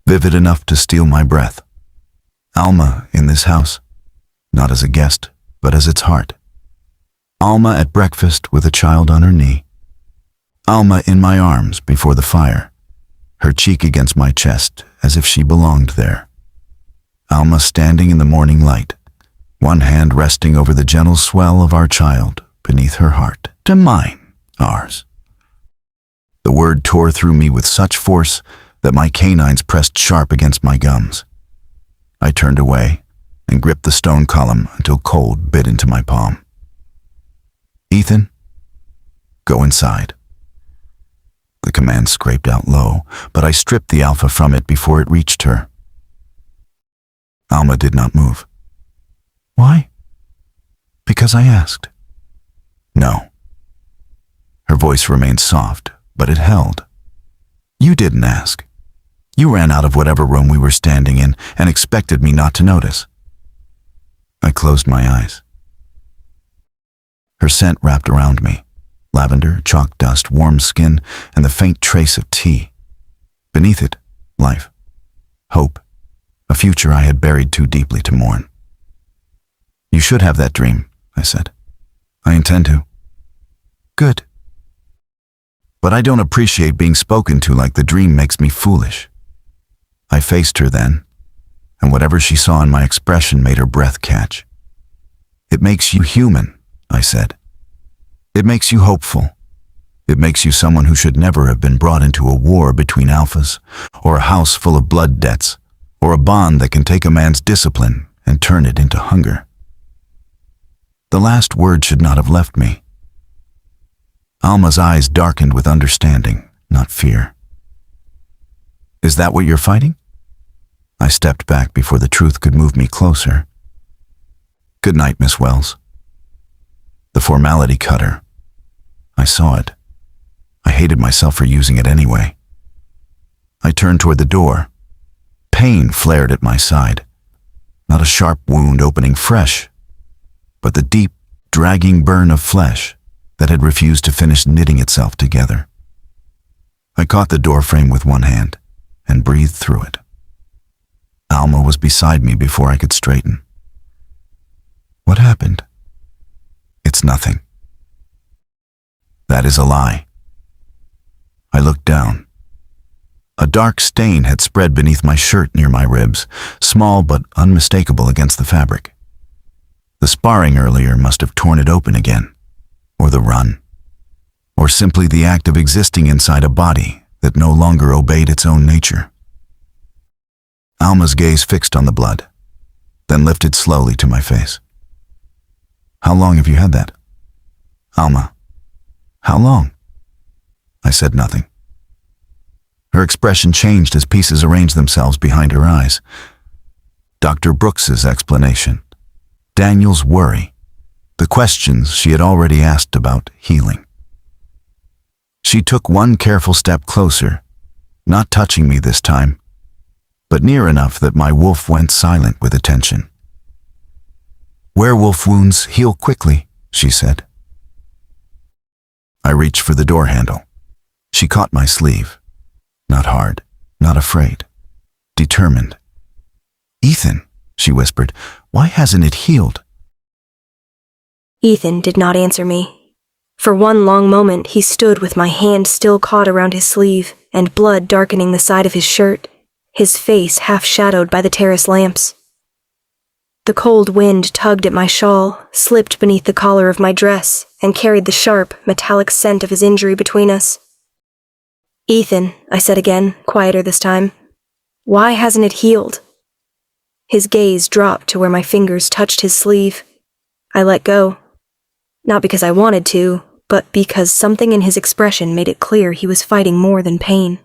vivid enough to steal my breath. Alma in this house, not as a guest, but as its heart. Alma at breakfast with a child on her knee. Alma in my arms before the fire, her cheek against my chest as if she belonged there. Alma standing in the morning light, one hand resting over the gentle swell of our child beneath her heart. To mine, ours. The word tore through me with such force that my canines pressed sharp against my gums. I turned away and gripped the stone column until cold bit into my palm. Ethan, go inside. The command scraped out low, but I stripped the alpha from it before it reached her. Alma did not move. Why? Because I asked. No. Her voice remained soft, but it held. You didn't ask. You ran out of whatever room we were standing in and expected me not to notice. I closed my eyes. Her scent wrapped around me. Lavender, chalk dust, warm skin, and the faint trace of tea. Beneath it, life, hope, a future I had buried too deeply to mourn. You should have that dream, I said. I intend to. Good. But I don't appreciate being spoken to like the dream makes me foolish. I faced her then, and whatever she saw in my expression made her breath catch. It makes you human, I said. It makes you hopeful. It makes you someone who should never have been brought into a war between alphas, or a house full of blood debts, or a bond that can take a man's discipline and turn it into hunger. The last word should not have left me. Alma's eyes darkened with understanding, not fear. Is that what you're fighting? I stepped back before the truth could move me closer. Good night, Miss Wells. The formality cut her. I saw it. I hated myself for using it anyway. I turned toward the door. Pain flared at my side. Not a sharp wound opening fresh, but the deep, dragging burn of flesh that had refused to finish knitting itself together. I caught the doorframe with one hand and breathed through it. Alma was beside me before I could straighten. What happened? It's nothing. That is a lie. I looked down. A dark stain had spread beneath my shirt near my ribs, small but unmistakable against the fabric. The sparring earlier must have torn it open again, or the run, or simply the act of existing inside a body that no longer obeyed its own nature. Alma's gaze fixed on the blood, then lifted slowly to my face. How long have you had that? Alma, how long? I said nothing. Her expression changed as pieces arranged themselves behind her eyes. Dr. Brooks's explanation, Daniel's worry, the questions she had already asked about healing. She took one careful step closer, not touching me this time, but near enough that my wolf went silent with attention. Werewolf wounds heal quickly, she said. I reached for the door handle. She caught my sleeve. Not hard, not afraid, determined. Ethan, she whispered, why hasn't it healed? Ethan did not answer me. For one long moment he stood with my hand still caught around his sleeve and blood darkening the side of his shirt, his face half shadowed by the terrace lamps. The cold wind tugged at my shawl, slipped beneath the collar of my dress, and carried the sharp, metallic scent of his injury between us. Ethan, I said again, quieter this time, why hasn't it healed? His gaze dropped to where my fingers touched his sleeve. I let go. Not because I wanted to, but because something in his expression made it clear he was fighting more than pain.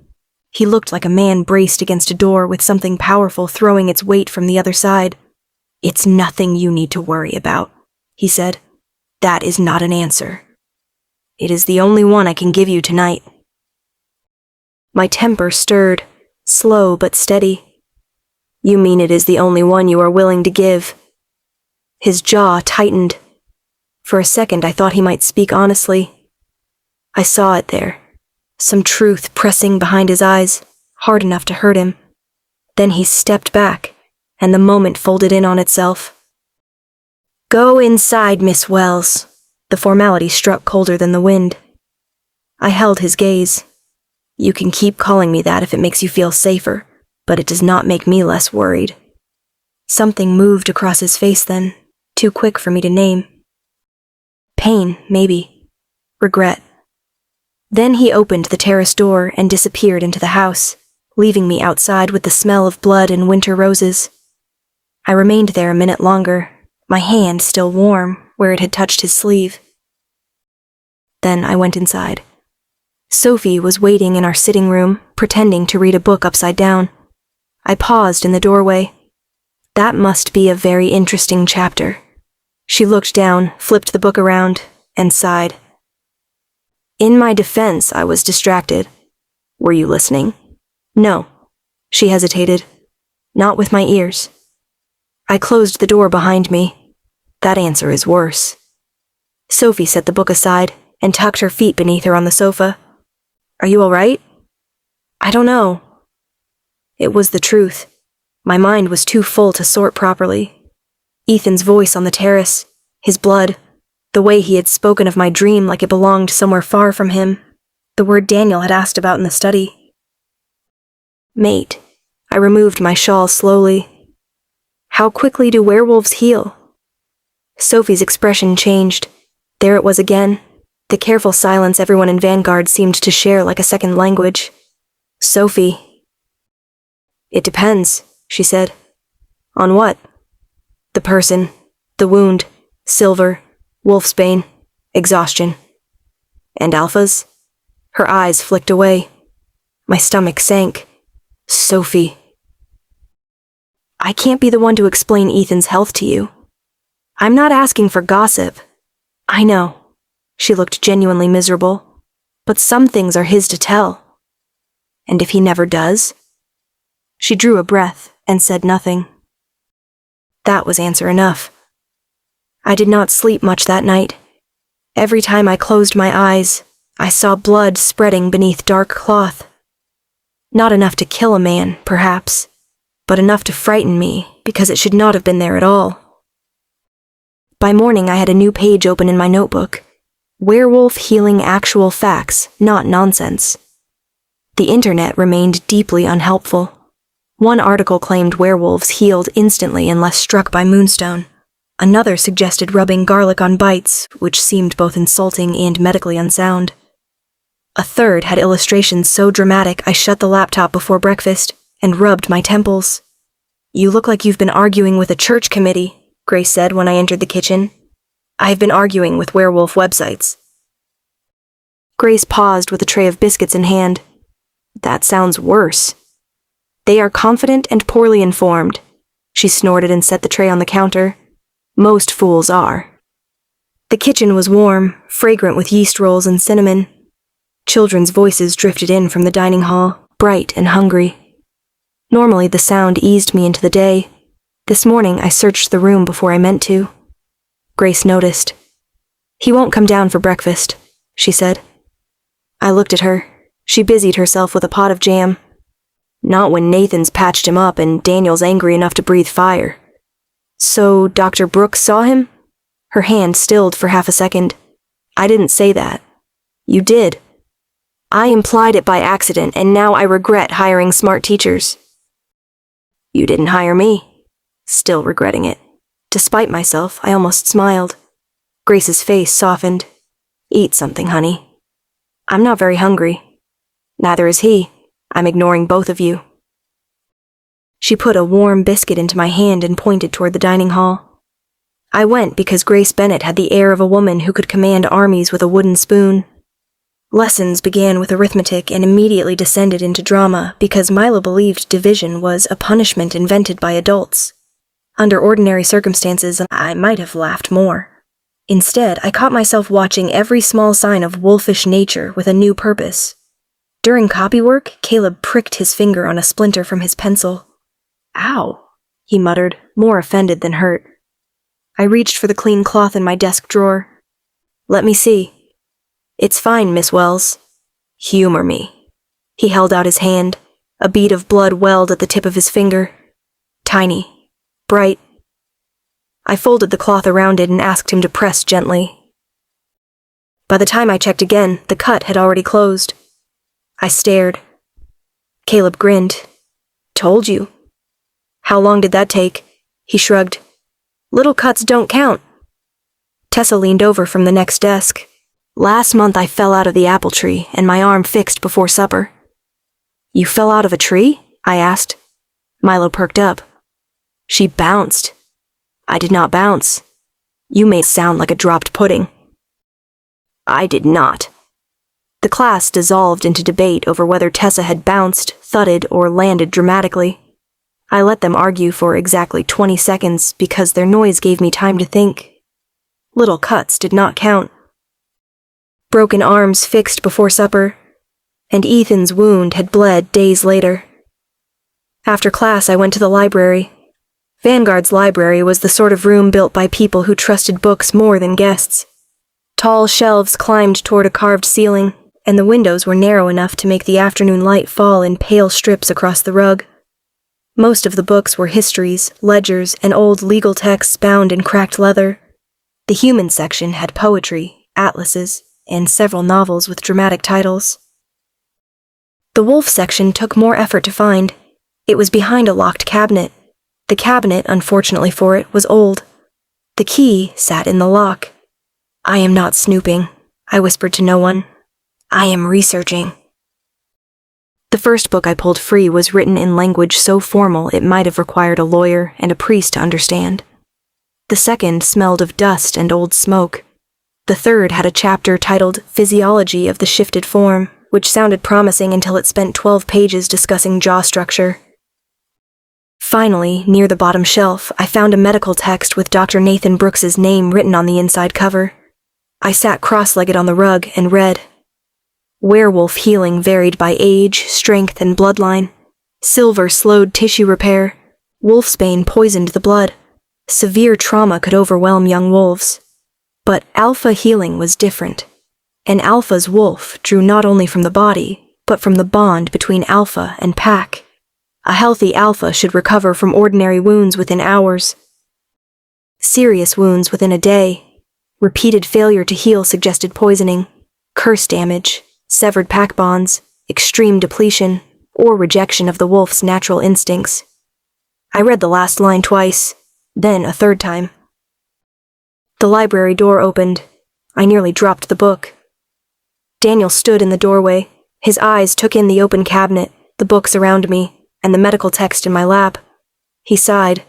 He looked like a man braced against a door with something powerful throwing its weight from the other side. It's nothing you need to worry about, he said. That is not an answer. It is the only one I can give you tonight. My temper stirred, slow but steady. You mean it is the only one you are willing to give? His jaw tightened. For a second I thought he might speak honestly. I saw it there, some truth pressing behind his eyes, hard enough to hurt him. Then he stepped back, and the moment folded in on itself. Go inside, Miss Wells. The formality struck colder than the wind. I held his gaze. You can keep calling me that if it makes you feel safer, but it does not make me less worried. Something moved across his face then, too quick for me to name. Pain, maybe. Regret. Then he opened the terrace door and disappeared into the house, leaving me outside with the smell of blood and winter roses. I remained there a minute longer, my hand still warm where it had touched his sleeve. Then I went inside. Sophie was waiting in our sitting room, pretending to read a book upside down. I paused in the doorway. That must be a very interesting chapter. She looked down, flipped the book around, and sighed. In my defense, I was distracted. Were you listening? No. She hesitated. Not with my ears. I closed the door behind me. That answer is worse. Sophie set the book aside and tucked her feet beneath her on the sofa. Are you all right? I don't know. It was the truth. My mind was too full to sort properly. Ethan's voice on the terrace, his blood, the way he had spoken of my dream like it belonged somewhere far from him, the word Daniel had asked about in the study. Mate, I removed my shawl slowly. How quickly do werewolves heal? Sophie's expression changed. There it was again, the careful silence everyone in Vanguard seemed to share like a second language. Sophie. It depends, she said. On what? The person, the wound, silver, wolfsbane, exhaustion. And alphas? Her eyes flicked away. My stomach sank. Sophie. I can't be the one to explain Ethan's health to you. I'm not asking for gossip. I know. She looked genuinely miserable. But some things are his to tell. And if he never does? She drew a breath and said nothing. That was answer enough. I did not sleep much that night. Every time I closed my eyes, I saw blood spreading beneath dark cloth. Not enough to kill a man, perhaps, but enough to frighten me because it should not have been there at all. By morning I had a new page open in my notebook. Werewolf healing actual facts, not nonsense. The internet remained deeply unhelpful. One article claimed werewolves healed instantly unless struck by moonstone. Another suggested rubbing garlic on bites, which seemed both insulting and medically unsound. A third had illustrations so dramatic I shut the laptop before breakfast and rubbed my temples. You look like you've been arguing with a church committee, Grace said when I entered the kitchen. I've been arguing with werewolf websites. Grace paused with a tray of biscuits in hand. That sounds worse. They are confident and poorly informed. She snorted and set the tray on the counter. Most fools are. The kitchen was warm, fragrant with yeast rolls and cinnamon. Children's voices drifted in from the dining hall, bright and hungry. Normally the sound eased me into the day. This morning I searched the room before I meant to. Grace noticed. He won't come down for breakfast, she said. I looked at her. She busied herself with a pot of jam. Not when Nathan's patched him up and Daniel's angry enough to breathe fire. So Dr. Brooks saw him? Her hand stilled for half a second. I didn't say that. You did. I implied it by accident, and now I regret hiring smart teachers. You didn't hire me. Still regretting it. Despite myself, I almost smiled. Grace's face softened. Eat something, honey. I'm not very hungry. Neither is he. I'm ignoring both of you. She put a warm biscuit into my hand and pointed toward the dining hall. I went because Grace Bennett had the air of a woman who could command armies with a wooden spoon. Lessons began with arithmetic and immediately descended into drama because Milo believed division was a punishment invented by adults. Under ordinary circumstances, I might have laughed more. Instead, I caught myself watching every small sign of wolfish nature with a new purpose. During copywork, Caleb pricked his finger on a splinter from his pencil. Ow, he muttered, more offended than hurt. I reached for the clean cloth in my desk drawer. Let me see. It's fine, Miss Wells. Humor me. He held out his hand. A bead of blood welled at the tip of his finger. Tiny. Bright. I folded the cloth around it and asked him to press gently. By the time I checked again, the cut had already closed. I stared. Caleb grinned. Told you. How long did that take? He shrugged. Little cuts don't count. Tessa leaned over from the next desk. Last month I fell out of the apple tree and my arm fixed before supper. You fell out of a tree? I asked. Milo perked up. She bounced. I did not bounce. You made it sound like a dropped pudding. I did not. The class dissolved into debate over whether Tessa had bounced, thudded, or landed dramatically. I let them argue for exactly 20 seconds because their noise gave me time to think. Little cuts did not count. Broken arms fixed before supper, and Ethan's wound had bled days later. After class, I went to the library. Vanguard's library was the sort of room built by people who trusted books more than guests. Tall shelves climbed toward a carved ceiling, and the windows were narrow enough to make the afternoon light fall in pale strips across the rug. Most of the books were histories, ledgers, and old legal texts bound in cracked leather. The human section had poetry, atlases, and several novels with dramatic titles. The wolf section took more effort to find. It was behind a locked cabinet. The cabinet, unfortunately for it, was old. The key sat in the lock. "I am not snooping," I whispered to no one. "I am researching." The first book I pulled free was written in language so formal it might have required a lawyer and a priest to understand. The second smelled of dust and old smoke. The third had a chapter titled Physiology of the Shifted Form, which sounded promising until it spent 12 pages discussing jaw structure. Finally, near the bottom shelf, I found a medical text with Dr. Nathan Brooks's name written on the inside cover. I sat cross-legged on the rug and read. Werewolf healing varied by age, strength, and bloodline. Silver slowed tissue repair. Wolfsbane poisoned the blood. Severe trauma could overwhelm young wolves. But alpha healing was different. An alpha's wolf drew not only from the body, but from the bond between alpha and pack. A healthy alpha should recover from ordinary wounds within hours. Serious wounds within a day. Repeated failure to heal suggested poisoning, curse damage, severed pack bonds, extreme depletion, or rejection of the wolf's natural instincts. I read the last line twice, then a third time. The library door opened. I nearly dropped the book. Daniel stood in the doorway. His eyes took in the open cabinet, the books around me, and the medical text in my lap. He sighed.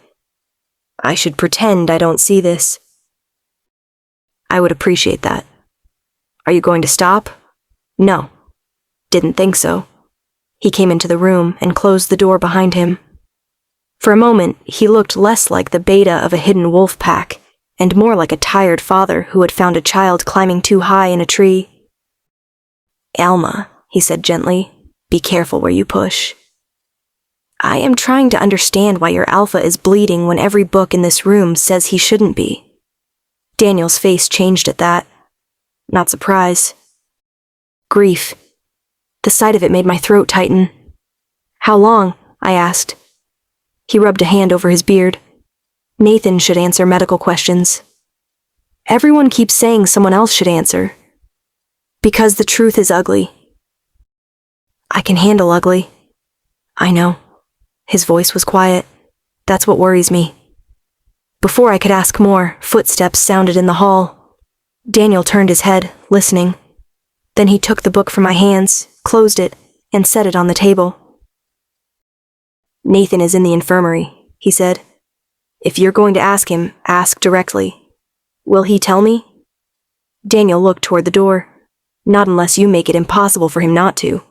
"I should pretend I don't see this." "I would appreciate that." "Are you going to stop?" "No. Didn't think so." He came into the room and closed the door behind him. For a moment, he looked less like the beta of a hidden wolf pack, and more like a tired father who had found a child climbing too high in a tree. "Alma," he said gently, "be careful where you push. I am trying to understand why your alpha is bleeding when every book in this room says he shouldn't be." Daniel's face changed at that. Not surprise. Grief. The sight of it made my throat tighten. "How long?" I asked. He rubbed a hand over his beard. "Nathan should answer medical questions." "Everyone keeps saying someone else should answer." "Because the truth is ugly." "I can handle ugly." "I know." His voice was quiet. "That's what worries me." Before I could ask more, footsteps sounded in the hall. Daniel turned his head, listening. Then he took the book from my hands, closed it, and set it on the table. "Nathan is in the infirmary," he said. "If you're going to ask him, ask directly. Will he tell me?" Daniel looked toward the door. "Not unless you make it impossible for him not to."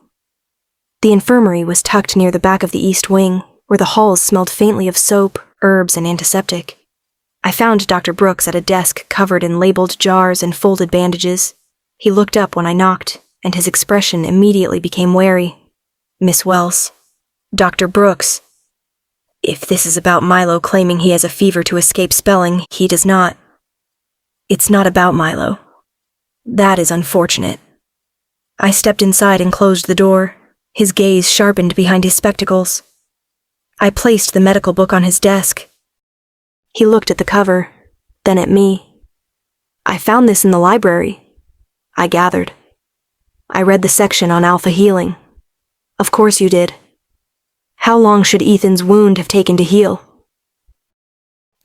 The infirmary was tucked near the back of the east wing, where the halls smelled faintly of soap, herbs, and antiseptic. I found Dr. Brooks at a desk covered in labeled jars and folded bandages. He looked up when I knocked, and his expression immediately became wary. "Miss Wells." "Dr. Brooks." "If this is about Milo claiming he has a fever to escape spelling, he does not." "It's not about Milo." "That is unfortunate." I stepped inside and closed the door. His gaze sharpened behind his spectacles. I placed the medical book on his desk. He looked at the cover, then at me. "I found this in the library," I gathered. "I read the section on alpha healing." "Of course you did. How long should Ethan's wound have taken to heal?"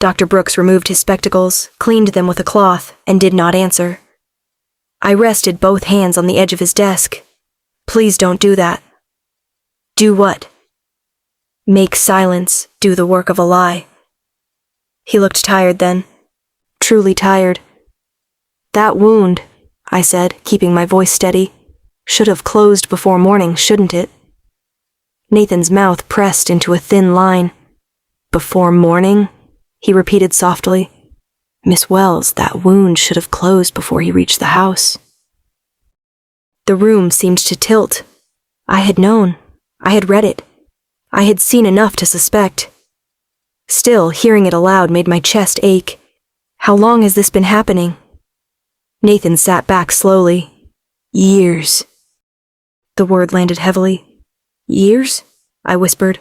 Dr. Brooks removed his spectacles, cleaned them with a cloth, and did not answer. I rested both hands on the edge of his desk. "Please don't do that." "Do what?" "Make silence do the work of a lie." He looked tired then. Truly tired. "That wound," I said, keeping my voice steady, "should have closed before morning, shouldn't it?" Nathan's mouth pressed into a thin line. "Before morning?" he repeated softly. "Miss Wells, that wound should have closed before he reached the house." The room seemed to tilt. I had known. I had read it. I had seen enough to suspect. Still, hearing it aloud made my chest ache. How long has this been happening? Nathan sat back slowly. Years. The word landed heavily. Years? I whispered.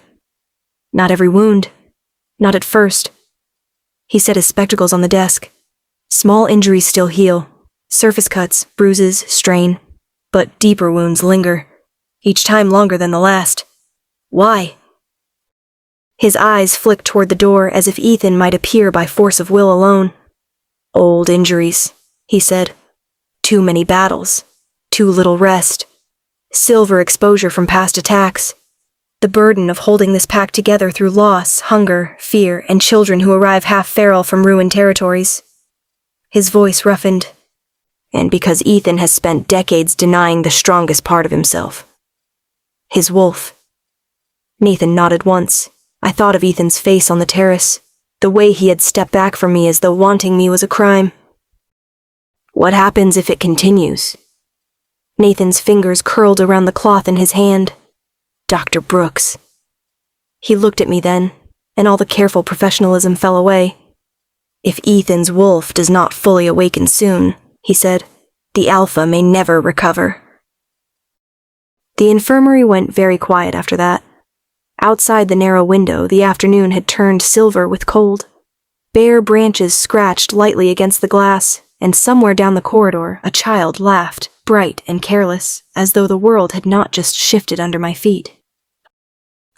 Not every wound. Not at first. He set his spectacles on the desk. Small injuries still heal. Surface cuts, bruises, strain. But deeper wounds linger. Each time longer than the last. Why? His eyes flicked toward the door as if Ethan might appear by force of will alone. Old injuries, he said. Too many battles. Too little rest. Silver exposure from past attacks. The burden of holding this pack together through loss, hunger, fear, and children who arrive half-feral from ruined territories. His voice roughened. And because Ethan has spent decades denying the strongest part of himself. His wolf. Nathan nodded once. I thought of Ethan's face on the terrace, the way he had stepped back from me as though wanting me was a crime. What happens if it continues? Nathan's fingers curled around the cloth in his hand. Dr. Brooks. He looked at me then, and all the careful professionalism fell away. If Ethan's wolf does not fully awaken soon, he said, the alpha may never recover. The infirmary went very quiet after that. Outside the narrow window, the afternoon had turned silver with cold. Bare branches scratched lightly against the glass, and somewhere down the corridor, a child laughed, bright and careless, as though the world had not just shifted under my feet.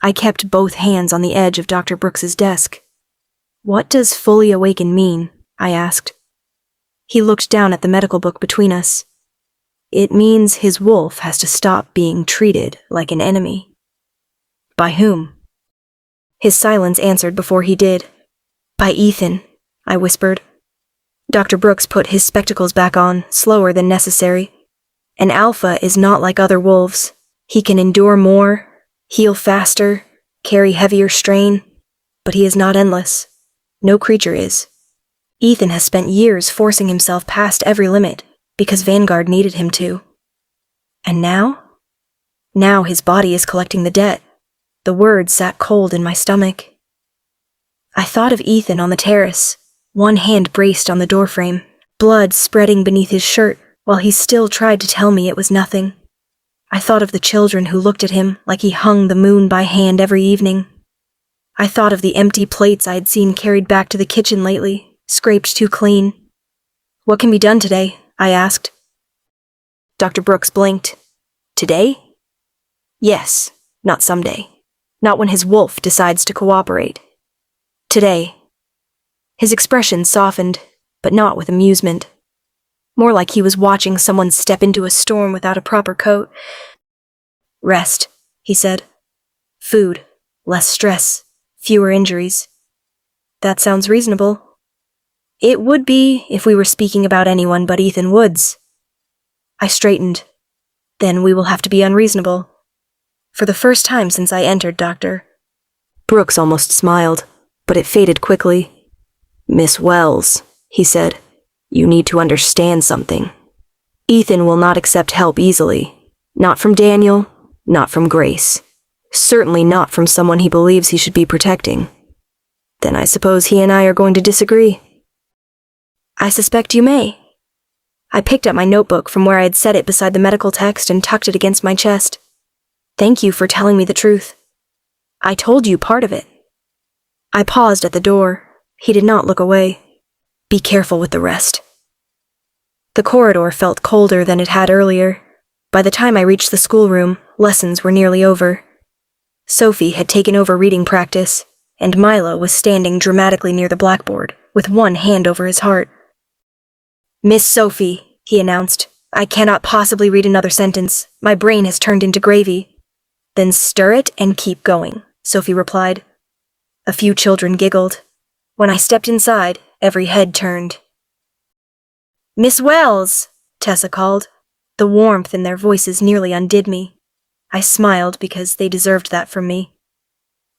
I kept both hands on the edge of Dr. Brooks's desk. What does fully awaken mean? I asked. He looked down at the medical book between us. It means his wolf has to stop being treated like an enemy. By whom? His silence answered before he did. By Ethan, I whispered. Dr. Brooks put his spectacles back on, slower than necessary. An alpha is not like other wolves. He can endure more, heal faster, carry heavier strain, but he is not endless. No creature is. Ethan has spent years forcing himself past every limit, because Vanguard needed him to. And now? Now his body is collecting the debt. The words sat cold in my stomach. I thought of Ethan on the terrace, one hand braced on the doorframe, blood spreading beneath his shirt, while he still tried to tell me it was nothing. I thought of the children who looked at him like he hung the moon by hand every evening. I thought of the empty plates I had seen carried back to the kitchen lately, scraped too clean. What can be done today? I asked. Dr. Brooks blinked. Today? Yes, not someday. Not when his wolf decides to cooperate. Today. His expression softened, but not with amusement. More like he was watching someone step into a storm without a proper coat. Rest, he said. Food, less stress, fewer injuries. That sounds reasonable. It would be if we were speaking about anyone but Ethan Woods. I straightened. Then we will have to be unreasonable. For the first time since I entered, Doctor. Brooks almost smiled, but it faded quickly. Miss Wells, he said, you need to understand something. Ethan will not accept help easily. Not from Daniel, not from Grace. Certainly not from someone he believes he should be protecting. Then I suppose he and I are going to disagree. I suspect you may. I picked up my notebook from where I had set it beside the medical text and tucked it against my chest. Thank you for telling me the truth. I told you part of it. I paused at the door. He did not look away. Be careful with the rest. The corridor felt colder than it had earlier. By the time I reached the schoolroom, lessons were nearly over. Sophie had taken over reading practice, and Milo was standing dramatically near the blackboard, with one hand over his heart. Miss Sophie, he announced, I cannot possibly read another sentence. My brain has turned into gravy. Then stir it and keep going, Sophie replied. A few children giggled. When I stepped inside, every head turned. Miss Wells, Tessa called. The warmth in their voices nearly undid me. I smiled because they deserved that from me.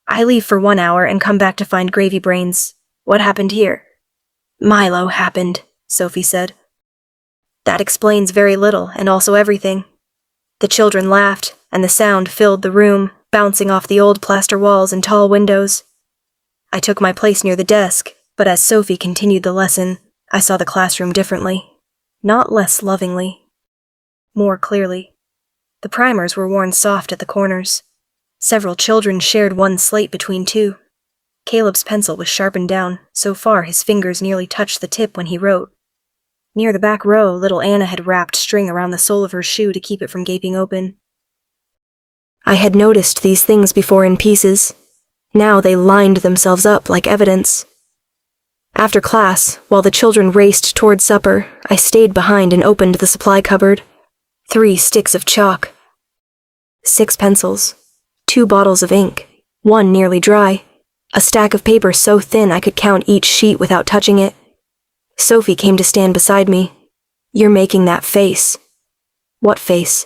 I leave for 1 hour and come back to find gravy brains. What happened here? Milo happened, Sophie said. That explains very little and also everything. The children laughed, and the sound filled the room, bouncing off the old plaster walls and tall windows. I took my place near the desk, but as Sophie continued the lesson, I saw the classroom differently. Not less lovingly. More clearly. The primers were worn soft at the corners. Several children shared one slate between two. Caleb's pencil was sharpened down, so far his fingers nearly touched the tip when he wrote. Near the back row, little Anna had wrapped string around the sole of her shoe to keep it from gaping open. I had noticed these things before in pieces. Now they lined themselves up like evidence. After class, while the children raced toward supper, I stayed behind and opened the supply cupboard. 3 sticks of chalk. 6 pencils. 2 bottles of ink. 1 nearly dry. A stack of paper so thin I could count each sheet without touching it. Sophie came to stand beside me. "You're making that face." "What face?"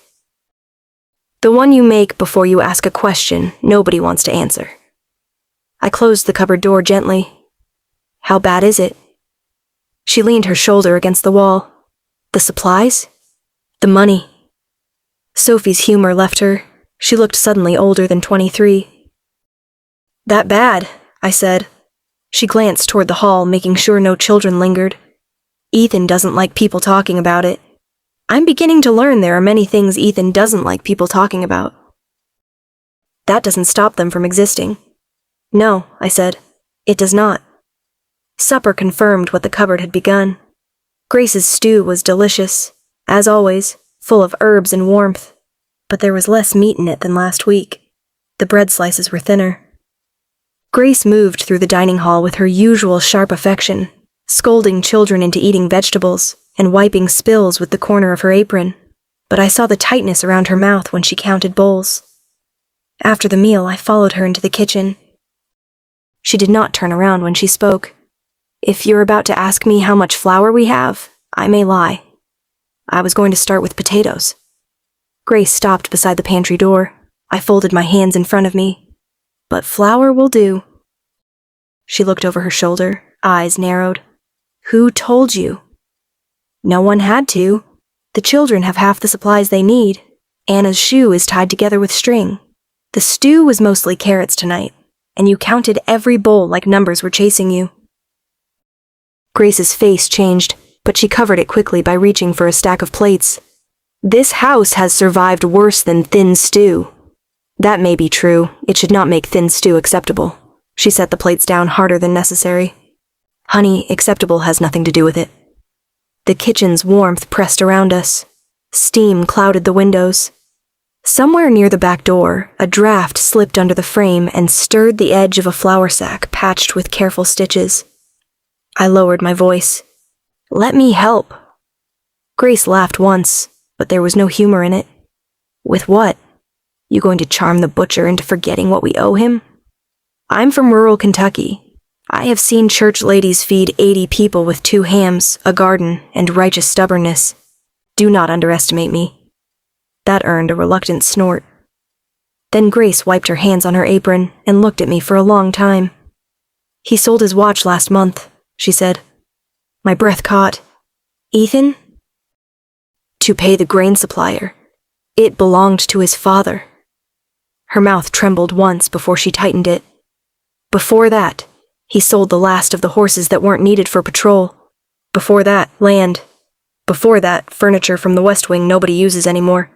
"The one you make before you ask a question nobody wants to answer." I closed the cupboard door gently. "How bad is it?" She leaned her shoulder against the wall. "The supplies?" "The money." Sophie's humor left her. She looked suddenly older than 23. "That bad," I said. She glanced toward the hall, making sure no children lingered. "Ethan doesn't like people talking about it." I'm beginning to learn there are many things Ethan doesn't like people talking about. That doesn't stop them from existing. "No," I said. "It does not." Supper confirmed what the cupboard had begun. Grace's stew was delicious, as always, full of herbs and warmth, but there was less meat in it than last week. The bread slices were thinner. Grace moved through the dining hall with her usual sharp affection, scolding children into eating vegetables and wiping spills with the corner of her apron, but I saw the tightness around her mouth when she counted bowls. After the meal, I followed her into the kitchen. She did not turn around when she spoke. "If you're about to ask me how much flour we have, I may lie. I was going to start with potatoes." Grace stopped beside the pantry door. I folded my hands in front of me. "But flour will do." She looked over her shoulder, eyes narrowed. "Who told you?" "No one had to. The children have half the supplies they need. Anna's shoe is tied together with string. The stew was mostly carrots tonight, and you counted every bowl like numbers were chasing you." Grace's face changed, but she covered it quickly by reaching for a stack of plates. "This house has survived worse than thin stew." "That may be true. It should not make thin stew acceptable." She set the plates down harder than necessary. "Honey, acceptable has nothing to do with it." The kitchen's warmth pressed around us. Steam clouded the windows. Somewhere near the back door, a draft slipped under the frame and stirred the edge of a flour sack patched with careful stitches. I lowered my voice. "Let me help." Grace laughed once, but there was no humor in it. "With what? You going to charm the butcher into forgetting what we owe him?" "I'm from rural Kentucky. I have seen church ladies feed 80 people with 2 hams, a garden, and righteous stubbornness. Do not underestimate me." That earned a reluctant snort. Then Grace wiped her hands on her apron and looked at me for a long time. "He sold his watch last month," she said. My breath caught. "Ethan?" "To pay the grain supplier. It belonged to his father." Her mouth trembled once before she tightened it. "Before that, he sold the last of the horses that weren't needed for patrol. Before that, land. Before that, furniture from the West Wing nobody uses anymore."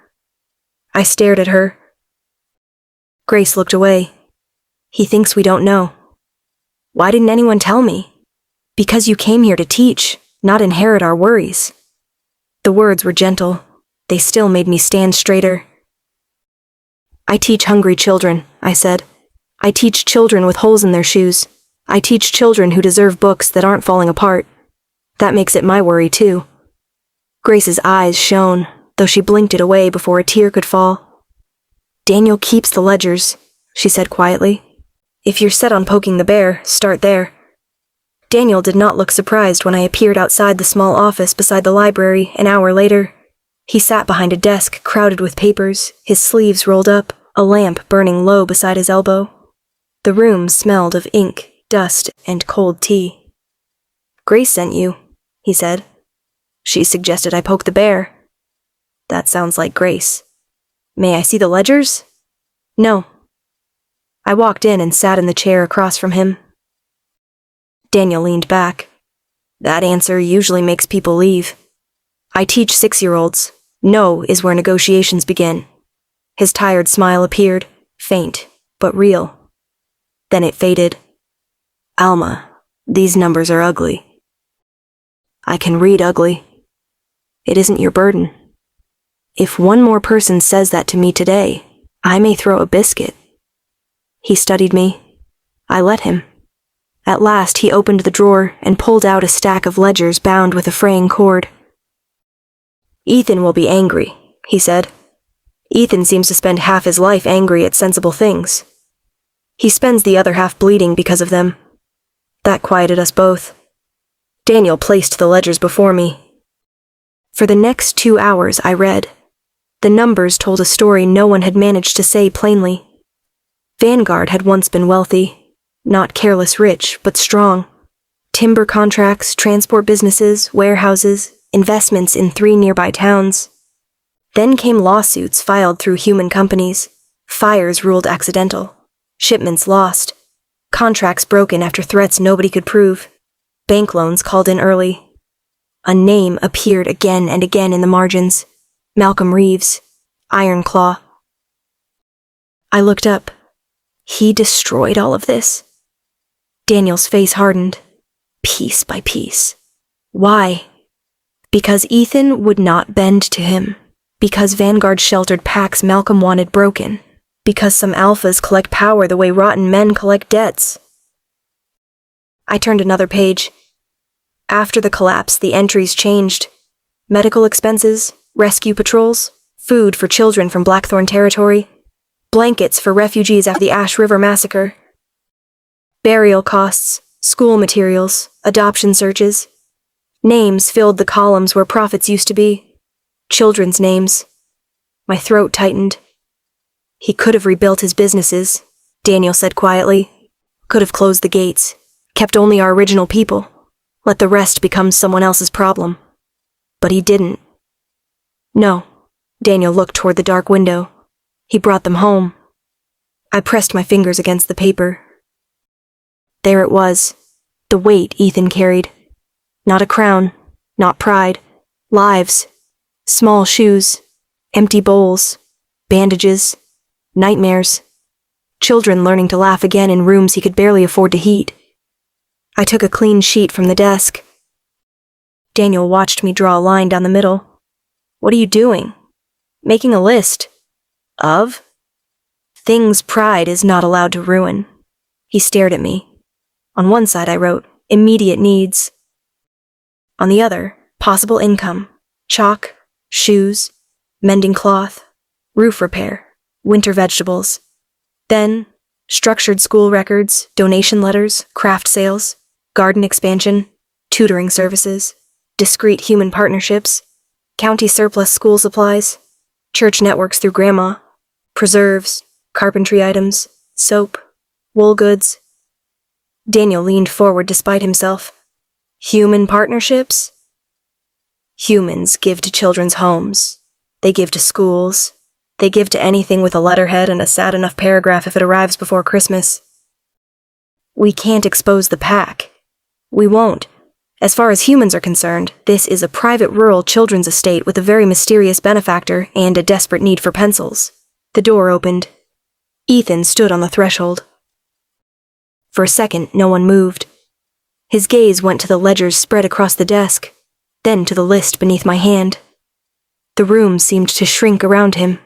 I stared at her. Grace looked away. "He thinks we don't know." "Why didn't anyone tell me?" "Because you came here to teach, not inherit our worries." The words were gentle. They still made me stand straighter. "I teach hungry children," I said. "I teach children with holes in their shoes. I teach children who deserve books that aren't falling apart. That makes it my worry, too." Grace's eyes shone, though she blinked it away before a tear could fall. "Daniel keeps the ledgers," she said quietly. "If you're set on poking the bear, start there." Daniel did not look surprised when I appeared outside the small office beside the library an hour later. He sat behind a desk crowded with papers, his sleeves rolled up, a lamp burning low beside his elbow. The room smelled of ink, dust, and cold tea. "Grace sent you," he said. "She suggested I poke the bear." "That sounds like Grace. May I see the ledgers?" "No." I walked in and sat in the chair across from him. Daniel leaned back. That answer usually makes people leave. I teach 6-year-olds. No is where negotiations begin. His tired smile appeared, faint, but real. Then it faded. Alma, these numbers are ugly. I can read ugly. It isn't your burden. If one more person says that to me today, I may throw a biscuit. He studied me. I let him. At last he opened the drawer and pulled out a stack of ledgers bound with a fraying cord. Ethan will be angry, he said. Ethan seems to spend half his life angry at sensible things. He spends the other half bleeding because of them. That quieted us both. Daniel placed the ledgers before me. For the next 2 hours I read. The numbers told a story no one had managed to say plainly. Vanguard had once been wealthy, not careless rich, but strong. Timber contracts, transport businesses, warehouses, investments in 3 nearby towns. Then came lawsuits filed through human companies. Fires ruled accidental. Shipments lost. Contracts broken after threats nobody could prove. Bank loans called in early. A name appeared again and again in the margins. Malcolm Reeves. Ironclaw. I looked up. He destroyed all of this. Daniel's face hardened. Piece by piece. Why? Because Ethan would not bend to him. Because Vanguard sheltered packs Malcolm wanted broken. Because some alphas collect power the way rotten men collect debts. I turned another page. After the collapse, the entries changed. Medical expenses, rescue patrols, food for children from Blackthorn territory, blankets for refugees after the Ash River massacre, burial costs, school materials, adoption searches. Names filled the columns where profits used to be. Children's names. My throat tightened. He could have rebuilt his businesses, Daniel said quietly. Could have closed the gates, kept only our original people, let the rest become someone else's problem. But he didn't. No. Daniel looked toward the dark window. He brought them home. I pressed my fingers against the paper. There it was, the weight Ethan carried. Not a crown, not pride, lives, small shoes, empty bowls, bandages, nightmares, children learning to laugh again in rooms he could barely afford to heat. I took a clean sheet from the desk. Daniel watched me draw a line down the middle. What are you doing? Making a list. Of? Things pride is not allowed to ruin. He stared at me. On one side I wrote, immediate needs. On the other, possible income, chalk, shoes, mending cloth, roof repair, winter vegetables. Then, structured school records, donation letters, craft sales, garden expansion, tutoring services, discreet human partnerships, county surplus school supplies, church networks through grandma, preserves, carpentry items, soap, wool goods. Daniel leaned forward despite himself. Human partnerships? Humans give to children's homes. They give to schools. They give to anything with a letterhead and a sad enough paragraph if it arrives before Christmas. We can't expose the pack. We won't. As far as humans are concerned, this is a private rural children's estate with a very mysterious benefactor and a desperate need for pencils. The door opened. Ethan stood on the threshold. For a second, no one moved. His gaze went to the ledgers spread across the desk, then to the list beneath my hand. The room seemed to shrink around him.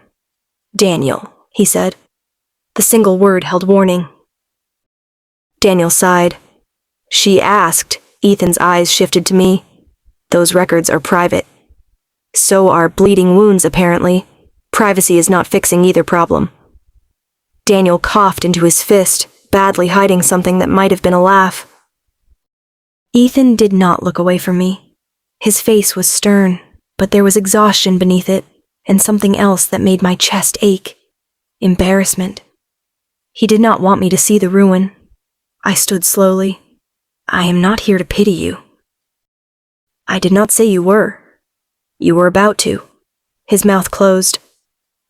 Daniel, he said. The single word held warning. Daniel sighed. She asked. Ethan's eyes shifted to me. Those records are private. So are bleeding wounds, apparently. Privacy is not fixing either problem. Daniel coughed into his fist, badly hiding something that might have been a laugh. Ethan did not look away from me. His face was stern, but there was exhaustion beneath it, and something else that made my chest ache. Embarrassment. He did not want me to see the ruin. I stood slowly. I am not here to pity you. I did not say you were. You were about to. His mouth closed.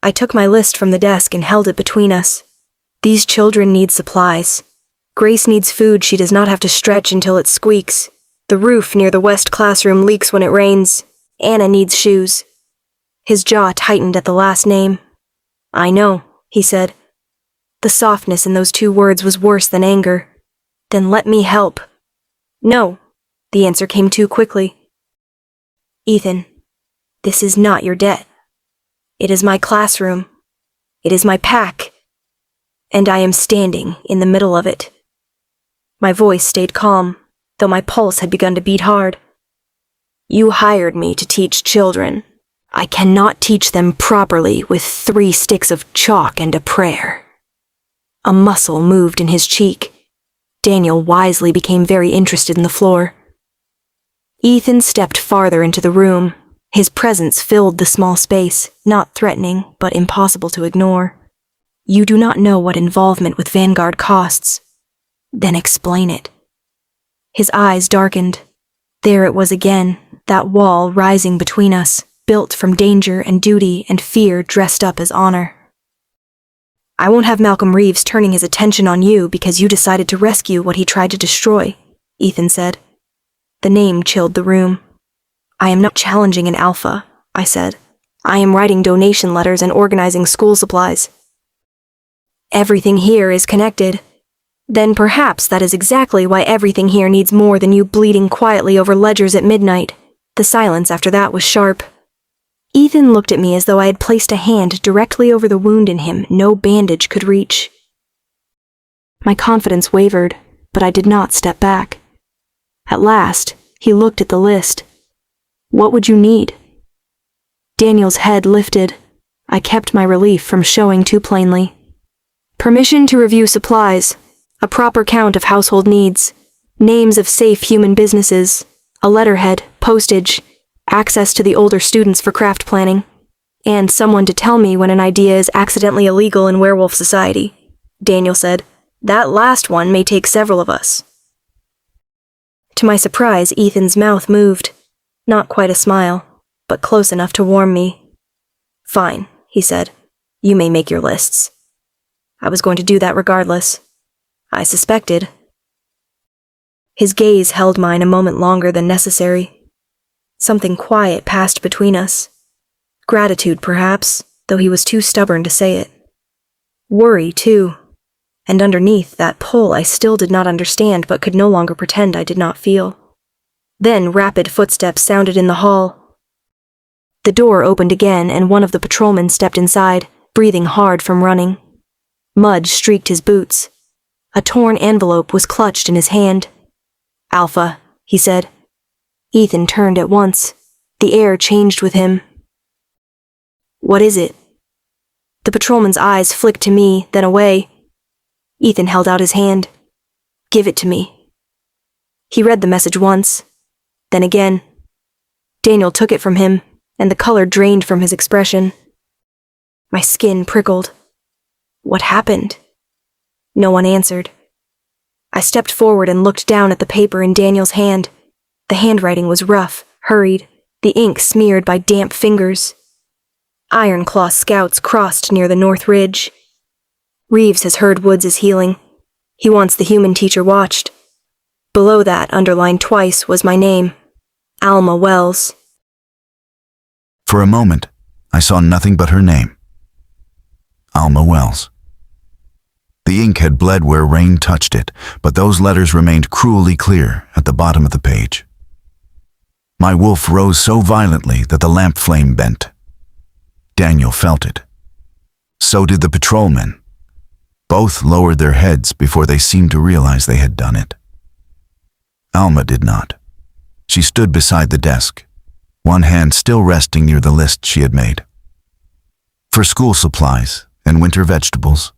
I took my list from the desk and held it between us. These children need supplies. Grace needs food she does not have to stretch until it squeaks. The roof near the west classroom leaks when it rains. Anna needs shoes. His jaw tightened at the last name. I know, he said. The softness in those 2 words was worse than anger. Then let me help. No, the answer came too quickly. Ethan, this is not your debt. It is my classroom. It is my pack. And I am standing in the middle of it. My voice stayed calm, though my pulse had begun to beat hard. You hired me to teach children. I cannot teach them properly with 3 sticks of chalk and a prayer. A muscle moved in his cheek. Daniel wisely became very interested in the floor. Ethan stepped farther into the room. His presence filled the small space, not threatening, but impossible to ignore. You do not know what involvement with Vanguard costs. Then explain it. His eyes darkened. There it was again, that wall rising between us, built from danger and duty and fear dressed up as honor. I won't have Malcolm Reeves turning his attention on you because you decided to rescue what he tried to destroy, Ethan said. The name chilled the room. I am not challenging an alpha, I said. I am writing donation letters and organizing school supplies. Everything here is connected. Then perhaps that is exactly why everything here needs more than you bleeding quietly over ledgers at midnight. The silence after that was sharp. Ethan looked at me as though I had placed a hand directly over the wound in him no bandage could reach. My confidence wavered, but I did not step back. At last, he looked at the list. What would you need? Daniel's head lifted. I kept my relief from showing too plainly. Permission to review supplies, a proper count of household needs, names of safe human businesses, a letterhead, postage, access to the older students for craft planning, and someone to tell me when an idea is accidentally illegal in Werewolf Society, Daniel said. That last one may take several of us. To my surprise, Ethan's mouth moved. Not quite a smile, but close enough to warm me. Fine, he said. You may make your lists. I was going to do that regardless. I suspected. His gaze held mine a moment longer than necessary. Something quiet passed between us. Gratitude, perhaps, though he was too stubborn to say it. Worry, too. And underneath that pull I still did not understand but could no longer pretend I did not feel. Then rapid footsteps sounded in the hall. The door opened again and one of the patrolmen stepped inside, breathing hard from running. Mud streaked his boots. A torn envelope was clutched in his hand. Alpha, he said. Ethan turned at once. The air changed with him. What is it? The patrolman's eyes flicked to me, then away. Ethan held out his hand. Give it to me. He read the message once, then again. Daniel took it from him, and the color drained from his expression. My skin prickled. What happened? No one answered. I stepped forward and looked down at the paper in Daniel's hand. The handwriting was rough, hurried, the ink smeared by damp fingers. Ironclaw scouts crossed near the North Ridge. Reeves has heard Woods is healing. He wants the human teacher watched. Below that, underlined twice, was my name, Alma Wells. For a moment, I saw nothing but her name. Alma Wells. The ink had bled where rain touched it, but those letters remained cruelly clear at the bottom of the page. My wolf rose so violently that the lamp flame bent. Daniel felt it. So did the patrolmen. Both lowered their heads before they seemed to realize they had done it. Alma did not. She stood beside the desk, one hand still resting near the list she had made. For school supplies and winter vegetables.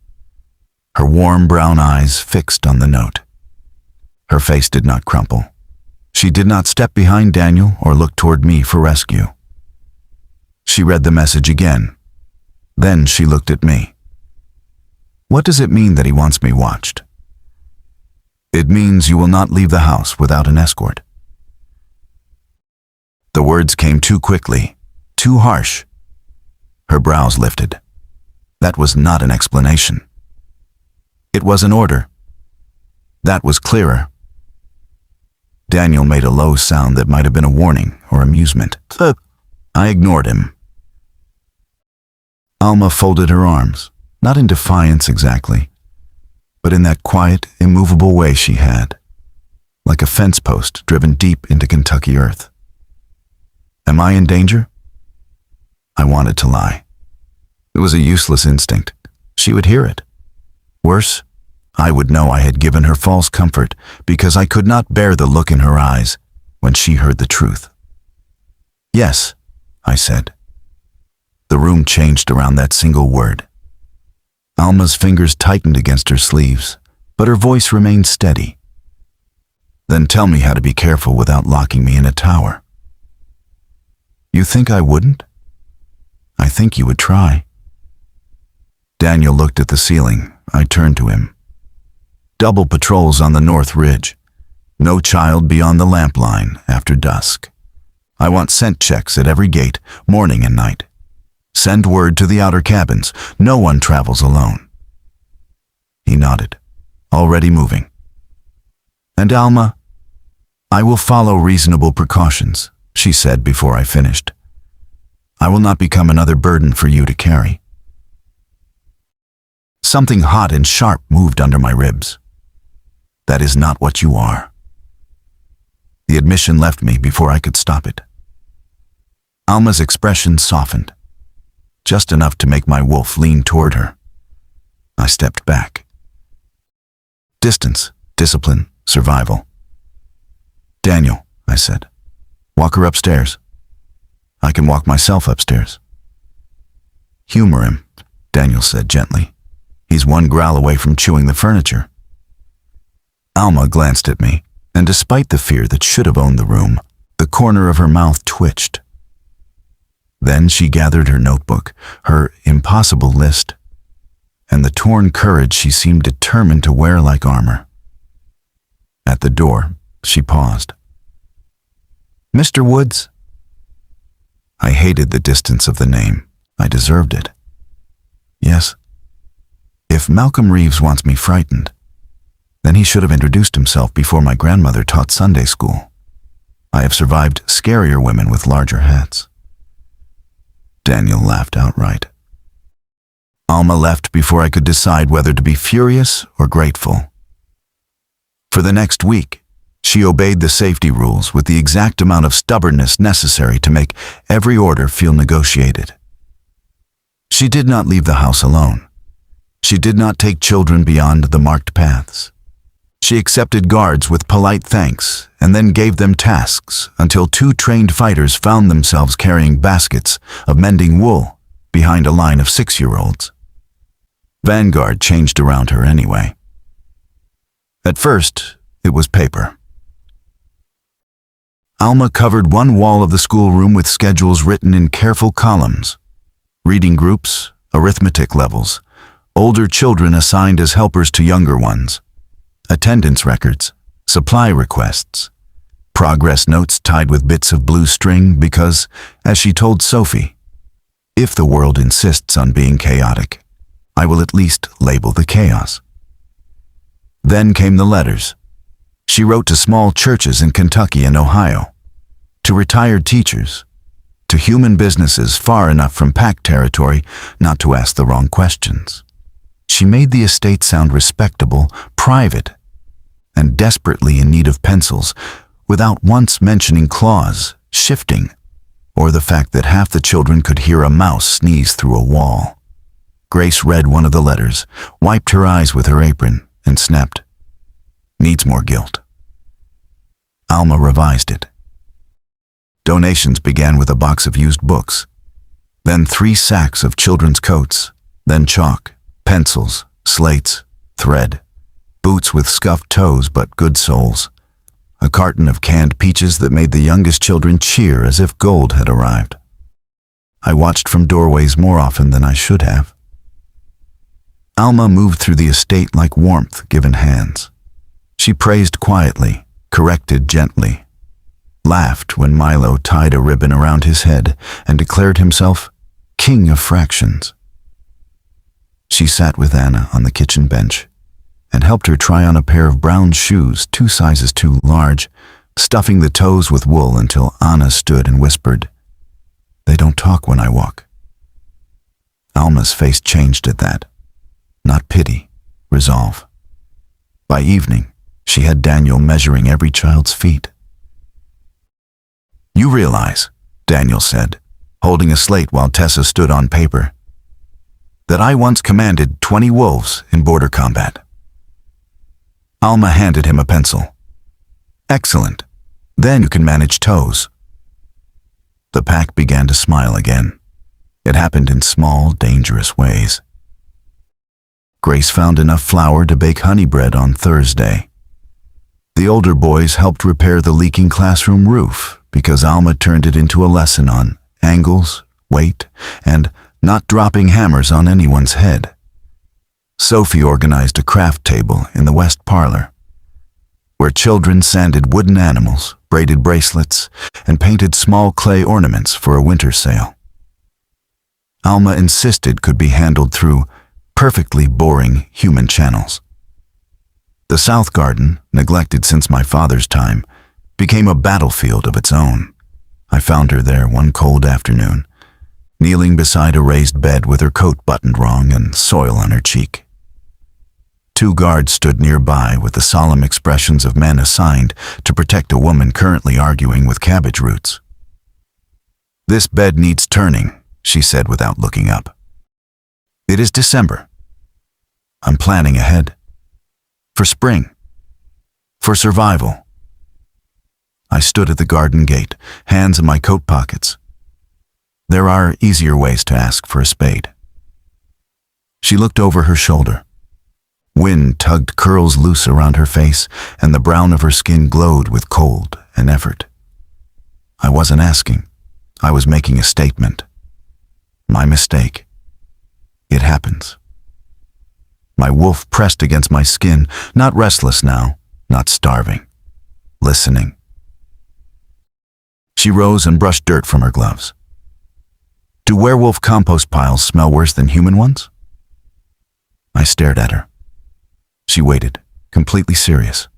Her warm brown eyes fixed on the note. Her face did not crumple. She did not step behind Daniel or look toward me for rescue. She read the message again. Then she looked at me. What does it mean that he wants me watched? It means you will not leave the house without an escort. The words came too quickly, too harsh. Her brows lifted. That was not an explanation. It was an order. That was clearer. Daniel made a low sound that might have been a warning or amusement. I ignored him. Alma folded her arms, not in defiance exactly, but in that quiet, immovable way she had, like a fence post driven deep into Kentucky earth. Am I in danger? I wanted to lie. It was a useless instinct. She would hear it. Worse, I would know I had given her false comfort because I could not bear the look in her eyes when she heard the truth. Yes, I said. The room changed around that single word. Alma's fingers tightened against her sleeves, but her voice remained steady. Then tell me how to be careful without locking me in a tower. You think I wouldn't? I think you would try. Daniel looked at the ceiling. I turned to him. Double patrols on the North Ridge. No child beyond the lamp line after dusk. I want scent checks at every gate, morning and night. Send word to the outer cabins. No one travels alone. He nodded, already moving. And Alma? I will follow reasonable precautions, she said before I finished. I will not become another burden for you to carry. Something hot and sharp moved under my ribs. That is not what you are. The admission left me before I could stop it. Alma's expression softened, just enough to make my wolf lean toward her. I stepped back. Distance, discipline, survival. Daniel, I said, walk her upstairs. I can walk myself upstairs. Humor him, Daniel said gently. He's one growl away from chewing the furniture. Alma glanced at me, and despite the fear that should have owned the room, the corner of her mouth twitched. Then she gathered her notebook, her impossible list, and the torn courage she seemed determined to wear like armor. At the door, she paused. Mr. Woods? I hated the distance of the name. I deserved it. Yes. If Malcolm Reeves wants me frightened, then he should have introduced himself before my grandmother taught Sunday school. I have survived scarier women with larger hats. Daniel laughed outright. Alma left before I could decide whether to be furious or grateful. For the next week, she obeyed the safety rules with the exact amount of stubbornness necessary to make every order feel negotiated. She did not leave the house alone. She did not take children beyond the marked paths. She accepted guards with polite thanks and then gave them tasks until 2 trained fighters found themselves carrying baskets of mending wool behind a line of 6-year-olds. Vanguard changed around her anyway. At first, it was paper. Alma covered one wall of the schoolroom with schedules written in careful columns. Reading groups, arithmetic levels, older children assigned as helpers to younger ones, attendance records, supply requests, progress notes tied with bits of blue string because, as she told Sophie, if the world insists on being chaotic, I will at least label the chaos. Then came the letters. She wrote to small churches in Kentucky and Ohio, to retired teachers, to human businesses far enough from pack territory not to ask the wrong questions. She made the estate sound respectable, private, and desperately in need of pencils, without once mentioning claws, shifting, or the fact that half the children could hear a mouse sneeze through a wall. Grace read one of the letters, wiped her eyes with her apron, and snapped, "Needs more guilt." Alma revised it. Donations began with a box of used books, then 3 sacks of children's coats, then chalk, pencils, slates, thread, boots with scuffed toes but good soles, a carton of canned peaches that made the youngest children cheer as if gold had arrived. I watched from doorways more often than I should have. Alma moved through the estate like warmth given hands. She praised quietly, corrected gently, laughed when Milo tied a ribbon around his head and declared himself king of fractions. She sat with Anna on the kitchen bench, and helped her try on a pair of brown shoes 2 sizes too large, stuffing the toes with wool until Anna stood and whispered, "They don't talk when I walk." Alma's face changed at that. Not pity, resolve. By evening, she had Daniel measuring every child's feet. "You realize," Daniel said, holding a slate while Tessa stood on paper, "that I once commanded 20 wolves in border combat." Alma handed him a pencil. "Excellent. Then you can manage toes." The pack began to smile again. It happened in small, dangerous ways. Grace found enough flour to bake honey bread on Thursday. The older boys helped repair the leaking classroom roof because Alma turned it into a lesson on angles, weight, and not dropping hammers on anyone's head. Sophie organized a craft table in the west parlor, where children sanded wooden animals, braided bracelets, and painted small clay ornaments for a winter sale. Alma insisted could be handled through perfectly boring human channels. The south garden, neglected since my father's time, became a battlefield of its own. I found her there one cold afternoon, kneeling beside a raised bed with her coat buttoned wrong and soil on her cheek. 2 guards stood nearby with the solemn expressions of men assigned to protect a woman currently arguing with cabbage roots. "This bed needs turning," she said without looking up. "It is December. I'm planning ahead. For spring. For survival." I stood at the garden gate, hands in my coat pockets. There are easier ways to ask for a spade. She looked over her shoulder. Wind tugged curls loose around her face, and the brown of her skin glowed with cold and effort. I wasn't asking. I was making a statement. My mistake. It happens. My wolf pressed against my skin, not restless now, not starving, listening. She rose and brushed dirt from her gloves. "Do werewolf compost piles smell worse than human ones?" I stared at her. She waited, completely serious.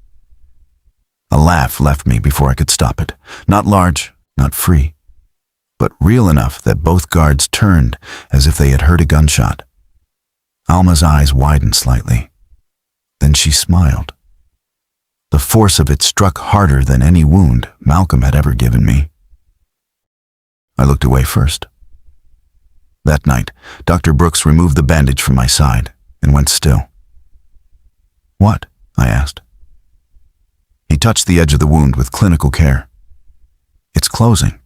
A laugh left me before I could stop it. Not large, not free, but real enough that both guards turned as if they had heard a gunshot. Alma's eyes widened slightly. Then she smiled. The force of it struck harder than any wound Malcolm had ever given me. I looked away first. That night, Dr. Brooks removed the bandage from my side and went still. "What?" I asked. He touched the edge of the wound with clinical care. "It's closing."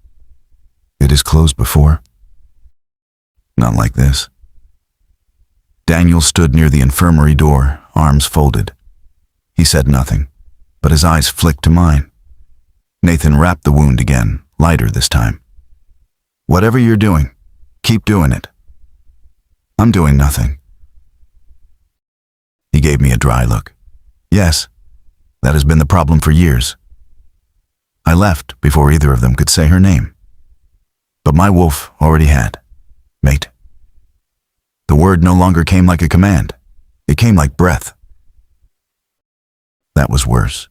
"It is closed before?" "Not like this." Daniel stood near the infirmary door, arms folded. He said nothing, but his eyes flicked to mine. Nathan wrapped the wound again, lighter this time. "Whatever you're doing, keep doing it." "I'm doing nothing." He gave me a dry look. "Yes, that has been the problem for years." I left before either of them could say her name. But my wolf already had. Mate. The word no longer came like a command. It came like breath. That was worse.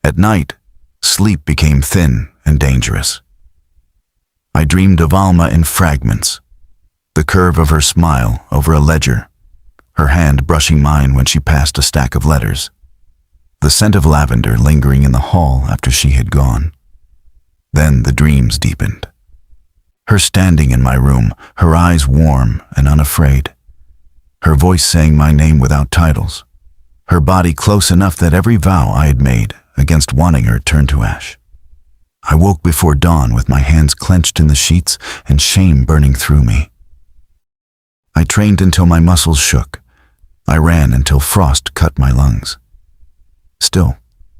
At night, sleep became thin and dangerous. I dreamed of Alma in fragments, the curve of her smile over a ledger, her hand brushing mine when she passed a stack of letters, the scent of lavender lingering in the hall after she had gone. Then the dreams deepened. Her standing in my room, her eyes warm and unafraid, her voice saying my name without titles, her body close enough that every vow I had made against wanting her turned to ash. I woke before dawn with my hands clenched in the sheets and shame burning through me. I trained until my muscles shook. I ran until frost cut my lungs. Still,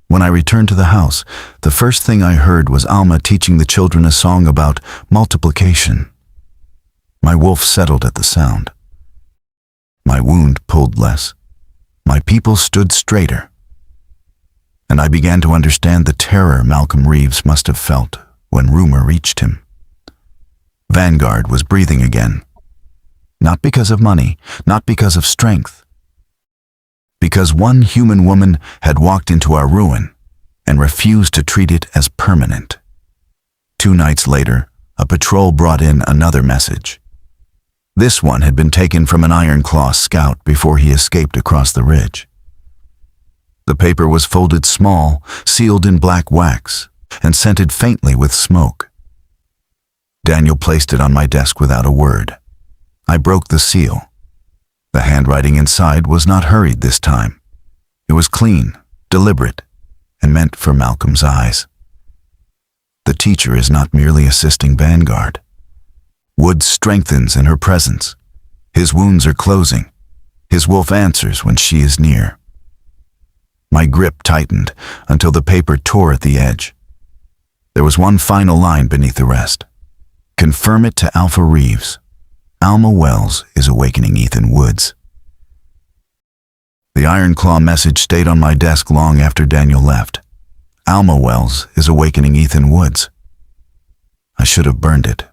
when I returned to the house, the first thing I heard was Alma teaching the children a song about multiplication. My wolf settled at the sound. My wound pulled less. My people stood straighter. And I began to understand the terror Malcolm Reeves must have felt when rumor reached him. Vanguard was breathing again. Not because of money, not because of strength. because one human woman had walked into our ruin and refused to treat it as permanent. 2 nights later, a patrol brought in another message. This one had been taken from an Iron Claw scout before he escaped across the ridge. The paper was folded small, sealed in black wax, and scented faintly with smoke. Daniel placed it on my desk without a word. I broke the seal. The handwriting inside was not hurried this time. It was clean, deliberate, and meant for Malcolm's eyes. The teacher is not merely assisting Vanguard. Wood strengthens in her presence. His wounds are closing. His wolf answers when she is near. My grip tightened until the paper tore at the edge. There was one final line beneath the rest. Confirm it to Alpha Reeves. Alma Wells is awakening Ethan Woods. The Iron Claw message stayed on my desk long after Daniel left. Alma Wells is awakening Ethan Woods. I should have burned it.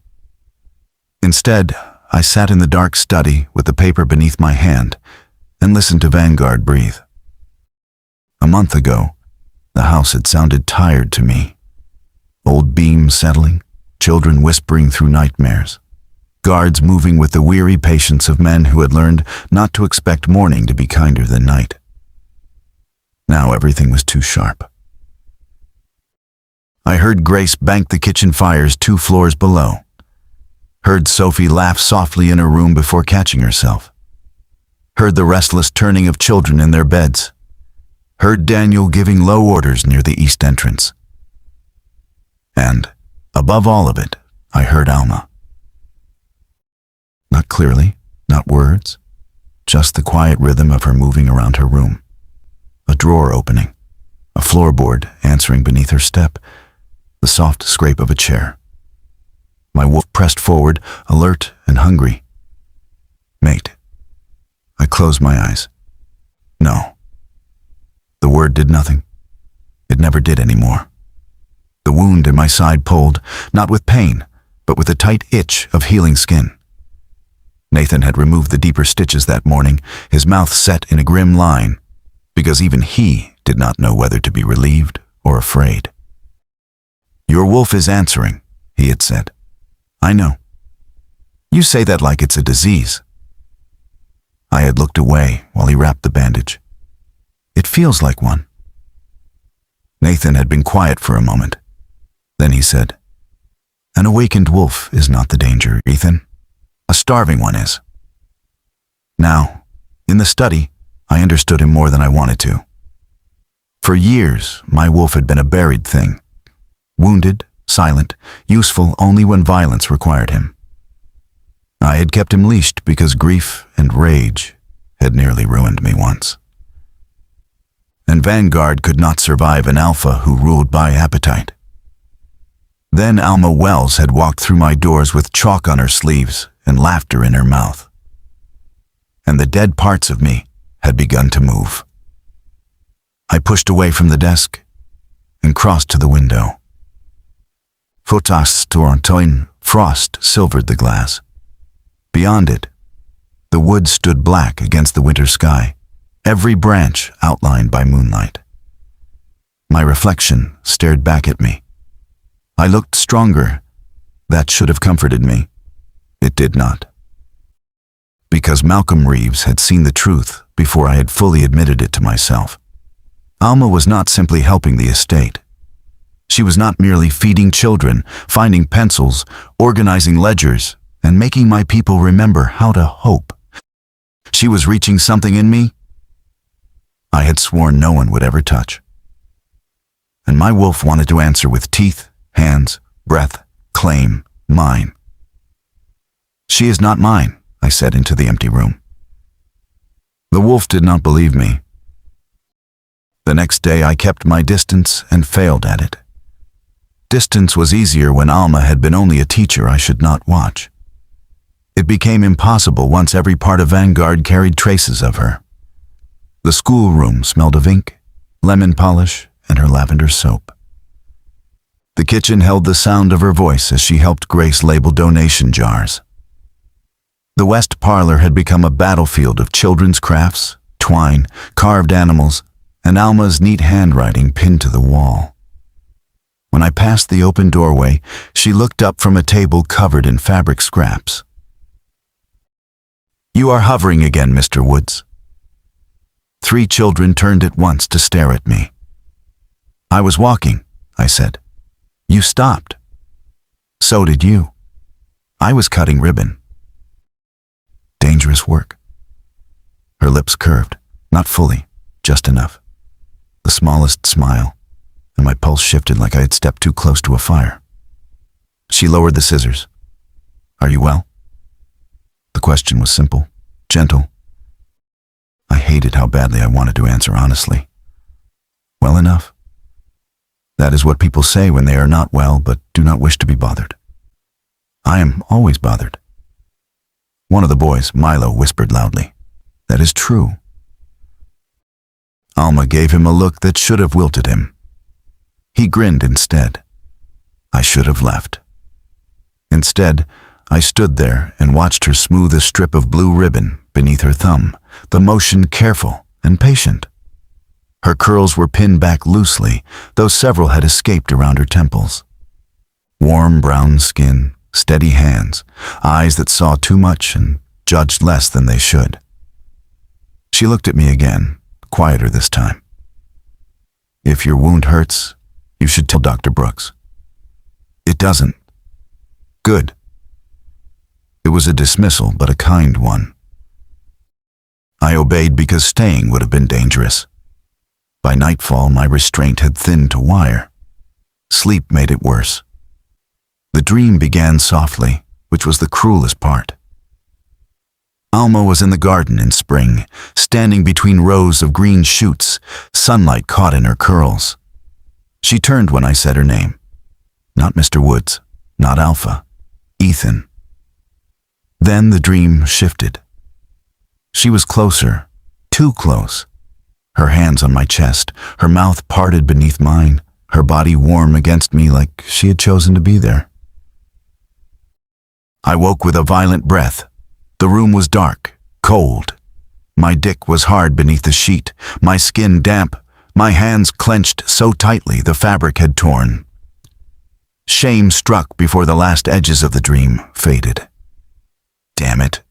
Instead, I sat in the dark study with the paper beneath my hand and listened to Vanguard breathe. A month ago, the house had sounded tired to me. Old beams settling, children whispering through nightmares, guards moving with the weary patience of men who had learned not to expect morning to be kinder than night. Now everything was too sharp. I heard Grace bank the kitchen fires 2 floors below. Heard Sophie laugh softly in her room before catching herself. Heard the restless turning of children in their beds. Heard Daniel giving low orders near the east entrance. And, above all of it, I heard Alma. Not clearly, not words, just the quiet rhythm of her moving around her room. A drawer opening, a floorboard answering beneath her step, the soft scrape of a chair. My wolf pressed forward, alert and hungry. Mate. I closed my eyes. No. The word did nothing. It never did anymore. The wound in my side pulled, not with pain, but with a tight itch of healing skin. Nathan had removed the deeper stitches that morning, his mouth set in a grim line, because even he did not know whether to be relieved or afraid. Your wolf is answering, he had said. I know. You say that like it's a disease. I had looked away while he wrapped the bandage. It feels like one. Nathan had been quiet for a moment. Then he said, An awakened wolf is not the danger, Ethan. A starving one is. Now, in the study, I understood him more than I wanted to. For years, my wolf had been a buried thing. Wounded, silent, useful only when violence required him. I had kept him leashed because grief and rage had nearly ruined me once. And Vanguard could not survive an alpha who ruled by appetite. Then Alma Wells had walked through my doors with chalk on her sleeves and laughter in her mouth. And the dead parts of me had begun to move. I pushed away from the desk and crossed to the window. Photos Torontoin frost silvered the glass. Beyond it, the woods stood black against the winter sky, every branch outlined by moonlight. My reflection stared back at me. I looked stronger. That should have comforted me. It did not. Because Malcolm Reeves had seen the truth before I had fully admitted it to myself. Alma was not simply helping the estate. She was not merely feeding children, finding pencils, organizing ledgers, and making my people remember how to hope. She was reaching something in me I had sworn no one would ever touch. And my wolf wanted to answer with teeth, hands, breath, claim, mine. She is not mine, I said into the empty room. The wolf did not believe me. The next day I kept my distance and failed at it. Distance was easier when Alma had been only a teacher I should not watch. It became impossible once every part of Vanguard carried traces of her. The schoolroom smelled of ink, lemon polish, and her lavender soap. The kitchen held the sound of her voice as she helped Grace label donation jars. The west parlor had become a battlefield of children's crafts, twine, carved animals, and Alma's neat handwriting pinned to the wall. When I passed the open doorway, she looked up from a table covered in fabric scraps. "You are hovering again, Mr. Woods." 3 children turned at once to stare at me. "I was walking," I said. "You stopped." "So did you." "I was cutting ribbon." "Dangerous work." Her lips curved, not fully, just enough. The smallest smile, and my pulse shifted like I had stepped too close to a fire. She lowered the scissors. "Are you well?" The question was simple, gentle. I hated how badly I wanted to answer honestly. "Well enough." That is what people say when they are not well but do not wish to be bothered. I am always bothered. One of the boys, Milo, whispered loudly, "That is true." Alma gave him a look that should have wilted him. He grinned instead. I should have left. Instead, I stood there and watched her smooth a strip of blue ribbon beneath her thumb, the motion careful and patient. Her curls were pinned back loosely, though several had escaped around her temples. Warm brown skin, steady hands, eyes that saw too much and judged less than they should. She looked at me again, quieter this time. "If your wound hurts, you should tell Dr. Brooks." "It doesn't." "Good." It was a dismissal, but a kind one. I obeyed because staying would have been dangerous. By nightfall, my restraint had thinned to wire. Sleep made it worse. The dream began softly, which was the cruelest part. Alma was in the garden in spring, standing between rows of green shoots, sunlight caught in her curls. She turned when I said her name. Not Mr. Woods, not Alpha, Ethan. Then the dream shifted. She was closer, too close. Her hands on my chest, her mouth parted beneath mine, her body warm against me like she had chosen to be there. I woke with a violent breath. The room was dark, cold. My dick was hard beneath the sheet, my skin damp, my hands clenched so tightly the fabric had torn. Shame struck before the last edges of the dream faded. Damn it.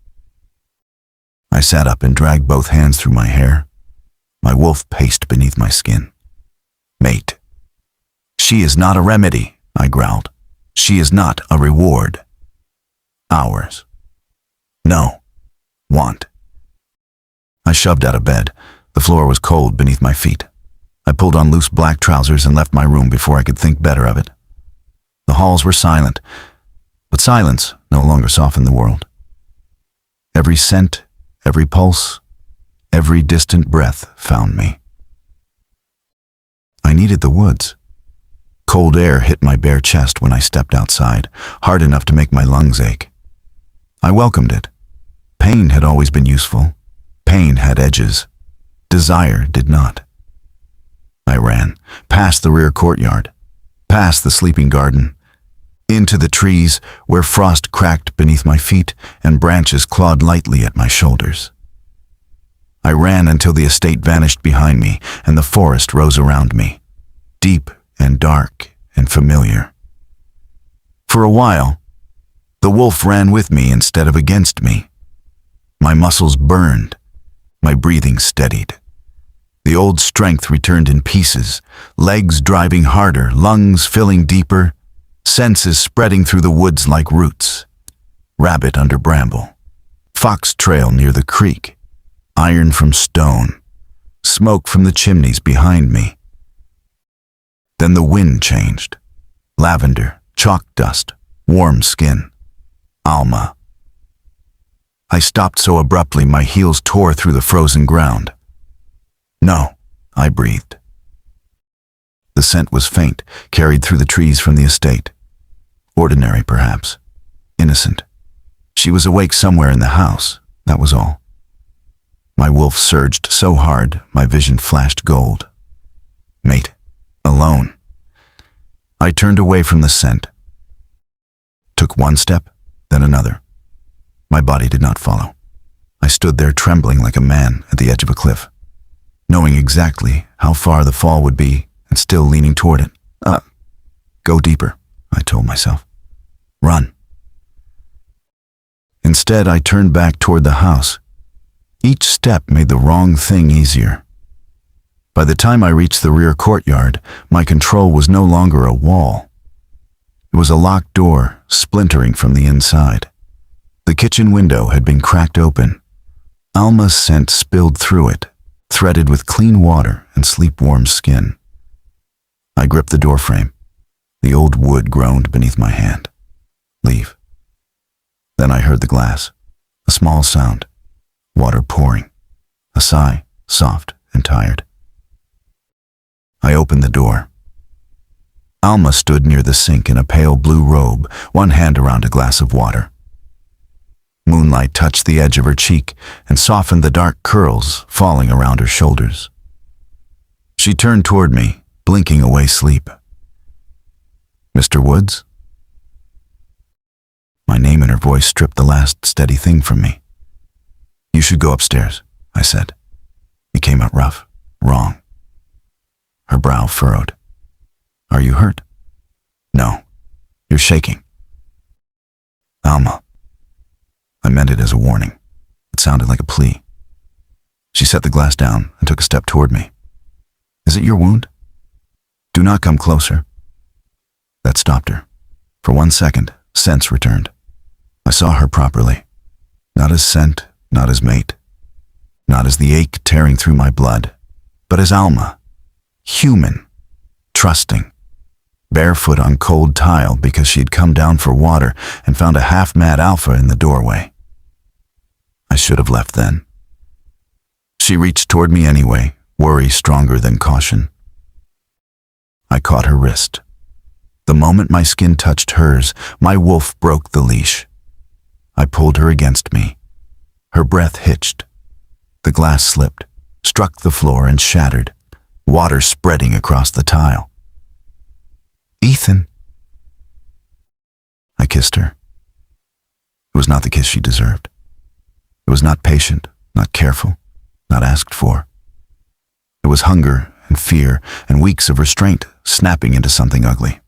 I sat up and dragged both hands through my hair. My wolf paced beneath my skin. "Mate. She is not a remedy," I growled. "She is not a reward. Ours. No. Want." I shoved out of bed. The floor was cold beneath my feet. I pulled on loose black trousers and left my room before I could think better of it. The halls were silent, but silence no longer softened the world. Every scent, every pulse, every distant breath found me. I needed the woods. Cold air hit my bare chest when I stepped outside, hard enough to make my lungs ache. I welcomed it. Pain had always been useful. Pain had edges. Desire did not. I ran, past the rear courtyard, past the sleeping garden, into the trees where frost cracked beneath my feet and branches clawed lightly at my shoulders. I ran until the estate vanished behind me and the forest rose around me, deep and dark and familiar. For a while, the wolf ran with me instead of against me. My muscles burned, my breathing steadied. The old strength returned in pieces, legs driving harder, lungs filling deeper, senses spreading through the woods like roots. Rabbit under bramble, fox trail near the creek, iron from stone, smoke from the chimneys behind me. Then the wind changed. Lavender, chalk dust, warm skin. Alma. I stopped so abruptly my heels tore through the frozen ground. "No," I breathed. The scent was faint, carried through the trees from the estate. Ordinary, perhaps. Innocent. She was awake somewhere in the house, that was all. My wolf surged so hard, my vision flashed gold. Mate. Alone. I turned away from the scent. Took one step, then another. My body did not follow. I stood there trembling like a man at the edge of a cliff, knowing exactly how far the fall would be and still leaning toward it. Go deeper, I told myself. Run. Instead, I turned back toward the house. Each step made the wrong thing easier. By the time I reached the rear courtyard, my control was no longer a wall. It was a locked door, splintering from the inside. The kitchen window had been cracked open. Alma's scent spilled through it, threaded with clean water and sleep-warm skin. I gripped the doorframe. The old wood groaned beneath my hand. Leave. Then I heard the glass. A small sound. Water pouring. A sigh, soft and tired. I opened the door. Alma stood near the sink in a pale blue robe, one hand around a glass of water. Moonlight touched the edge of her cheek and softened the dark curls falling around her shoulders. She turned toward me, blinking away sleep. Mr. Woods? My name in her voice stripped the last steady thing from me. You should go upstairs, I said. It came out rough, wrong. Her brow furrowed. Are you hurt? No. You're shaking. Alma. I meant it as a warning. It sounded like a plea. She set the glass down and took a step toward me. Is it your wound? Do not come closer. That stopped her. For 1 second, sense returned. I saw her properly. Not as scent, not as mate. Not as the ache tearing through my blood, but as Alma. Human. Trusting. Barefoot on cold tile because she'd come down for water and found a half-mad alpha in the doorway. I should have left then. She reached toward me anyway, worry stronger than caution. I caught her wrist. The moment my skin touched hers, my wolf broke the leash. I pulled her against me. Her breath hitched. The glass slipped, struck the floor and shattered, water spreading across the tile. Ethan. I kissed her. It was not the kiss she deserved. It was not patient, not careful, not asked for. It was hunger and fear and weeks of restraint snapping into something ugly.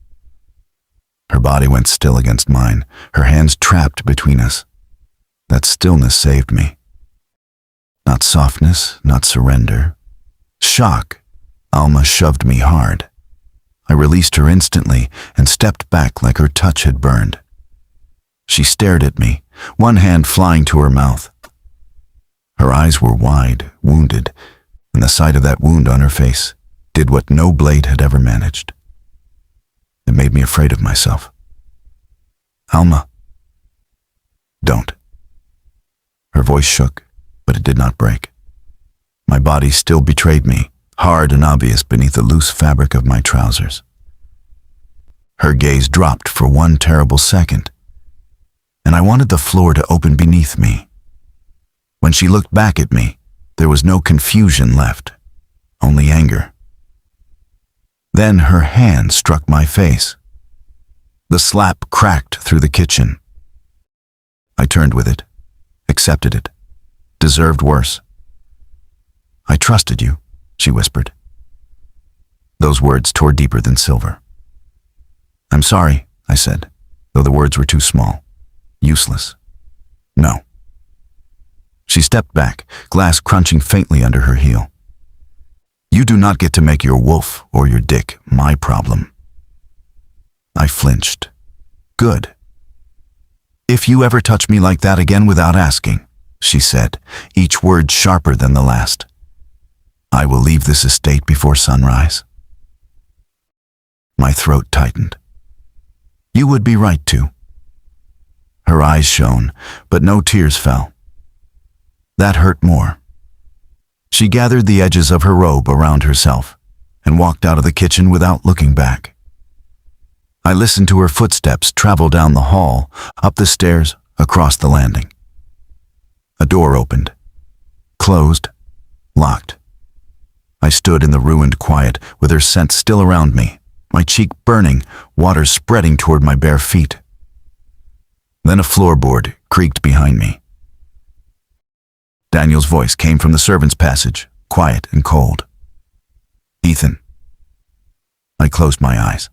Her body went still against mine, her hands trapped between us. That stillness saved me. Not softness, not surrender. Shock. Alma shoved me hard. I released her instantly and stepped back like her touch had burned. She stared at me, one hand flying to her mouth. Her eyes were wide, wounded, and the sight of that wound on her face did what no blade had ever managed. It made me afraid of myself. Alma. Don't. Her voice shook, but it did not break. My body still betrayed me, hard and obvious beneath the loose fabric of my trousers. Her gaze dropped for one terrible second, and I wanted the floor to open beneath me. When she looked back at me, there was no confusion left, only anger. Then her hand struck my face. The slap cracked through the kitchen. I turned with it, accepted it, deserved worse. I trusted you, she whispered. Those words tore deeper than silver. I'm sorry, I said, though the words were too small, useless. No. She stepped back, glass crunching faintly under her heel. You do not get to make your wolf or your dick my problem. I flinched. Good. If you ever touch me like that again without asking, she said, each word sharper than the last, I will leave this estate before sunrise. My throat tightened. You would be right to. Her eyes shone, but no tears fell. That hurt more. She gathered the edges of her robe around herself and walked out of the kitchen without looking back. I listened to her footsteps travel down the hall, up the stairs, across the landing. A door opened. Closed. Locked. I stood in the ruined quiet with her scent still around me, my cheek burning, water spreading toward my bare feet. Then a floorboard creaked behind me. Daniel's voice came from the servants' passage, quiet and cold. "Ethan." I closed my eyes.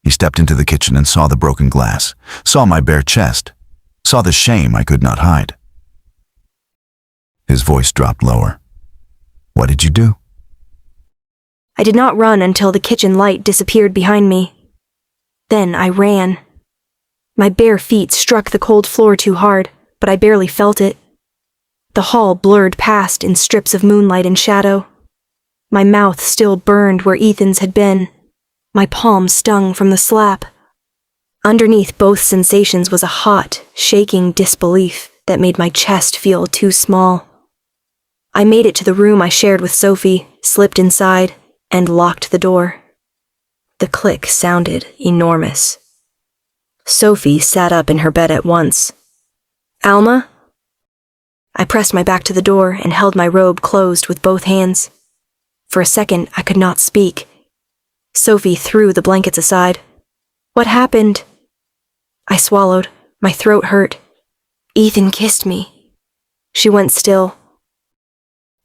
He stepped into the kitchen and saw the broken glass, saw my bare chest, saw the shame I could not hide. His voice dropped lower. "What did you do?" I did not run until the kitchen light disappeared behind me. Then I ran. My bare feet struck the cold floor too hard, but I barely felt it. The hall blurred past in strips of moonlight and shadow. My mouth still burned where Ethan's had been. My palm stung from the slap. Underneath both sensations was a hot, shaking disbelief that made my chest feel too small. I made it to the room I shared with Sophie, slipped inside, and locked the door. The click sounded enormous. Sophie sat up in her bed at once. "Alma?" I pressed my back to the door and held my robe closed with both hands. For a second, I could not speak. Sophie threw the blankets aside. "What happened?" I swallowed. My throat hurt. "Ethan kissed me." She went still.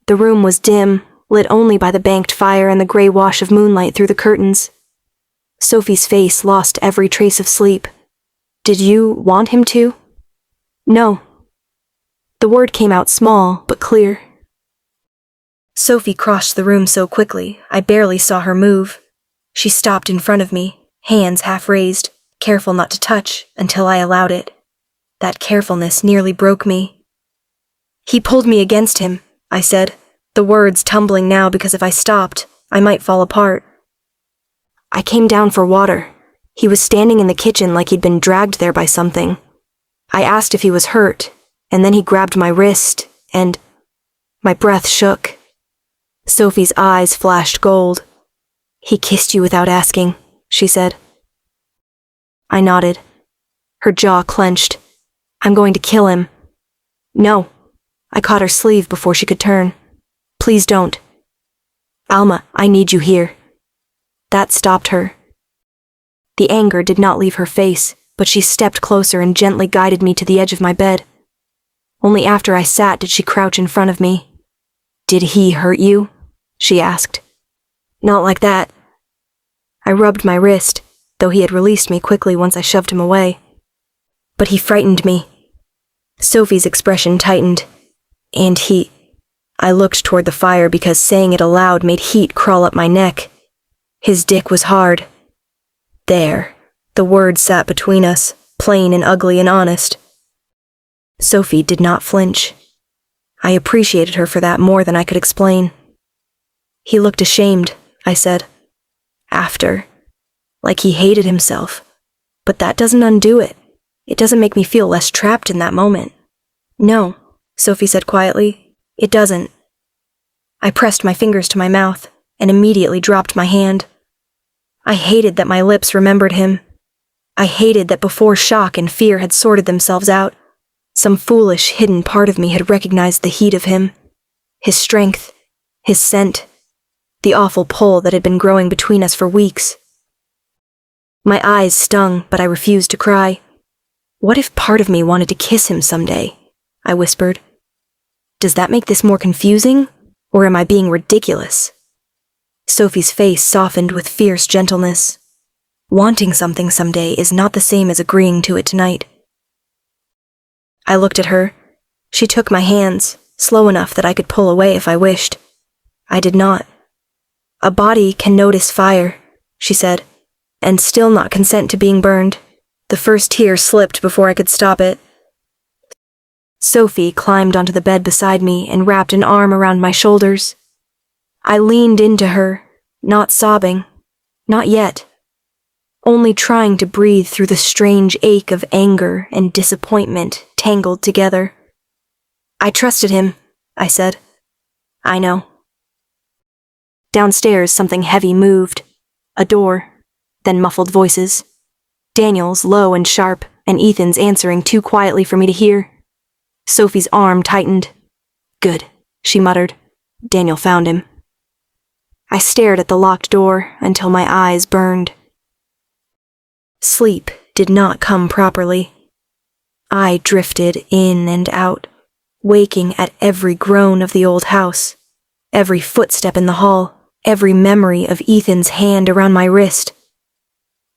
The room was dim, lit only by the banked fire and the gray wash of moonlight through the curtains. Sophie's face lost every trace of sleep. "Did you want him to?" "No." The word came out small, but clear. Sophie crossed the room so quickly, I barely saw her move. She stopped in front of me, hands half raised, careful not to touch until I allowed it. That carefulness nearly broke me. "He pulled me against him," I said, the words tumbling now because if I stopped, I might fall apart. "I came down for water. He was standing in the kitchen like he'd been dragged there by something. I asked if he was hurt, and then he grabbed my wrist, and..." My breath shook. Sophie's eyes flashed gold. "He kissed you without asking," she said. I nodded. Her jaw clenched. "I'm going to kill him." "No." I caught her sleeve before she could turn. "Please don't." "Alma, I need you here." That stopped her. The anger did not leave her face, but she stepped closer and gently guided me to the edge of my bed. Only after I sat did she crouch in front of me. "Did he hurt you?" she asked. "Not like that." I rubbed my wrist, though he had released me quickly once I shoved him away. "But he frightened me." Sophie's expression tightened. "And he..." I looked toward the fire because saying it aloud made heat crawl up my neck. "His dick was hard." There. The word sat between us, plain and ugly and honest. Sophie did not flinch. I appreciated her for that more than I could explain. "He looked ashamed," I said. "After. Like he hated himself. But that doesn't undo it. It doesn't make me feel less trapped in that moment." "No," Sophie said quietly. "It doesn't." I pressed my fingers to my mouth and immediately dropped my hand. I hated that my lips remembered him. I hated that before shock and fear had sorted themselves out, some foolish, hidden part of me had recognized the heat of him, his strength, his scent, the awful pull that had been growing between us for weeks. My eyes stung, but I refused to cry. "What if part of me wanted to kiss him someday?" I whispered. "Does that make this more confusing, or am I being ridiculous?" Sophie's face softened with fierce gentleness. Wanting something someday is not the same as agreeing to it tonight. I looked at her. She took my hands, slow enough that I could pull away if I wished. I did not. "A body can notice fire," she said, "and still not consent to being burned." The first tear slipped before I could stop it. Sophie climbed onto the bed beside me and wrapped an arm around my shoulders. I leaned into her, not sobbing, not yet, only trying to breathe through the strange ache of anger and disappointment tangled together. "I trusted him," I said. "I know." Downstairs, something heavy moved. A door, then muffled voices. Daniel's low and sharp, and Ethan's answering too quietly for me to hear. Sophie's arm tightened. "Good," she muttered. "Daniel found him." I stared at the locked door until my eyes burned. Sleep did not come properly. I drifted in and out, waking at every groan of the old house, every footstep in the hall, every memory of Ethan's hand around my wrist.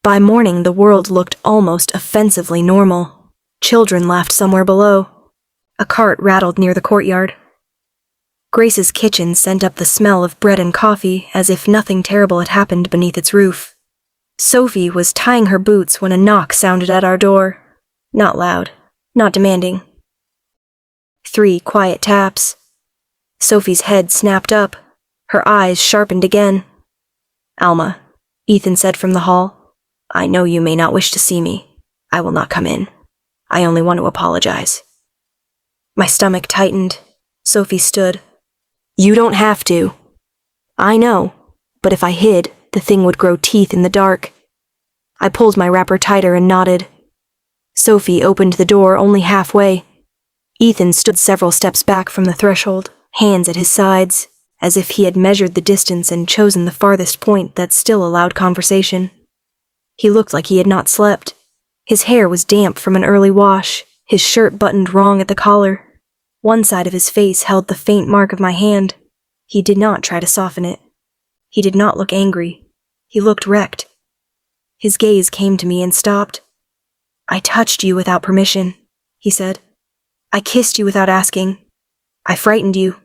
By morning, the world looked almost offensively normal. Children laughed somewhere below. A cart rattled near the courtyard. Grace's kitchen sent up the smell of bread and coffee as if nothing terrible had happened beneath its roof. Sophie was tying her boots when a knock sounded at our door. Not loud, not demanding. 3 quiet taps. Sophie's head snapped up. Her eyes sharpened again. "Alma," Ethan said from the hall, "I know you may not wish to see me. I will not come in. I only want to apologize." My stomach tightened. Sophie stood. "You don't have to." "I know, but if I hid, the thing would grow teeth in the dark." I pulled my wrapper tighter and nodded. Sophie opened the door only halfway. Ethan stood several steps back from the threshold, hands at his sides, as if he had measured the distance and chosen the farthest point that still allowed conversation. He looked like he had not slept. His hair was damp from an early wash, his shirt buttoned wrong at the collar. One side of his face held the faint mark of my hand. He did not try to soften it. He did not look angry. He looked wrecked. His gaze came to me and stopped. "I touched you without permission," he said. "I kissed you without asking. I frightened you.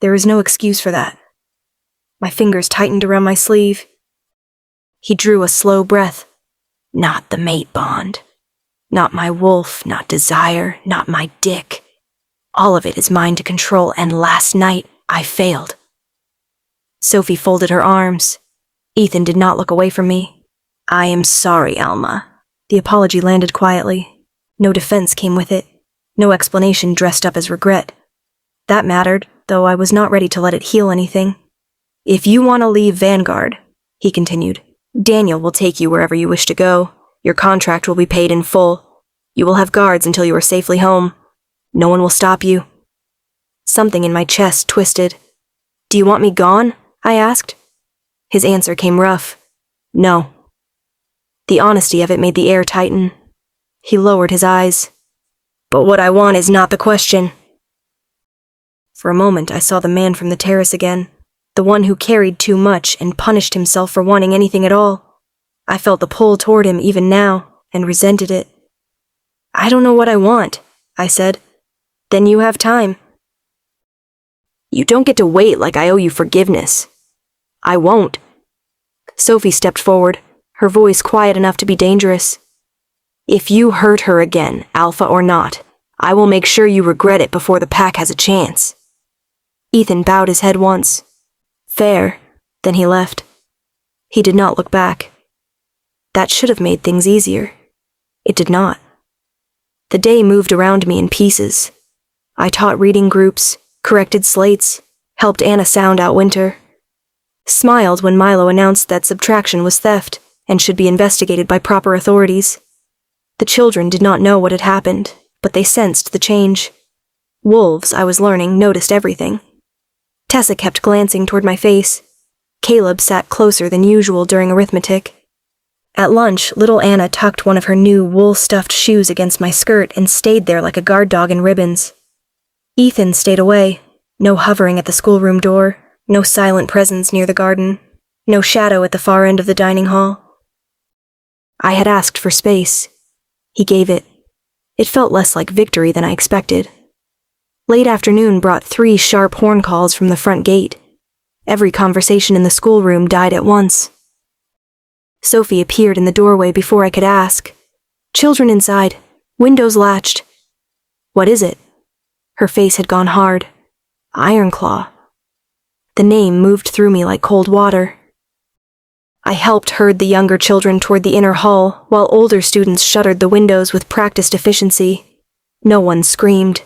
There is no excuse for that." My fingers tightened around my sleeve. He drew a slow breath. "Not the mate bond. Not my wolf, not desire, not my dick. All of it is mine to control, and last night I failed." Sophie folded her arms. Ethan did not look away from me. "I am sorry, Alma." The apology landed quietly. No defense came with it. No explanation dressed up as regret. That mattered, though I was not ready to let it heal anything. "If you want to leave Vanguard," he continued, "Daniel will take you wherever you wish to go. Your contract will be paid in full. You will have guards until you are safely home. No one will stop you." Something in my chest twisted. "Do you want me gone?" I asked. His answer came rough. "No." The honesty of it made the air tighten. He lowered his eyes. "But what I want is not the question." For a moment I saw the man from the terrace again, the one who carried too much and punished himself for wanting anything at all. I felt the pull toward him even now, and resented it. "I don't know what I want," I said. "Then you have time." "You don't get to wait like I owe you forgiveness." "I won't." Sophie stepped forward, her voice quiet enough to be dangerous. "If you hurt her again, alpha or not, I will make sure you regret it before the pack has a chance." Ethan bowed his head once. "Fair." Then he left. He did not look back. That should have made things easier. It did not. The day moved around me in pieces. I taught reading groups, corrected slates, helped Anna sound out winter. Smiled when Milo announced that subtraction was theft and should be investigated by proper authorities. The children did not know what had happened, but they sensed the change. Wolves, I was learning, noticed everything. Tessa kept glancing toward my face. Caleb sat closer than usual during arithmetic. At lunch, little Anna tucked one of her new wool-stuffed shoes against my skirt and stayed there like a guard dog in ribbons. Ethan stayed away. No hovering at the schoolroom door, no silent presence near the garden, no shadow at the far end of the dining hall. I had asked for space. He gave it. It felt less like victory than I expected. Late afternoon brought 3 sharp horn calls from the front gate. Every conversation in the schoolroom died at once. Sophie appeared in the doorway before I could ask. "Children inside. Windows latched." "What is it?" Her face had gone hard. "Ironclaw." The name moved through me like cold water. I helped herd the younger children toward the inner hall, while older students shuttered the windows with practiced efficiency. No one screamed.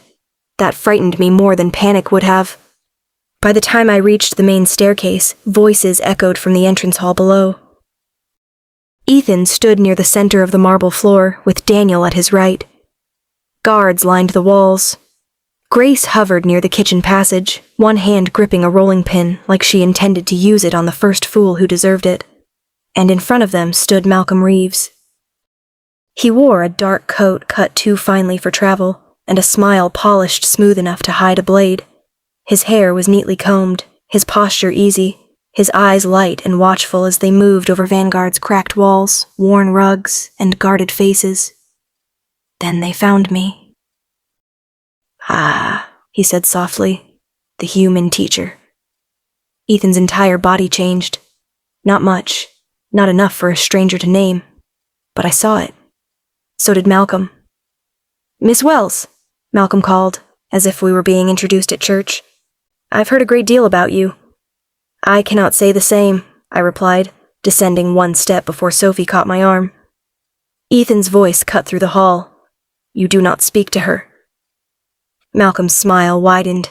That frightened me more than panic would have. By the time I reached the main staircase, voices echoed from the entrance hall below. Ethan stood near the center of the marble floor, with Daniel at his right. Guards lined the walls. Grace hovered near the kitchen passage, one hand gripping a rolling pin like she intended to use it on the first fool who deserved it. And in front of them stood Malcolm Reeves. He wore a dark coat cut too finely for travel, and a smile polished smooth enough to hide a blade. His hair was neatly combed, his posture easy, his eyes light and watchful as they moved over Vanguard's cracked walls, worn rugs, and guarded faces. Then they found me. "Ah," he said softly, "the human teacher." Ethan's entire body changed. Not much, not enough for a stranger to name, but I saw it. So did Malcolm. "Miss Wells," Malcolm called, as if we were being introduced at church. "I've heard a great deal about you." "I cannot say the same," I replied, descending one step before Sophie caught my arm. Ethan's voice cut through the hall. "You do not speak to her." Malcolm's smile widened.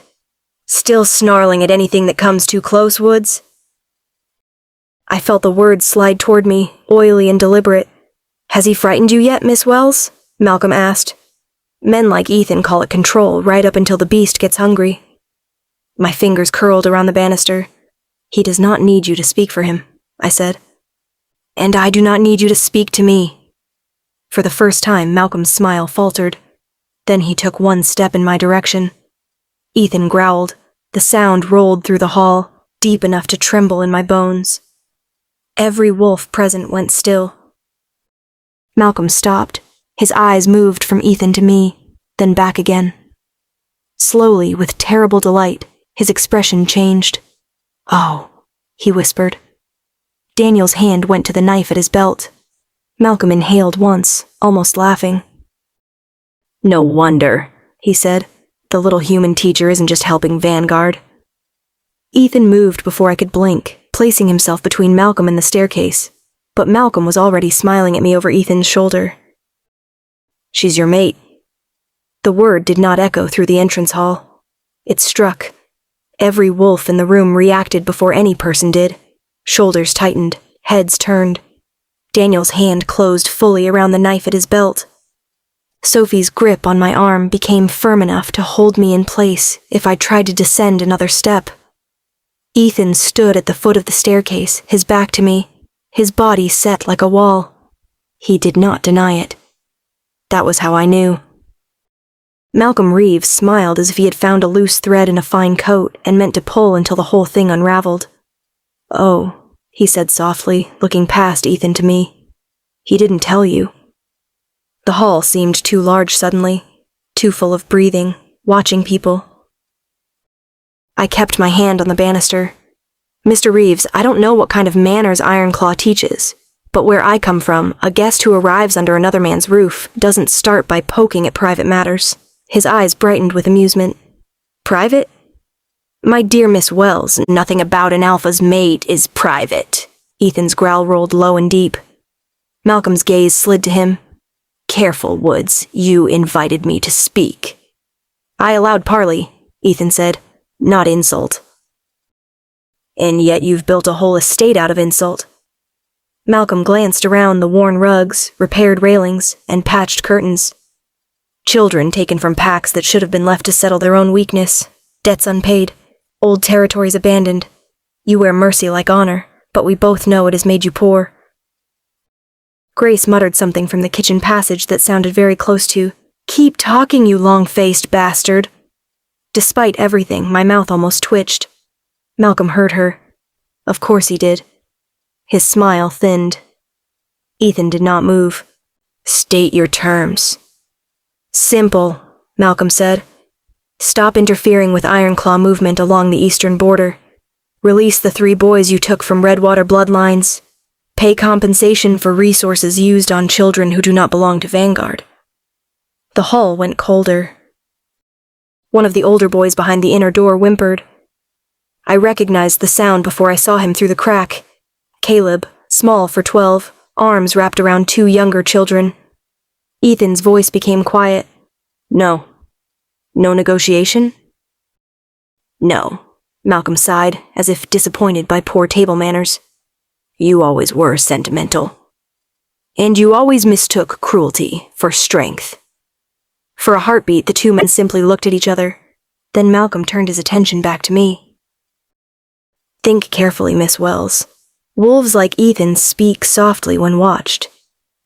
"Still snarling at anything that comes too close, Woods?" I felt the words slide toward me, oily and deliberate. "Has he frightened you yet, Miss Wells?" Malcolm asked. "Men like Ethan call it control right up until the beast gets hungry." My fingers curled around the banister. "He does not need you to speak for him," I said. "And I do not need you to speak to me." For the first time, Malcolm's smile faltered. Then he took one step in my direction. Ethan growled. The sound rolled through the hall, deep enough to tremble in my bones. Every wolf present went still. Malcolm stopped. His eyes moved from Ethan to me, then back again. Slowly, with terrible delight, his expression changed. "Oh," he whispered. Daniel's hand went to the knife at his belt. Malcolm inhaled once, almost laughing. "No wonder," he said. "The little human teacher isn't just helping Vanguard." Ethan moved before I could blink, placing himself between Malcolm and the staircase, but Malcolm was already smiling at me over Ethan's shoulder. "She's your mate." The word did not echo through the entrance hall. It struck. Every wolf in the room reacted before any person did. Shoulders tightened, heads turned. Daniel's hand closed fully around the knife at his belt. Sophie's grip on my arm became firm enough to hold me in place if I tried to descend another step. Ethan stood at the foot of the staircase, his back to me, his body set like a wall. He did not deny it. That was how I knew. Malcolm Reeves smiled as if he had found a loose thread in a fine coat and meant to pull until the whole thing unraveled. "Oh," he said softly, looking past Ethan to me. "He didn't tell you." The hall seemed too large suddenly, too full of breathing, watching people. I kept my hand on the banister. "Mr. Reeves, I don't know what kind of manners Ironclaw teaches, but where I come from, a guest who arrives under another man's roof doesn't start by poking at private matters." His eyes brightened with amusement. "Private? My dear Miss Wells, nothing about an alpha's mate is private." Ethan's growl rolled low and deep. Malcolm's gaze slid to him. "Careful, Woods, you invited me to speak." "I allowed parley," Ethan said, "not insult." "And yet you've built a whole estate out of insult." Malcolm glanced around the worn rugs, repaired railings, and patched curtains. "Children taken from packs that should have been left to settle their own weakness, debts unpaid, old territories abandoned. You wear mercy like honor, but we both know it has made you poor." Grace muttered something from the kitchen passage that sounded very close to, "Keep talking, you long-faced bastard." Despite everything, my mouth almost twitched. Malcolm heard her. Of course he did. His smile thinned. Ethan did not move. "State your terms." "Simple," Malcolm said. "Stop interfering with Ironclaw movement along the eastern border. Release the 3 boys you took from Redwater bloodlines. Pay compensation for resources used on children who do not belong to Vanguard." The hall went colder. One of the older boys behind the inner door whimpered. I recognized the sound before I saw him through the crack. Caleb, small for 12, arms wrapped around 2 younger children. Ethan's voice became quiet. "No." "No negotiation?" "No," Malcolm sighed, as if disappointed by poor table manners. "You always were sentimental. And you always mistook cruelty for strength." For a heartbeat, the 2 men simply looked at each other. Then Malcolm turned his attention back to me. "Think carefully, Miss Wells. Wolves like Ethan speak softly when watched.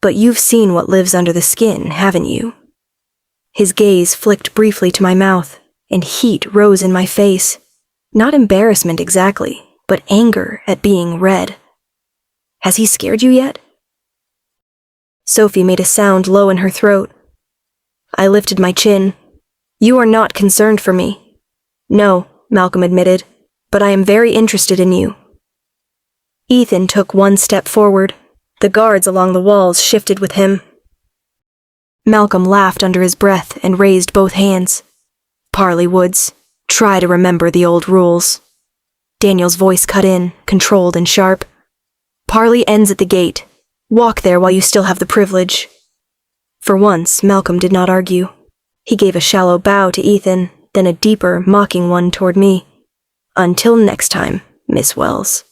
But you've seen what lives under the skin, haven't you?" His gaze flicked briefly to my mouth, and heat rose in my face. Not embarrassment exactly, but anger at being red. Has he scared you yet? Sophie made a sound low in her throat. I lifted my chin. You are not concerned for me. No, Malcolm admitted, but I am very interested in you. Ethan took one step forward. The guards along the walls shifted with him. Malcolm laughed under his breath and raised both hands. Parley Woods, try to remember the old rules. Daniel's voice cut in, controlled and sharp. Parley ends at the gate. Walk there while you still have the privilege. For once, Malcolm did not argue. He gave a shallow bow to Ethan, then a deeper, mocking one toward me. Until next time, Miss Wells.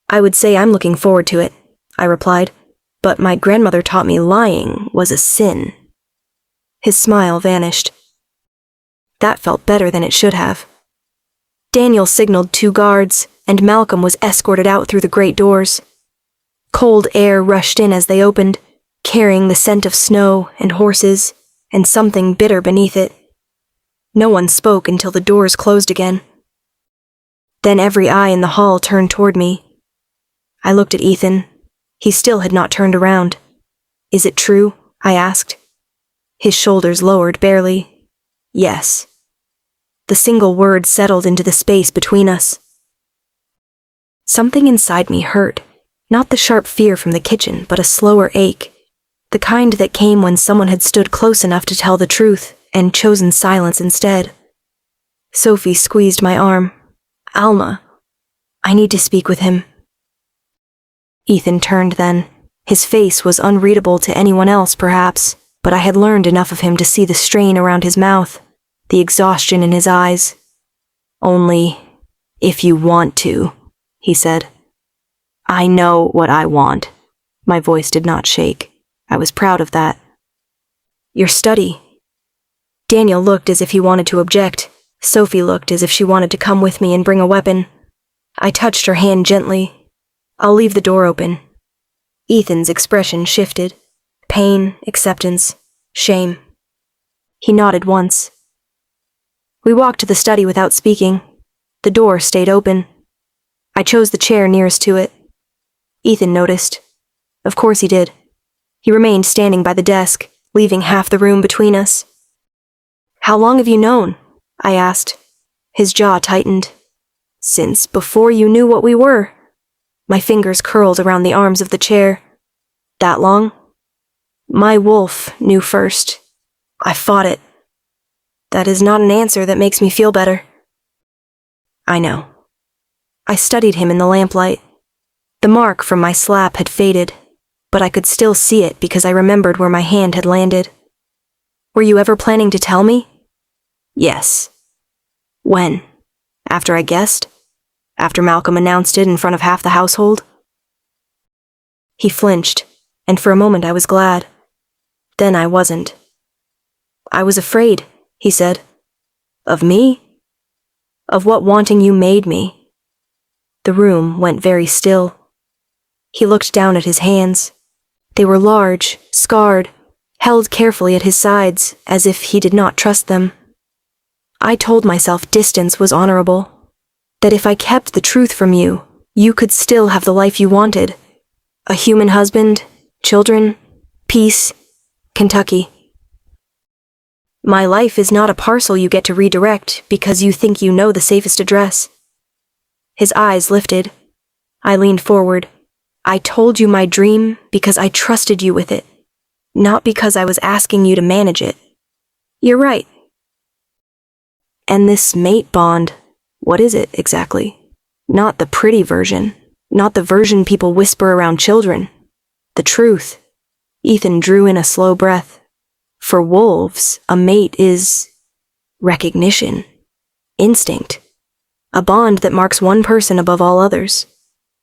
I would say I'm looking forward to it, I replied, but my grandmother taught me lying was a sin. His smile vanished. That felt better than it should have. Daniel signaled 2 guards, and Malcolm was escorted out through the great doors. Cold air rushed in as they opened, carrying the scent of snow and horses, and something bitter beneath it. No one spoke until the doors closed again. Then every eye in the hall turned toward me. I looked at Ethan. He still had not turned around. Is it true? I asked. His shoulders lowered barely. Yes. The single word settled into the space between us. Something inside me hurt, not the sharp fear from the kitchen, but a slower ache, the kind that came when someone had stood close enough to tell the truth and chosen silence instead. Sophie squeezed my arm. Alma, I need to speak with him. Ethan turned then. His face was unreadable to anyone else, perhaps, but I had learned enough of him to see the strain around his mouth, the exhaustion in his eyes. Only, if you want to, he said. I know what I want. My voice did not shake. I was proud of that. Your study. Daniel looked as if he wanted to object. Sophie looked as if she wanted to come with me and bring a weapon. I touched her hand gently. I'll leave the door open. Ethan's expression shifted. Pain, acceptance, shame. He nodded once. We walked to the study without speaking. The door stayed open. I chose the chair nearest to it. Ethan noticed. Of course he did. He remained standing by the desk, leaving half the room between us. How long have you known? I asked. His jaw tightened. Since before you knew what we were. My fingers curled around the arms of the chair. That long? My wolf knew first. I fought it. That is not an answer that makes me feel better. I know. I studied him in the lamplight. The mark from my slap had faded, but I could still see it because I remembered where my hand had landed. Were you ever planning to tell me? Yes. When? After I guessed? After Malcolm announced it in front of half the household? He flinched, and for a moment I was glad. Then I wasn't. I was afraid, he said. Of me? Of what wanting you made me. The room went very still. He looked down at his hands. They were large, scarred, held carefully at his sides, as if he did not trust them. I told myself distance was honorable, that if I kept the truth from you, you could still have the life you wanted. A human husband, children, peace, Kentucky. My life is not a parcel you get to redirect because you think you know the safest address. His eyes lifted. I leaned forward. I told you my dream because I trusted you with it, not because I was asking you to manage it. You're right. And this mate bond, what is it exactly? Not the pretty version, not the version people whisper around children. The truth. Ethan drew in a slow breath. For wolves, a mate is recognition, instinct, a bond that marks one person above all others.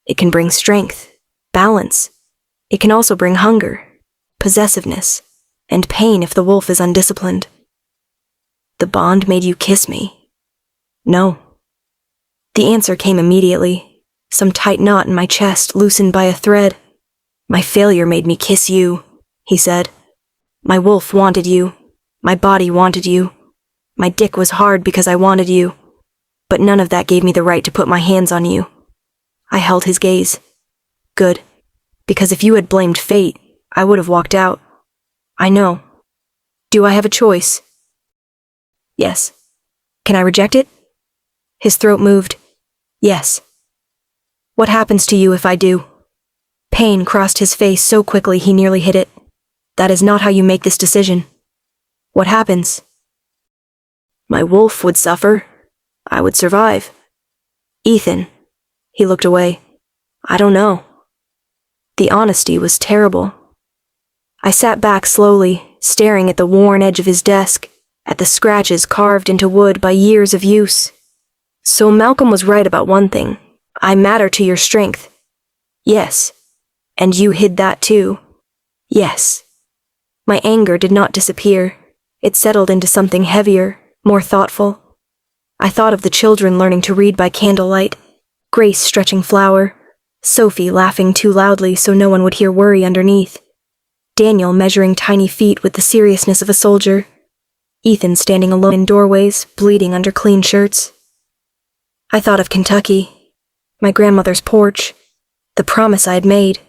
It can bring strength, balance. It can also bring hunger, possessiveness, and pain if the wolf is undisciplined. The bond made you kiss me. No. The answer came immediately, some tight knot in my chest loosened by a thread. My failure made me kiss you, he said. My wolf wanted you. My body wanted you. My dick was hard because I wanted you. But none of that gave me the right to put my hands on you. I held his gaze. Good. Because if you had blamed fate, I would have walked out. I know. Do I have a choice? Yes. Can I reject it? His throat moved. Yes. What happens to you if I do? Pain crossed his face so quickly he nearly hit it. That is not how you make this decision. What happens? My wolf would suffer. I would survive. Ethan. He looked away. I don't know. The honesty was terrible. I sat back slowly, staring at the worn edge of his desk, at the scratches carved into wood by years of use. So Malcolm was right about one thing. I matter to your strength. Yes. And you hid that too. Yes. My anger did not disappear. It settled into something heavier, more thoughtful. I thought of the children learning to read by candlelight, Grace stretching flour, Sophie laughing too loudly so no one would hear worry underneath, Daniel measuring tiny feet with the seriousness of a soldier, Ethan standing alone in doorways, bleeding under clean shirts. I thought of Kentucky, my grandmother's porch, the promise I had made.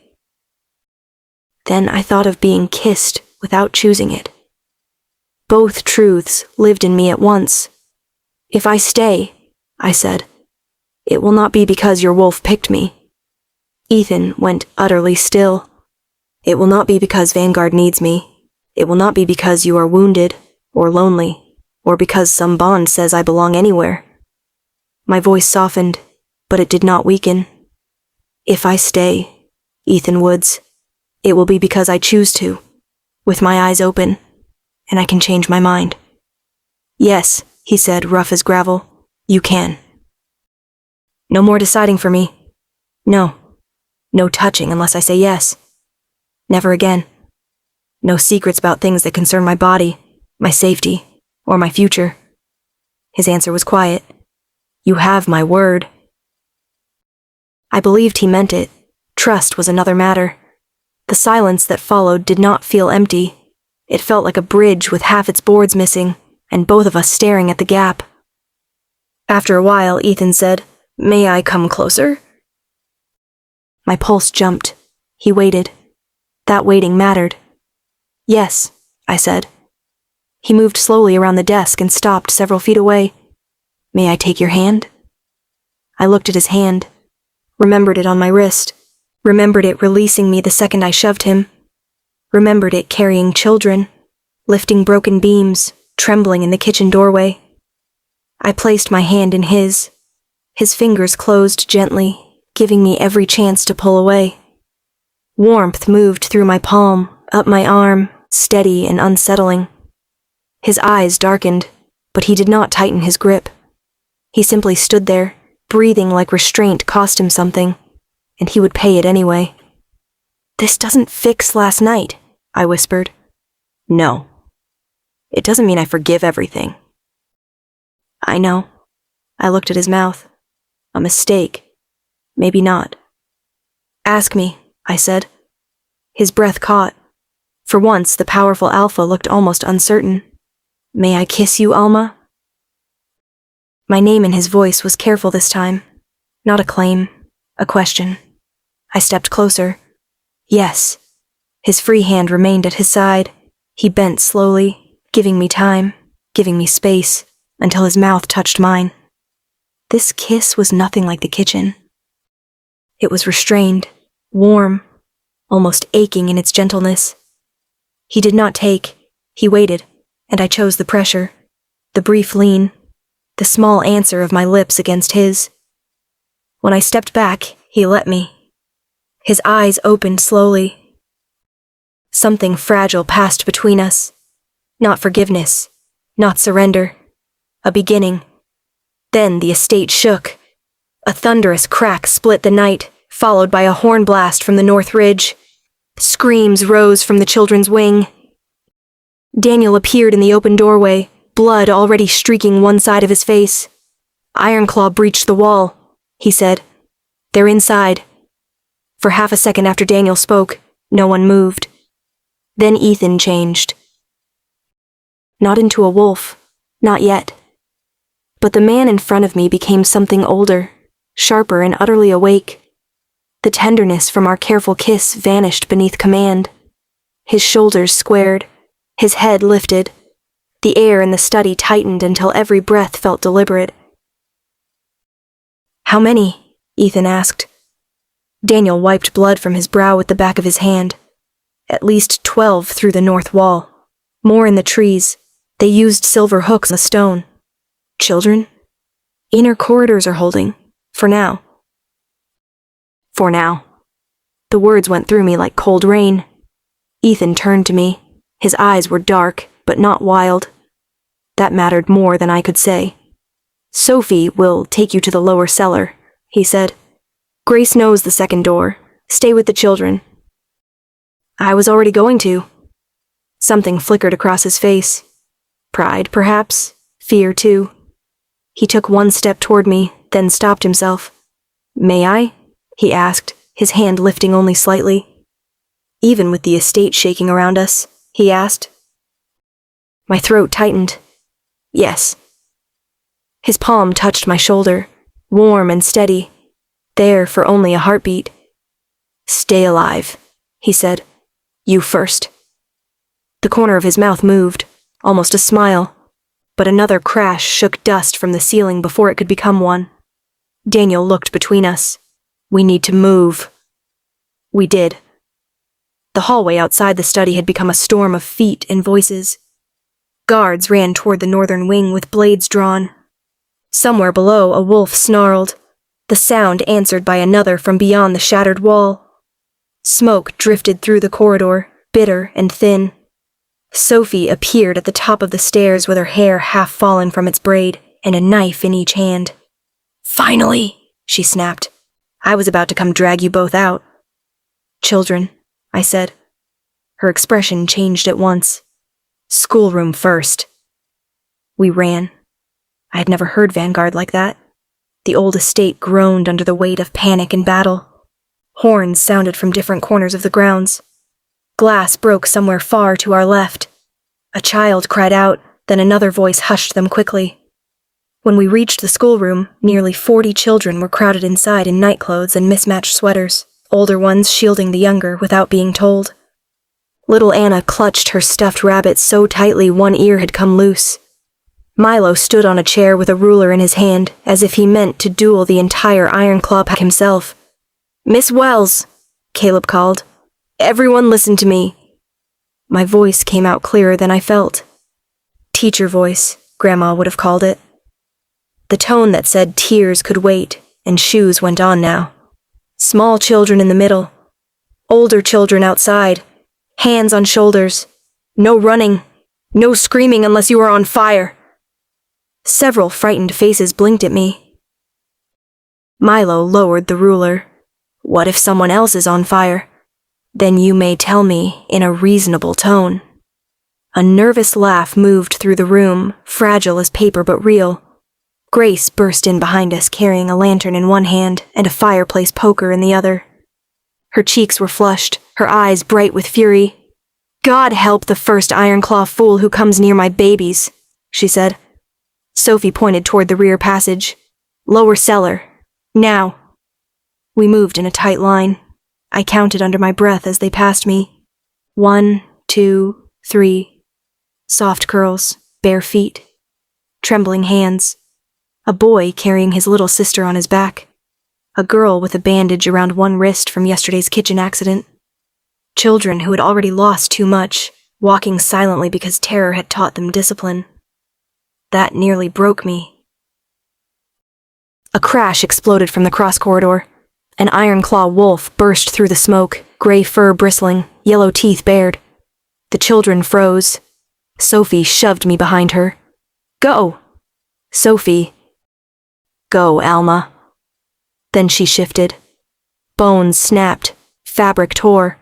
Then I thought of being kissed without choosing it. Both truths lived in me at once. If I stay, I said, it will not be because your wolf picked me. Ethan went utterly still. It will not be because Vanguard needs me. It will not be because you are wounded, or lonely, or because some bond says I belong anywhere. My voice softened, but it did not weaken. If I stay, Ethan Woods, it will be because I choose to, with my eyes open, and I can change my mind. Yes, he said, rough as gravel, you can. No more deciding for me. No. No touching unless I say yes. Never again. No secrets about things that concern my body, my safety, or my future. His answer was quiet. You have my word. I believed he meant it. Trust was another matter. The silence that followed did not feel empty. It felt like a bridge with half its boards missing, and both of us staring at the gap. After a while, Ethan said, May I come closer? My pulse jumped. He waited. That waiting mattered. Yes, I said. He moved slowly around the desk and stopped several feet away. May I take your hand? I looked at his hand, remembered it on my wrist, remembered it releasing me the second I shoved him, remembered it carrying children, lifting broken beams, trembling in the kitchen doorway. I placed my hand in his. His fingers closed gently, giving me every chance to pull away. Warmth moved through my palm, up my arm, steady and unsettling. His eyes darkened, but he did not tighten his grip. He simply stood there, breathing like restraint cost him something, and he would pay it anyway. This doesn't fix last night, I whispered. No. It doesn't mean I forgive everything. I know. I looked at his mouth. A mistake. Maybe not. Ask me, I said. His breath caught. For once, the powerful alpha looked almost uncertain. May I kiss you, Alma? My name in his voice was careful this time. Not a claim, a question. I stepped closer. Yes. His free hand remained at his side. He bent slowly, giving me time, giving me space, until his mouth touched mine. This kiss was nothing like the kitchen. It was restrained, warm, almost aching in its gentleness. He did not take. He waited, and I chose the pressure, the brief lean, the small answer of my lips against his. When I stepped back, he let me. His eyes opened slowly. Something fragile passed between us. Not forgiveness, not surrender. A beginning. Then the estate shook. A thunderous crack split the night, followed by a horn blast from the north ridge. Screams rose from the children's wing. Daniel appeared in the open doorway, blood already streaking one side of his face. Ironclaw breached the wall, he said. They're inside. For half a second after Daniel spoke, no one moved. Then Ethan changed. Not into a wolf. Not yet. But the man in front of me became something older, sharper and utterly awake. The tenderness from our careful kiss vanished beneath command. His shoulders squared, his head lifted. The air in the study tightened until every breath felt deliberate. "How many?" Ethan asked. Daniel wiped blood from his brow with the back of his hand. "At least 12 through the north wall. More in the trees. They used silver hooks on the stone. Children? Inner corridors are holding. For now." For now. The words went through me like cold rain. Ethan turned to me. His eyes were dark, but not wild. That mattered more than I could say. "Sophie will take you to the lower cellar," he said. "Grace knows the second door. Stay with the children." I was already going to. Something flickered across his face. Pride, perhaps. Fear, too. He took one step toward me, then stopped himself. "May I?" he asked, his hand lifting only slightly. "Even with the estate shaking around us?" he asked. My throat tightened. "Yes." His palm touched my shoulder, warm and steady, there for only a heartbeat. "Stay alive," he said. "You first." The corner of his mouth moved, almost a smile, but another crash shook dust from the ceiling before it could become one. Daniel looked between us. "We need to move." We did. The hallway outside the study had become a storm of feet and voices. Guards ran toward the northern wing with blades drawn. Somewhere below, a wolf snarled, the sound answered by another from beyond the shattered wall. Smoke drifted through the corridor, bitter and thin. Sophie appeared at the top of the stairs with her hair half fallen from its braid and a knife in each hand. "Finally!" she snapped. "I was about to come drag you both out." "Children," I said. Her expression changed at once. "Schoolroom first." We ran. I had never heard Vanguard like that. The old estate groaned under the weight of panic and battle. Horns sounded from different corners of the grounds. Glass broke somewhere far to our left. A child cried out, then another voice hushed them quickly. When we reached the schoolroom, nearly 40 children were crowded inside in nightclothes and mismatched sweaters, older ones shielding the younger without being told. Little Anna clutched her stuffed rabbit so tightly one ear had come loose. Milo stood on a chair with a ruler in his hand, as if he meant to duel the entire Ironclaw pack himself. "Miss Wells," Caleb called. "Everyone listen to me." My voice came out clearer than I felt. Teacher voice, Grandma would have called it. The tone that said tears could wait, and shoes went on now. Small children in the middle. Older children outside. Hands on shoulders. No running. No screaming unless you are on fire. Several frightened faces blinked at me. Milo lowered the ruler. "What if someone else is on fire? Then you may tell me in a reasonable tone." A nervous laugh moved through the room, fragile as paper but real. Grace burst in behind us carrying a lantern in one hand and a fireplace poker in the other. Her cheeks were flushed, her eyes bright with fury. "God help the first Ironclaw fool who comes near my babies," she said. Sophie pointed toward the rear passage. "Lower cellar. Now." We moved in a tight line. I counted under my breath as they passed me. 1, 2, 3. Soft curls, bare feet. Trembling hands. A boy carrying his little sister on his back. A girl with a bandage around one wrist from yesterday's kitchen accident. Children who had already lost too much, walking silently because terror had taught them discipline. That nearly broke me. A crash exploded from the cross corridor. An Ironclaw wolf burst through the smoke, gray fur bristling, yellow teeth bared. The children froze. Sophie shoved me behind her. "Go!" Sophie. "Go, Alma." Then she shifted. Bones snapped, fabric tore.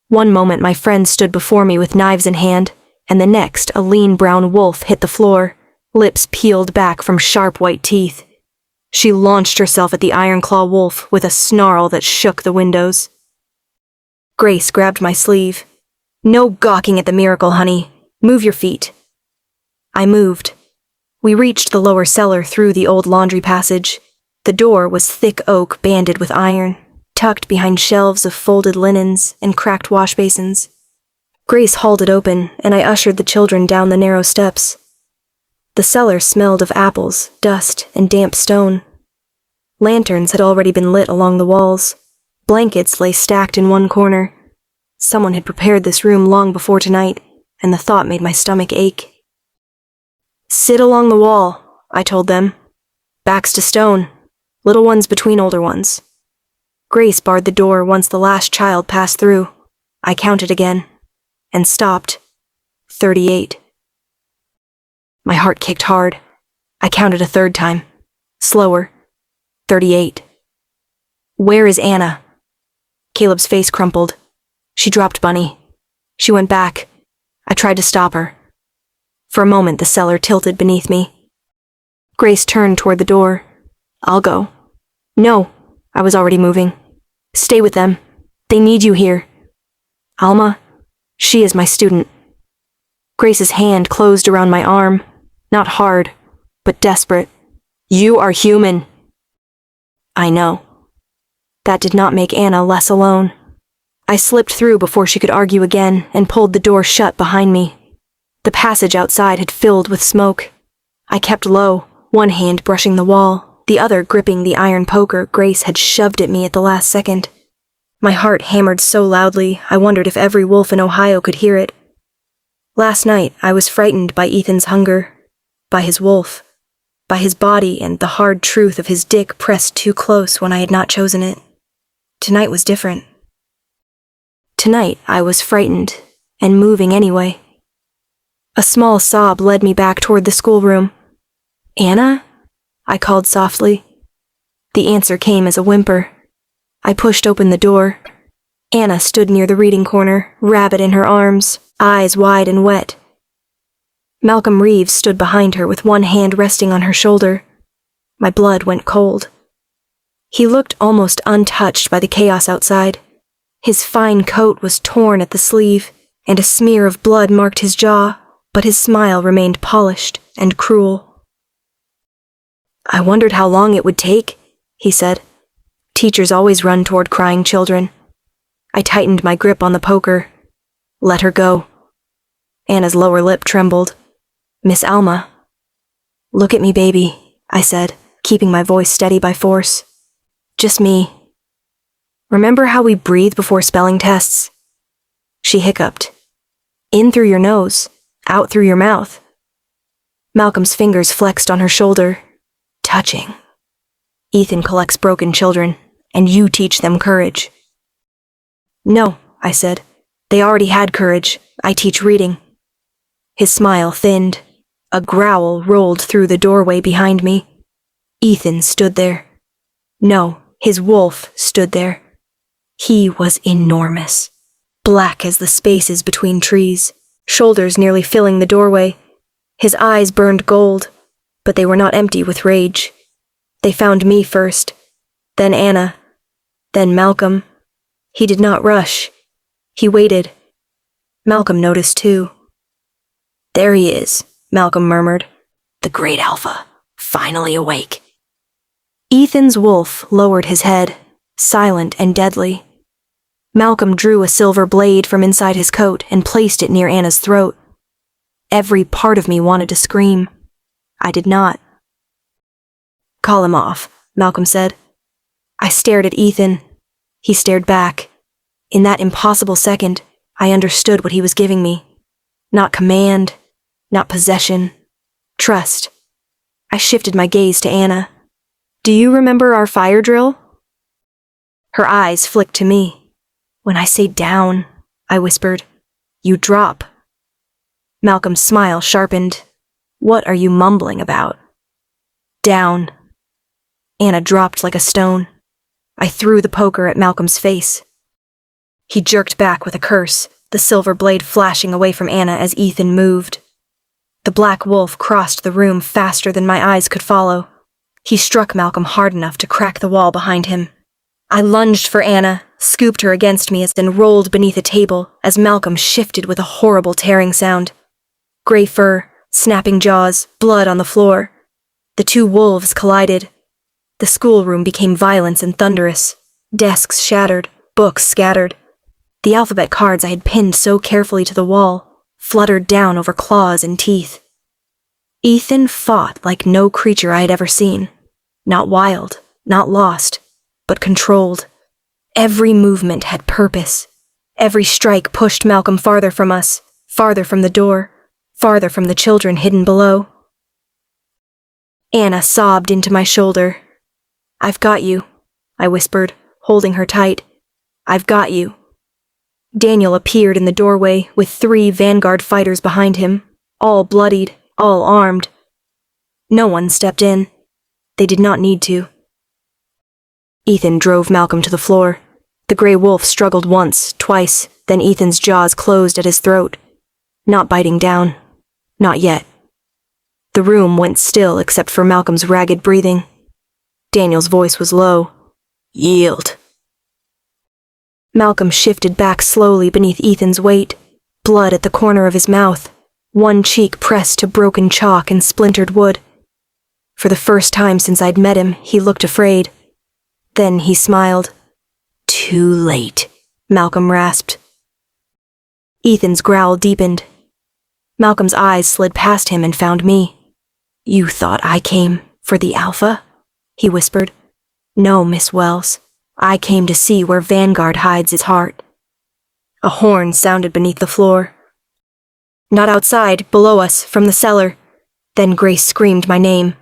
One moment my friend stood before me with knives in hand, and the next a lean brown wolf hit the floor, lips peeled back from sharp white teeth. She launched herself at the Ironclaw wolf with a snarl that shook the windows. Grace grabbed my sleeve. "No gawking at the miracle, honey. Move your feet." I moved. We reached the lower cellar through the old laundry passage. The door was thick oak banded with iron, tucked behind shelves of folded linens and cracked wash basins. Grace hauled it open, and I ushered the children down the narrow steps. The cellar smelled of apples, dust, and damp stone. Lanterns had already been lit along the walls. Blankets lay stacked in one corner. Someone had prepared this room long before tonight, and the thought made my stomach ache. "Sit along the wall," I told them. "Backs to stone. Little ones between older ones." Grace barred the door once the last child passed through. I counted again, and stopped. 38. My heart kicked hard. I counted a third time. Slower. 38. "Where is Anna?" Caleb's face crumpled. She dropped Bunny. She went back. I tried to stop her. For a moment, the cellar tilted beneath me. Grace turned toward the door. "I'll go." "No," I was already moving. "Stay with them. They need you here." "Alma, she is my student." Grace's hand closed around my arm, not hard, but desperate. "You are human." "I know." That did not make Anna less alone. I slipped through before she could argue again and pulled the door shut behind me. The passage outside had filled with smoke. I kept low, one hand brushing the wall, the other gripping the iron poker Grace had shoved at me at the last second. My heart hammered so loudly, I wondered if every wolf in Ohio could hear it. Last night, I was frightened by Ethan's hunger, by his wolf, by his body and the hard truth of his dick pressed too close when I had not chosen it. Tonight was different. Tonight, I was frightened, and moving anyway. A small sob led me back toward the schoolroom. "Anna?" I called softly. The answer came as a whimper. I pushed open the door. Anna stood near the reading corner, rabbit in her arms, eyes wide and wet. Malcolm Reeves stood behind her with one hand resting on her shoulder. My blood went cold. He looked almost untouched by the chaos outside. His fine coat was torn at the sleeve, and a smear of blood marked his jaw, but his smile remained polished and cruel. "I wondered how long it would take," he said. "Teachers always run toward crying children." I tightened my grip on the poker. "Let her go." Anna's lower lip trembled. "Miss Alma." "Look at me, baby," I said, keeping my voice steady by force. "Just me. Remember how we breathe before spelling tests?" She hiccuped. "In through your nose, out through your mouth." Malcolm's fingers flexed on her shoulder. "Touching. Ethan collects broken children, and you teach them courage." "No," I said. "They already had courage. I teach reading." His smile thinned. A growl rolled through the doorway behind me. Ethan stood there. No, his wolf stood there. He was enormous, black as the spaces between trees, shoulders nearly filling the doorway. His eyes burned gold, but they were not empty with rage. They found me first, then Anna, then Malcolm. He did not rush. He waited. Malcolm noticed too. "There he is," Malcolm murmured. "The great alpha, finally awake." Ethan's wolf lowered his head, silent and deadly. Malcolm drew a silver blade from inside his coat and placed it near Anna's throat. Every part of me wanted to scream. I did not. "Call him off," Malcolm said. I stared at Ethan. He stared back. In that impossible second, I understood what he was giving me. Not command, not possession, trust. I shifted my gaze to Anna. "Do you remember our fire drill?" Her eyes flicked to me. "When I say down," I whispered, "you drop." Malcolm's smile sharpened. "What are you mumbling about?" "Down." Anna dropped like a stone. I threw the poker at Malcolm's face. He jerked back with a curse, the silver blade flashing away from Anna as Ethan moved. The black wolf crossed the room faster than my eyes could follow. He struck Malcolm hard enough to crack the wall behind him. I lunged for Anna, scooped her against me, then rolled beneath a table as Malcolm shifted with a horrible tearing sound. Gray fur, Snapping jaws, blood on the floor. The two wolves collided. The schoolroom became violent and thunderous. Desks shattered, books scattered. The alphabet cards I had pinned so carefully to the wall fluttered down over claws and teeth. Ethan fought like no creature I had ever seen. Not wild, not lost, but controlled. Every movement had purpose. Every strike pushed Malcolm farther from us, farther from the door, farther from the children hidden below. Anna sobbed into my shoulder. "I've got you," I whispered, holding her tight. "I've got you." Daniel appeared in the doorway with 3 Vanguard fighters behind him, all bloodied, all armed. No one stepped in. They did not need to. Ethan drove Malcolm to the floor. The gray wolf struggled once, twice, then Ethan's jaws closed at his throat. Not biting down. Not yet. The room went still except for Malcolm's ragged breathing. Daniel's voice was low. "Yield." Malcolm shifted back slowly beneath Ethan's weight, blood at the corner of his mouth, one cheek pressed to broken chalk and splintered wood. For the first time since I'd met him, he looked afraid. Then he smiled. "Too late," Malcolm rasped. Ethan's growl deepened. Malcolm's eyes slid past him and found me. "You thought I came for the Alpha?" he whispered. "No, Miss Wells. I came to see where Vanguard hides its heart." A horn sounded beneath the floor. Not outside, below us, from the cellar. Then Grace screamed my name.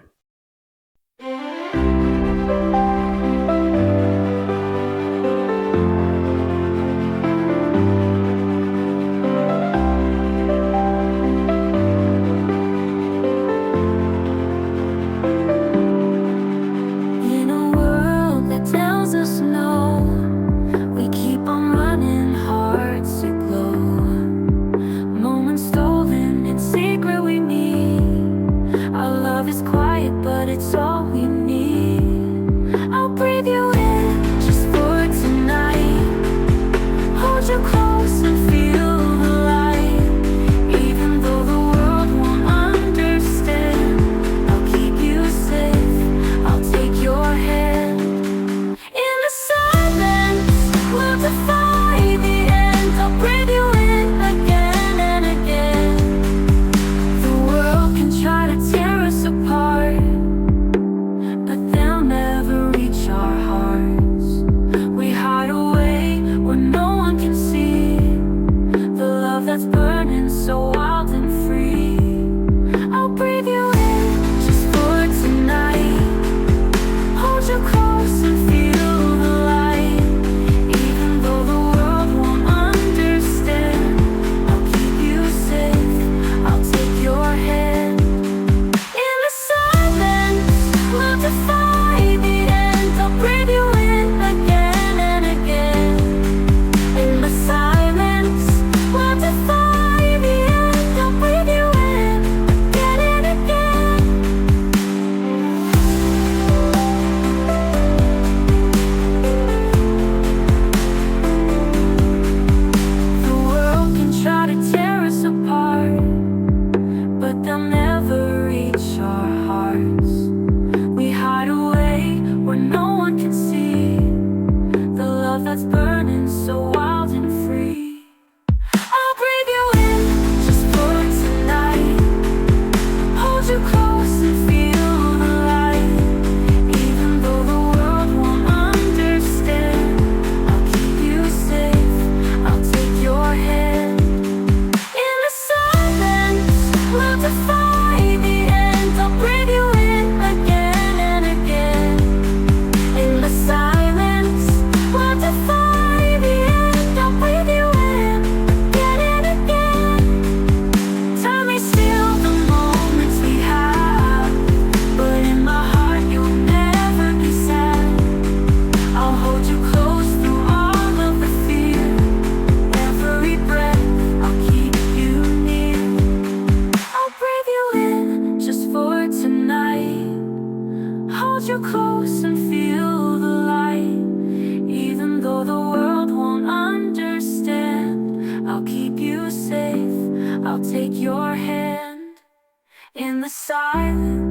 In the silence